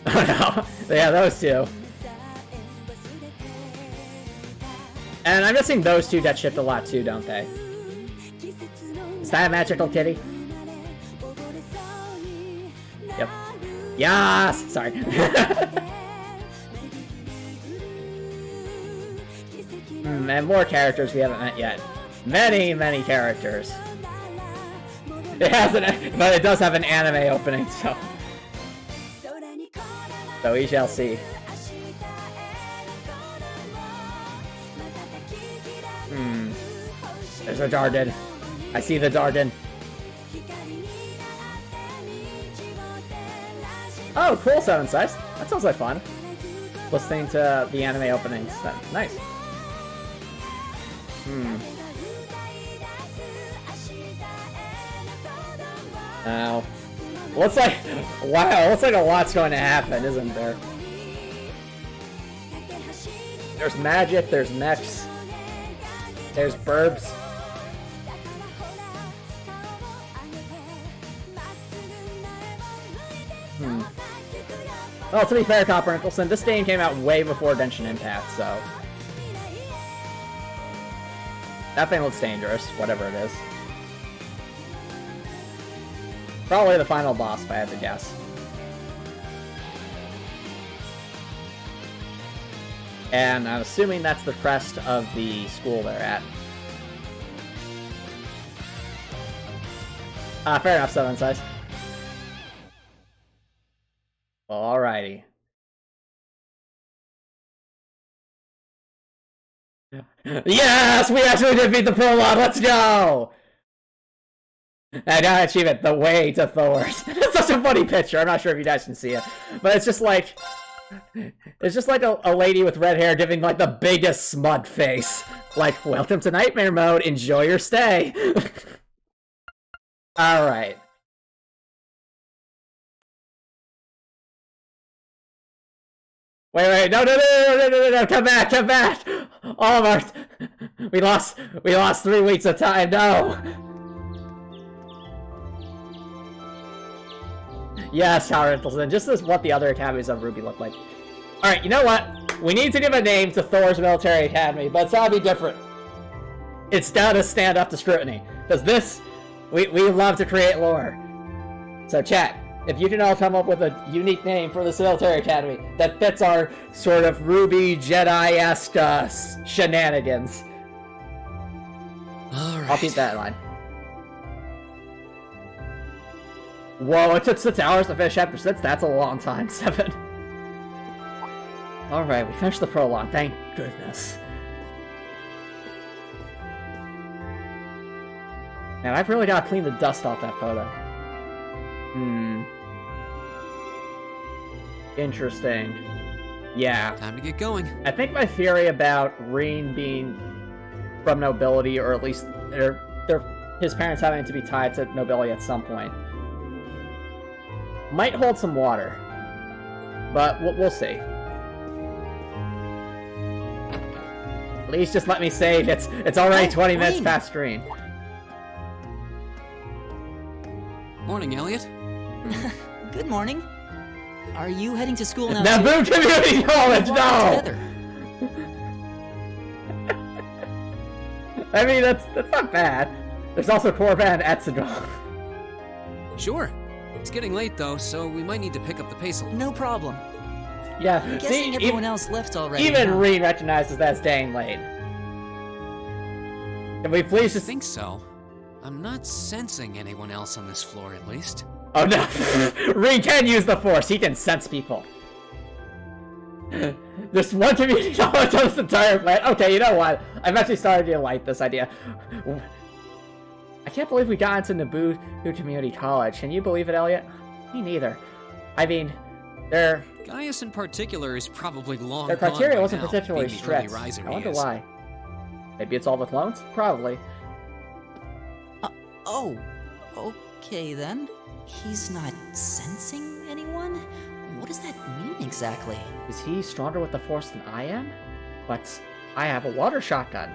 Oh no. Yeah, those two. And I'm guessing those two get shipped a lot too, don't they? Is that a magical kitty? Yep. Yes! Sorry. And more characters we haven't met yet. Many, many characters. It hasn't, but it does have an anime opening, so. So we shall see. There's a Darden. I see the Darden. Oh, cool, 7 Size. That sounds like fun. Listening to the anime openings. Nice. Wow. Looks like, wow, looks like a lot's going to happen, isn't there? There's magic, there's mechs, there's burbs. Well, to be fair, Copper Nicholson, this game came out way before Genshin Impact, so... That thing looks dangerous, whatever it is. Probably the final boss, if I had to guess. And I'm assuming that's the crest of the school they're at. Fair enough, 7 Size. Alrighty. Yes, we actually did beat the prologue. Let's go. And now achievement, the way to Thor's. It's such a funny picture. I'm not sure if you guys can see it, but it's just like a lady with red hair giving like the biggest smut face. Like, welcome to Nightmare Mode. Enjoy your stay. All right. Wait, no, come back. All of our, we lost 3 weeks of time, no. Yes, Tower Intelson, just as what the other academies of Ruby look like. Alright, you know what? We need to give a name to Thor's Military Academy, but it's gotta be different. It's gotta stand up to scrutiny. Because this, we love to create lore. So chat, if you can all come up with a unique name for this military academy that fits our sort of Ruby Jedi-esque shenanigans. Alright. I'll keep that in mind. Whoa, it took 6 hours to finish chapter 6? That's a long time, 7. Alright, we finished the prologue, thank goodness. Man, I've really got to clean the dust off that photo. Interesting. Yeah. Time to get going. I think my theory about Reen being from nobility, or at least his parents having to be tied to nobility at some point, might hold some water. But we'll see. Please just let me save. It's already 20 minutes past stream. Morning, Elliot. Good morning. Are you heading to school now? Naboo Community College, no! I mean, that's not bad. There's also Korban Etsadol. Sure. It's getting late though, so we might need to pick up the pace a little. No problem. Yeah, I'm guessing everyone else left already. Even Reen recognizes that's staying late. Can we please just think so? I'm not sensing anyone else on this floor, at least. Oh no! Reen can use the Force. He can sense people. There's one community college on this entire planet. Okay, you know what? I'm actually starting to like this idea. I can't believe we got into Naboo Community College. Can you believe it, Elliot? Me neither. I mean, Gaius in particular is probably long their gone criteria by wasn't now, particularly being the strict. early riser I he wonder is. why. Maybe it's all the clones? Probably. Oh, okay then. He's not sensing anyone? What does that mean exactly? Is he stronger with the Force than I am? But I have a water shotgun.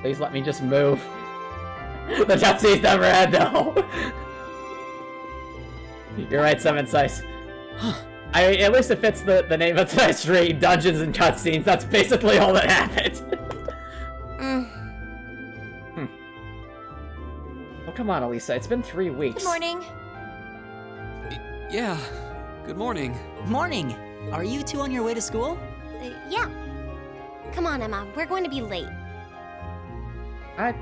Please let me just move. The cutscenes never end, no. You're right, Seven Sice. I mean, at least it fits the name of tonight's stream, Dungeons and Cutscenes. That's basically all that happened. Oh, come on, Elisa. It's been 3 weeks. Good morning. Yeah. Good morning. Morning. Are you two on your way to school? Yeah. Come on, Emma. We're going to be late. I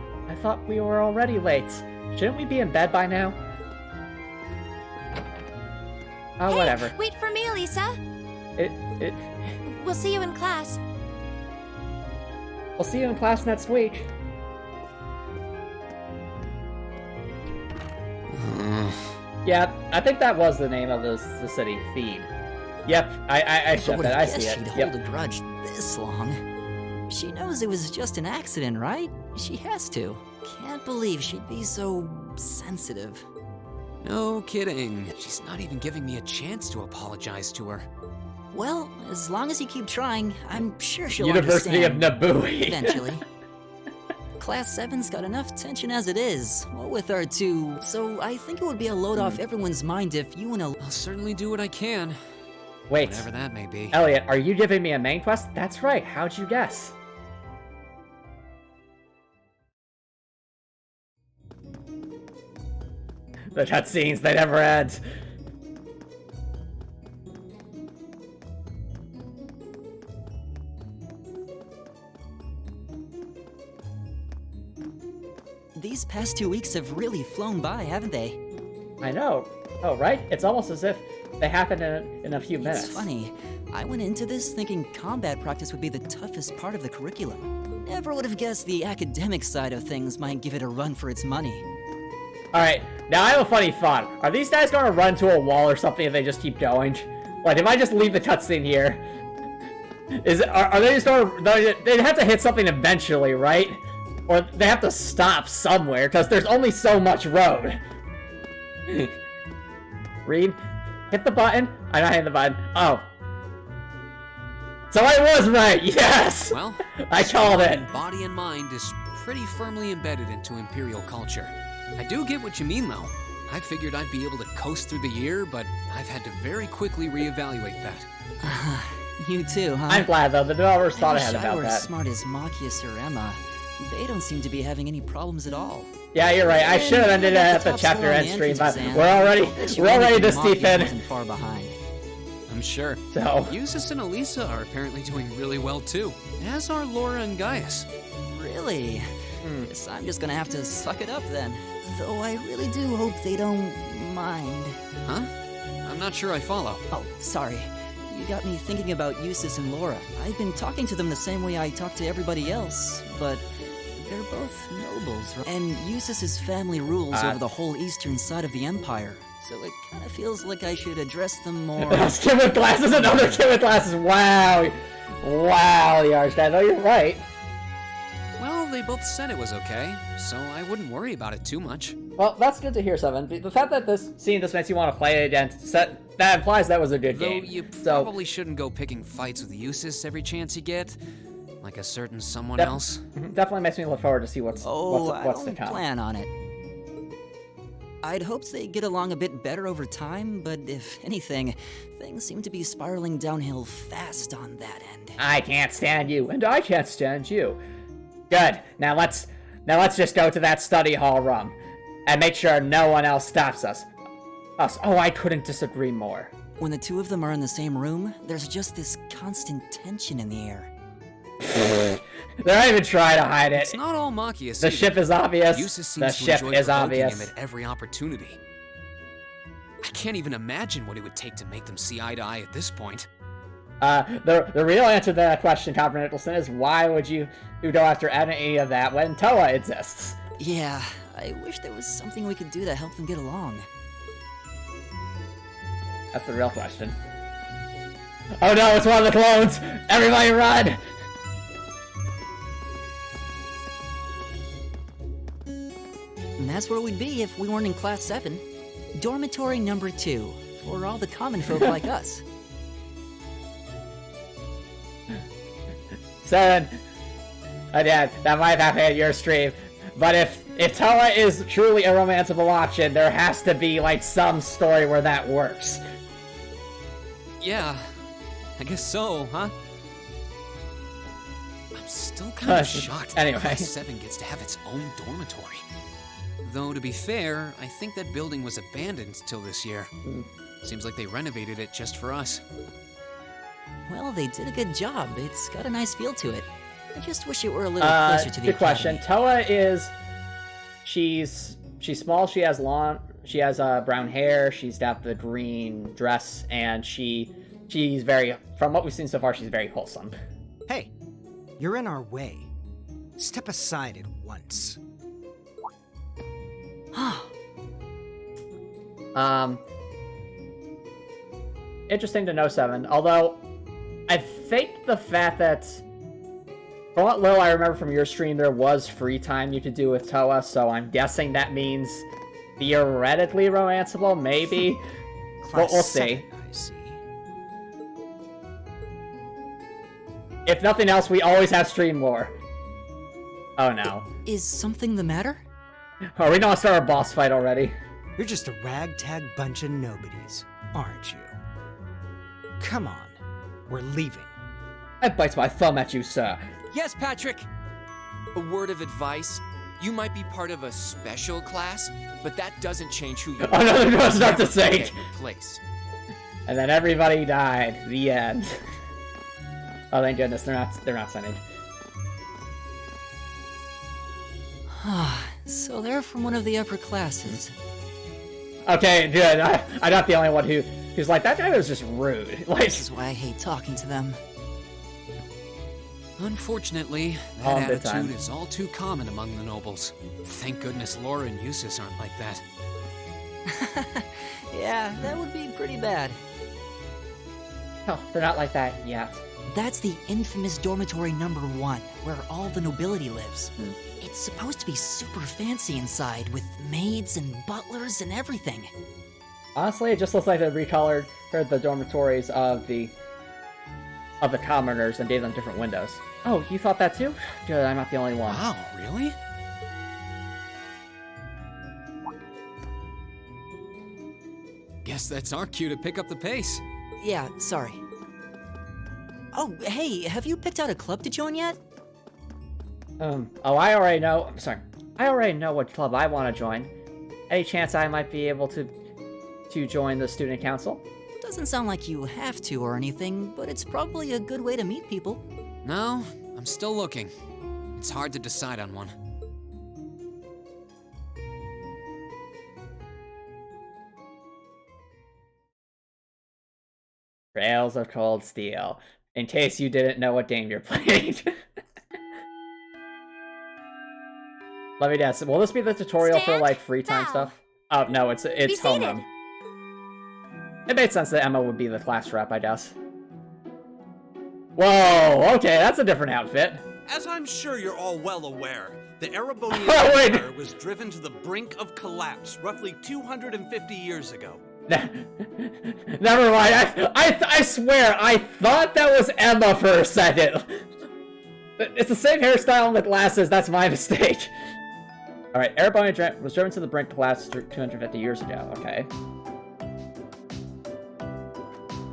thought we were already late. Shouldn't we be in bed by now? Hey, Whatever. Wait for me, Elisa. We'll see you in class. We'll see you in class next week. Yeah, I think that was the name of the city, Feed. Yep, I said that. I see it. She'd Yep. hold a grudge this long. She knows it was just an accident, right? She has to. Can't believe she'd be so sensitive. No kidding. She's not even giving me a chance to apologize to her. Well, as long as you keep trying, I'm sure she'll University of understand. Naboo. Eventually. Class 7's got enough tension as it is, what with our two, so I think it would be a load off everyone's mind if you and I'll certainly do what I can. Wait. Whatever that may be. Elliot, are you giving me a main quest? That's right. How'd you guess? The cutscenes, they never end. These past 2 weeks have really flown by, haven't they? I know. Oh, right? It's almost as if they happened in a few minutes. It's funny. I went into this thinking combat practice would be the toughest part of the curriculum. Never would have guessed the academic side of things might give it a run for its money. Alright, now I have a funny thought. Are these guys gonna run to a wall or something if they just keep going? Like, if I just leave the cutscene here, are they just gonna... They'd have to hit something eventually, right? Or they have to stop somewhere, because there's only so much road. Reed, hit the button. I'm not hitting the button. Oh. So I was right, yes! Well, I called it. Body and mind is pretty firmly embedded into Imperial culture. I do get what you mean, though. I figured I'd be able to coast through the year, but I've had to very quickly reevaluate that. You too, huh? I'm glad, though. The developers thought ahead I about were that. as smart as Machias or Emma. They don't seem to be having any problems at all. Yeah, you're right. I should have ended it at the chapter end stream, but we're already this deep in. Far behind. I'm sure. So Eustace and Elisa are apparently doing really well too, as are Laura and Gaius. Really? Guess I'm just gonna have to suck it up then. Though I really do hope they don't mind. Huh? I'm not sure I follow. Oh, sorry. You got me thinking about Eustace and Laura. I've been talking to them the same way I talk to everybody else, but they're both nobles, right? And Eustace's family rules over the whole eastern side of the Empire, so it kind of feels like I should address them more. That's kid with glasses, another kid with glasses. Wow. Wow, the Archdive. No, you're right. Well, they both said it was okay, so I wouldn't worry about it too much. Well, that's good to hear, Seven. The fact that this makes you want to play it again, that implies that was a good game. Though you probably shouldn't go picking fights with Eustace every chance you get, like a certain someone else. Definitely makes me look forward to see what's I to come. Plan on it. I'd hoped they get along a bit better over time, but if anything, things seem to be spiraling downhill fast on that end. I can't stand you, and I can't stand you. Good. Now let's just go to that study hall room, and make sure no one else stops us. Oh, I couldn't disagree more. When the two of them are in the same room, there's just this constant tension in the air. They're not even trying to hide it. It's not all Machias. The ship is obvious. Eustace seems The to ship enjoy is provoking obvious. him at every opportunity. I can't even imagine what it would take to make them see eye to eye at this point. The real answer to that question, Copper Nicholson, is why would you go after any of that when Toa exists? Yeah, I wish there was something we could do to help them get along. That's the real question. Oh no, it's one of the clones! Everybody run! And that's where we'd be if we weren't in Class 7. Dormitory number 2, for all the common folk like us. 7. Dad, that might happen at your stream, but if Toa is truly a romanceable option, there has to be, like, some story where that works. Yeah, I guess so, huh? I'm still kind of shocked that Class 7 gets to have its own dormitory. Though, to be fair, I think that building was abandoned till this year. Seems like they renovated it just for us. Well, they did a good job. It's got a nice feel to it. I just wish it were a little closer to the Good question. Toa is... She's small, she has brown hair, she's got the green dress, and she's very... From what we've seen so far, she's very wholesome. Hey, you're in our way. Step aside at once. Interesting to know, 7. Although, I think the fact that... From what little I remember from your stream, there was free time you could do with Toa, so I'm guessing that means theoretically romanceable, maybe? But we'll see. I see. If nothing else, we always have stream lore. Oh no. Is something the matter? Are we gonna start a boss fight already? You're just a ragtag bunch of nobodies, aren't you? Come on, we're leaving. I bite my thumb at you, sir. Yes, Patrick! A word of advice. You might be part of a special class, but that doesn't change who you are. Oh no, they're gonna start to sing! Place. And then everybody died. The end. Oh, thank goodness, they're not sending. So they're from one of the upper classes. Okay, good. I'm not the only one who He's like, that guy was just rude. Like, this is why I hate talking to them. Unfortunately, that attitude is all too common among the nobles. Thank goodness Laura and Eustace aren't like that. Yeah, that would be pretty bad. No, they're not like that yet. That's the infamous dormitory number 1, where all the nobility lives. It's supposed to be super fancy inside, with maids and butlers and everything. Honestly, it just looks like they recolored the dormitories of the commoners and gave them different windows. Oh, you thought that too? Good, I'm not the only one. Wow, really? Guess that's our cue to pick up the pace. Yeah, sorry. Oh, hey, have you picked out a club to join yet? Oh, I already know. I'm sorry. I already know what club I want to join. Any chance I might be able to join the student council? Doesn't sound like you have to or anything, but it's probably a good way to meet people. No, I'm still looking. It's hard to decide on one. Trails of Cold Steel. In case you didn't know what game you're playing. Let me guess. Will this be the tutorial for like free time stuff? Oh no, it's homeroom. It made sense that Emma would be the class rep, I guess. Whoa, okay, that's a different outfit. As I'm sure you're all well aware, the Erebonian Empire was driven to the brink of collapse roughly 250 years ago. Never mind. I swear, I thought that was Emma for a second. It's the same hairstyle and the glasses. That's my mistake. All right, Erebonian was driven to the brink of collapse 250 years ago. Okay.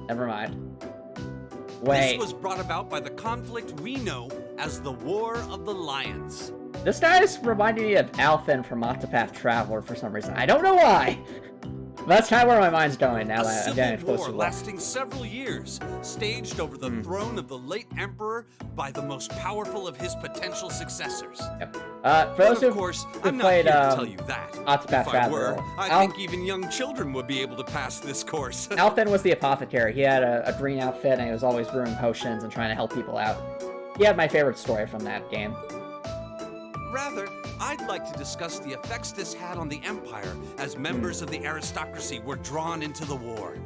Never mind. Wait. This was brought about by the conflict we know as the War of the Lions. This guy's reminding me of Alphen from Octopath Traveler for some reason. I don't know why. That's kind of where my mind's going now that I'm getting close to war lasting several years, staged over the throne of the late emperor by the most powerful of his potential successors. Yep. For those of course, I'm not played, here to tell you that. Octopath If I Traveler, were, I think even young children would be able to pass this course. Alphen was the apothecary. He had a green outfit and he was always brewing potions and trying to help people out. He had my favorite story from that game. Rather, I'd like to discuss the effects this had on the Empire as members of the aristocracy were drawn into the war.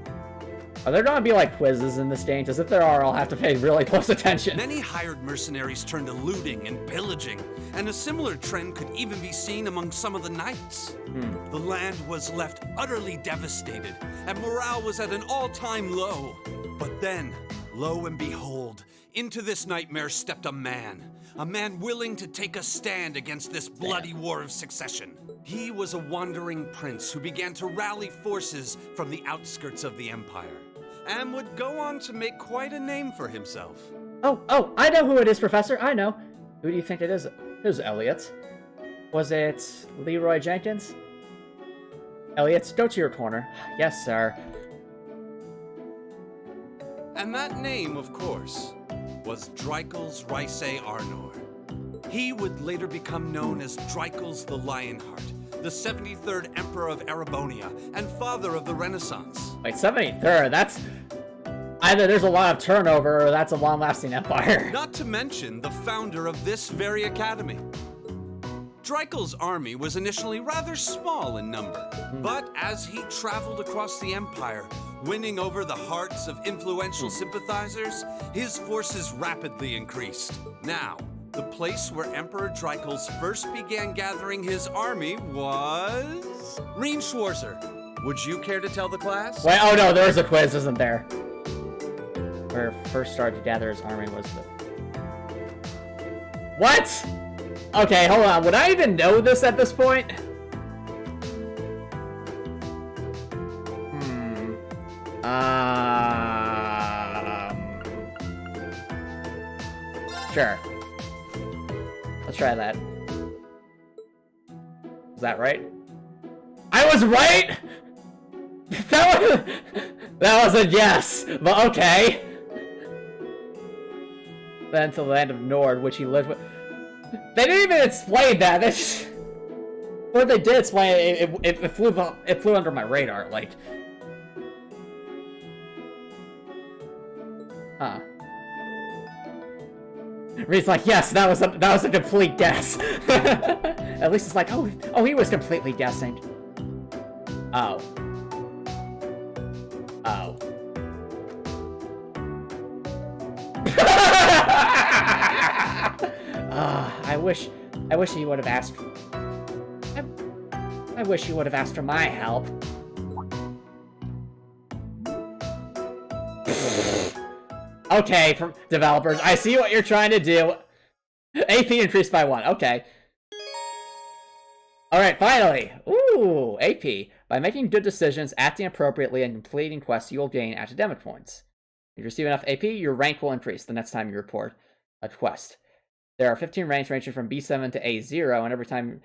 Are there gonna be like quizzes in this game? Because if there are, I'll have to pay really close attention. Many hired mercenaries turned to looting and pillaging, and a similar trend could even be seen among some of the knights. The land was left utterly devastated, and morale was at an all-time low. But then, lo and behold, into this nightmare stepped a man willing to take a stand against this bloody war of succession. He was a wandering prince who began to rally forces from the outskirts of the Empire, and would go on to make quite a name for himself. Oh, I know who it is, Professor. I know. Who do you think it is? It was Elliot. Was it Leroy Jenkins? Elliot, go to your corner. Yes, sir. And that name, of course, was Dreikel's Rysei Arnor. He would later become known as Dreikel's the Lionheart, the 73rd Emperor of Erebonia, and father of the Renaissance. Wait, 73rd? That's... Either there's a lot of turnover, or that's a long-lasting empire. Not to mention the founder of this very academy. Dreikel's army was initially rather small in number, but as he traveled across the empire, winning over the hearts of influential sympathizers, his forces rapidly increased. Now, the place where Emperor Dreikel's first began gathering his army was... Rien Schwarzer. Would you care to tell the class? Wait, oh no, there's a quiz, isn't there? Where first started to gather his army was the... What? Okay, hold on. Would I even know this at this point? Sure. Let's try that. Is that right? I was right? That was a yes, but okay. Then to the land of Nord, which he lived with. They didn't even explain that. They just... Or they did explain it, it flew under my radar. Like, Huh. Reed's like, yes, that was a complete guess. At least it's like, oh, he was completely guessing. Oh. Oh. I wish he would have asked. I wish he would have asked for my help. Okay, from developers, I see what you're trying to do. AP increased by 1. Okay. Alright, finally. Ooh, AP. By making good decisions, acting appropriately, and completing quests, you will gain academic points. If you receive enough AP, your rank will increase the next time you report a quest. There are 15 ranks ranging from B7 to A0, and every time...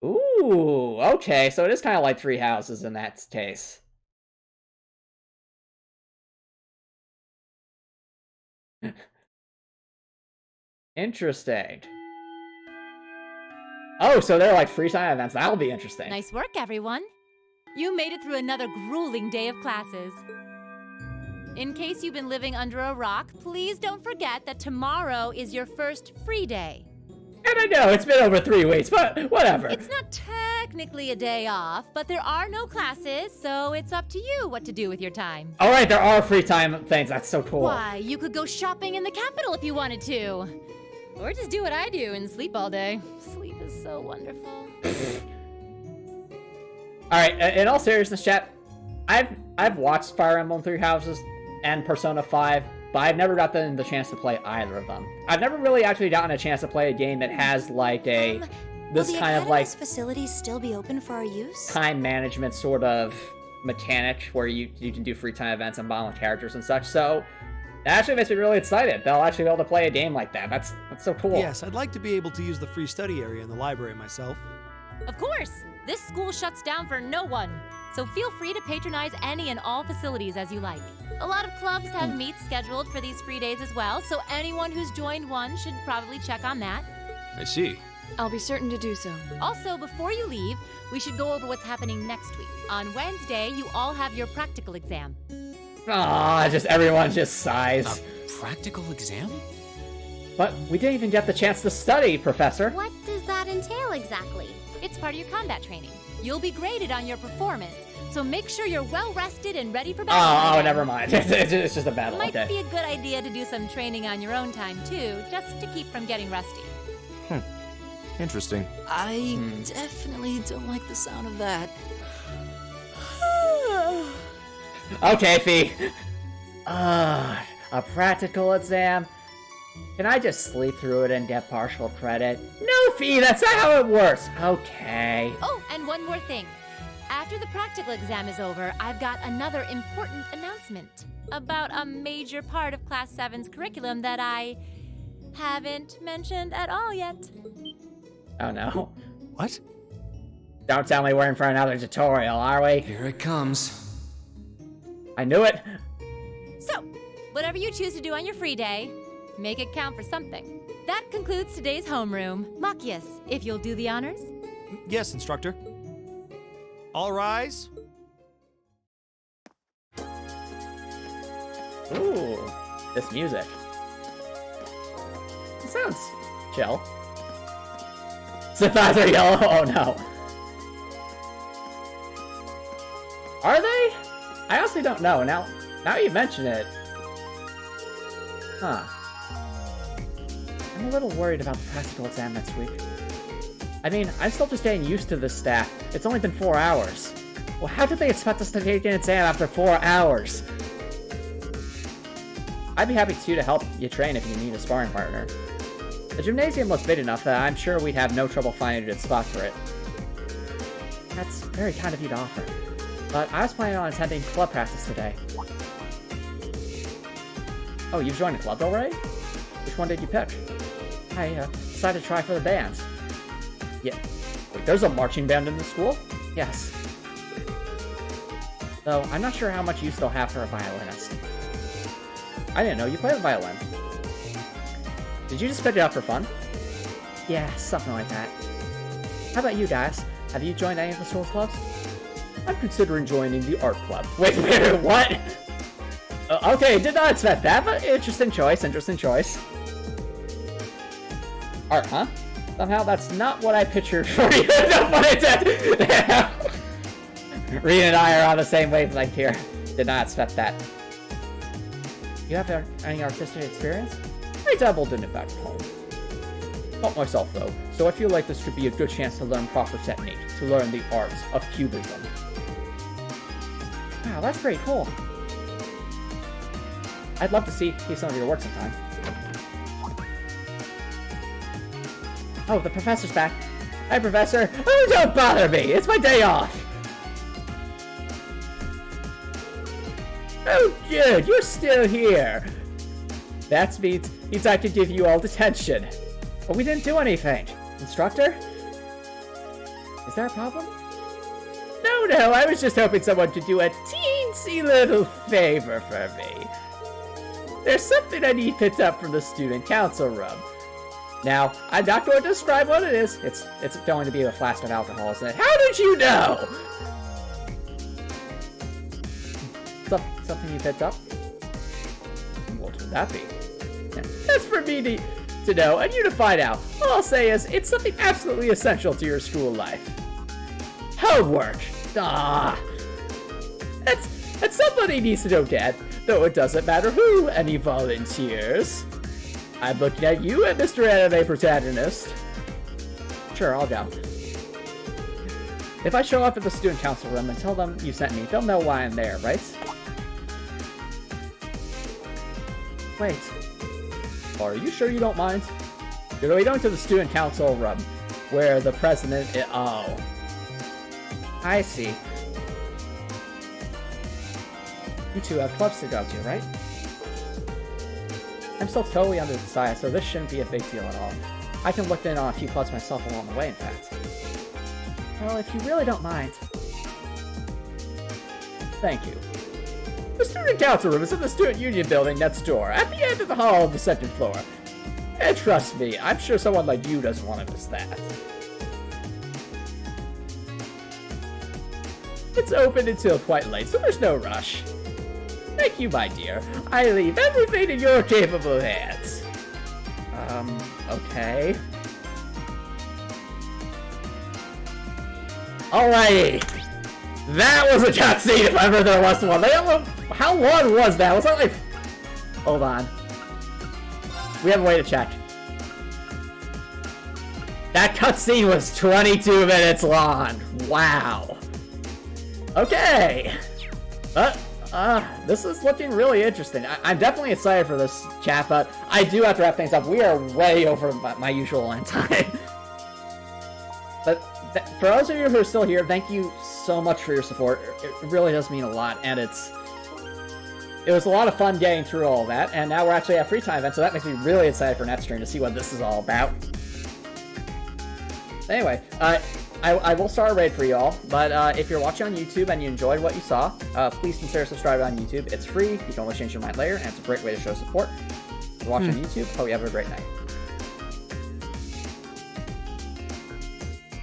Ooh, okay, so it is kind of like 3 houses in that case. Interesting. Oh, so they're like free time events. That'll be interesting. Nice work, everyone. You made it through another grueling day of classes. In case you've been living under a rock, please don't forget that tomorrow is your first free day. And I know, it's been over 3 weeks, but whatever. It's not technically a day off, but there are no classes, so it's up to you what to do with your time. Alright, there are free time things. That's so cool. Why, you could go shopping in the capital if you wanted to. Or just do what I do and sleep all day. Sleep is so wonderful. Alright, in all seriousness, chat, I've watched Fire Emblem 3 Houses and Persona 5, but I've never gotten the chance to play either of them. I've never really actually gotten a chance to play a game that has like a this kind of like facilities still be open for our use? Time management sort of mechanic where you can do free time events and bond with characters and such. So that actually makes me really excited. They'll actually be able to play a game like that. That's so cool. Yes, I'd like to be able to use the free study area in the library myself. Of course! This school shuts down for no one, so feel free to patronize any and all facilities as you like. A lot of clubs have meets scheduled for these free days as well, so anyone who's joined one should probably check on that. I see. I'll be certain to do so. Also, before you leave, we should go over what's happening next week. On Wednesday, you all have your practical exam. Aw, just everyone just sighs. A practical exam? But we didn't even get the chance to study, Professor. What does that entail exactly? It's part of your combat training. You'll be graded on your performance, so make sure you're well rested and ready for battle. Oh, never mind. It's just a battle. Might Okay. be a good idea to do some training on your own time too, just to keep from getting rusty. Interesting. I definitely don't like the sound of that. Okay, Fee. A practical exam? Can I just sleep through it and get partial credit? No, Fee, that's not how it works. Okay. Oh, and one more thing. After the practical exam is over, I've got another important announcement about a major part of Class 7's curriculum that I haven't mentioned at all yet. Oh, no. What? Don't tell me we're in for another tutorial, are we? Here it comes. I knew it. So, whatever you choose to do on your free day, make it count for something. That concludes today's homeroom. Machias, if you'll do the honors. Yes, instructor. All rise. Ooh, this music. It sounds chill. Sith eyes are yellow. Oh no. Are they? I honestly don't know. Now you mention it. Huh. I'm a little worried about the practical exam next week. I mean, I'm still just getting used to this staff. It's only been 4 hours. Well, how did they expect us to take an exam after 4 hours? I'd be happy to help you train if you need a sparring partner. The gymnasium looks big enough that I'm sure we'd have no trouble finding a good spot for it. That's very kind of you to offer. But I was planning on attending club practice today. Oh, you've joined a club already? Which one did you pick? I decided to try for the bands. Yeah. Wait, there's a marching band in the school? Yes. Though, I'm not sure how much use they'll have for a violinist. I didn't know you played the violin. Did you just pick it up for fun? Yeah, something like that. How about you guys? Have you joined any of the school's clubs? I'm considering joining the art club. Wait, what? Okay, did not expect that, but interesting choice, interesting choice. Art, huh? Somehow that's not what I pictured for you. No pun intended. Reed and I are on the same wavelength here. Did not expect that. You have any artistic experience? I dabbled in it back home. Not myself, though, so I feel like this could be a good chance to learn proper technique, to learn the arts of cubism. Wow, that's pretty cool. I'd love to see some of your work sometime. Oh, the professor's back. Hi, Professor. Oh, don't bother me. It's my day off. Oh, good. You're still here. That means I could give you all detention. But we didn't do anything. Instructor? Is there a problem? No, I was just hoping someone could do a teensy little favor for me. There's something I need picked up from the student council room. Now, I'm not going to describe what it is. It's going to be a flask of alcohol, isn't it? How did you know? Something you picked up? What would that be? That's for me to know and you to find out. All I'll say is, it's something absolutely essential to your school life. Homework. That's somebody needs to know, Dad. Though it doesn't matter who. Any volunteers? I'm looking at you and Mr. Anime Protagonist. Sure, I'll go. If I show up at the student council room and tell them you sent me, they'll know why I'm there, right? Wait. Are you sure you don't mind? You're going to the student council room, where the president is... Oh. I see. You two have clubs to go to, right? I'm still totally under the side, so this shouldn't be a big deal at all. I can look in on a few clubs myself along the way, in fact. Well, if you really don't mind. Thank you. The student council room is in the student union building next door, at the end of the hall on the second floor. And trust me, I'm sure someone like you doesn't want to miss that. It's open until quite late, so there's no rush. Thank you, my dear. I leave everything in your capable hands. Okay. Alrighty. That was a cutscene if ever there was one. How long was that? Was that like... Hold on. We have a way to check. That cutscene was 22 minutes long. Wow. Okay. This is looking really interesting. I'm definitely excited for this chat, but I do have to wrap things up. We are way over my usual end time. But for those of you who are still here, thank you so much for your support. It really does mean a lot, and it was a lot of fun getting through all that, and now we're actually at a free time event, so that makes me really excited for next stream to see what this is all about. Anyway, I will start a raid for y'all, but if you're watching on YouTube and you enjoyed what you saw, please consider subscribing on YouTube. It's free, you can always change your mind later, and it's a great way to show support. If you're watching on YouTube, hope you have a great night.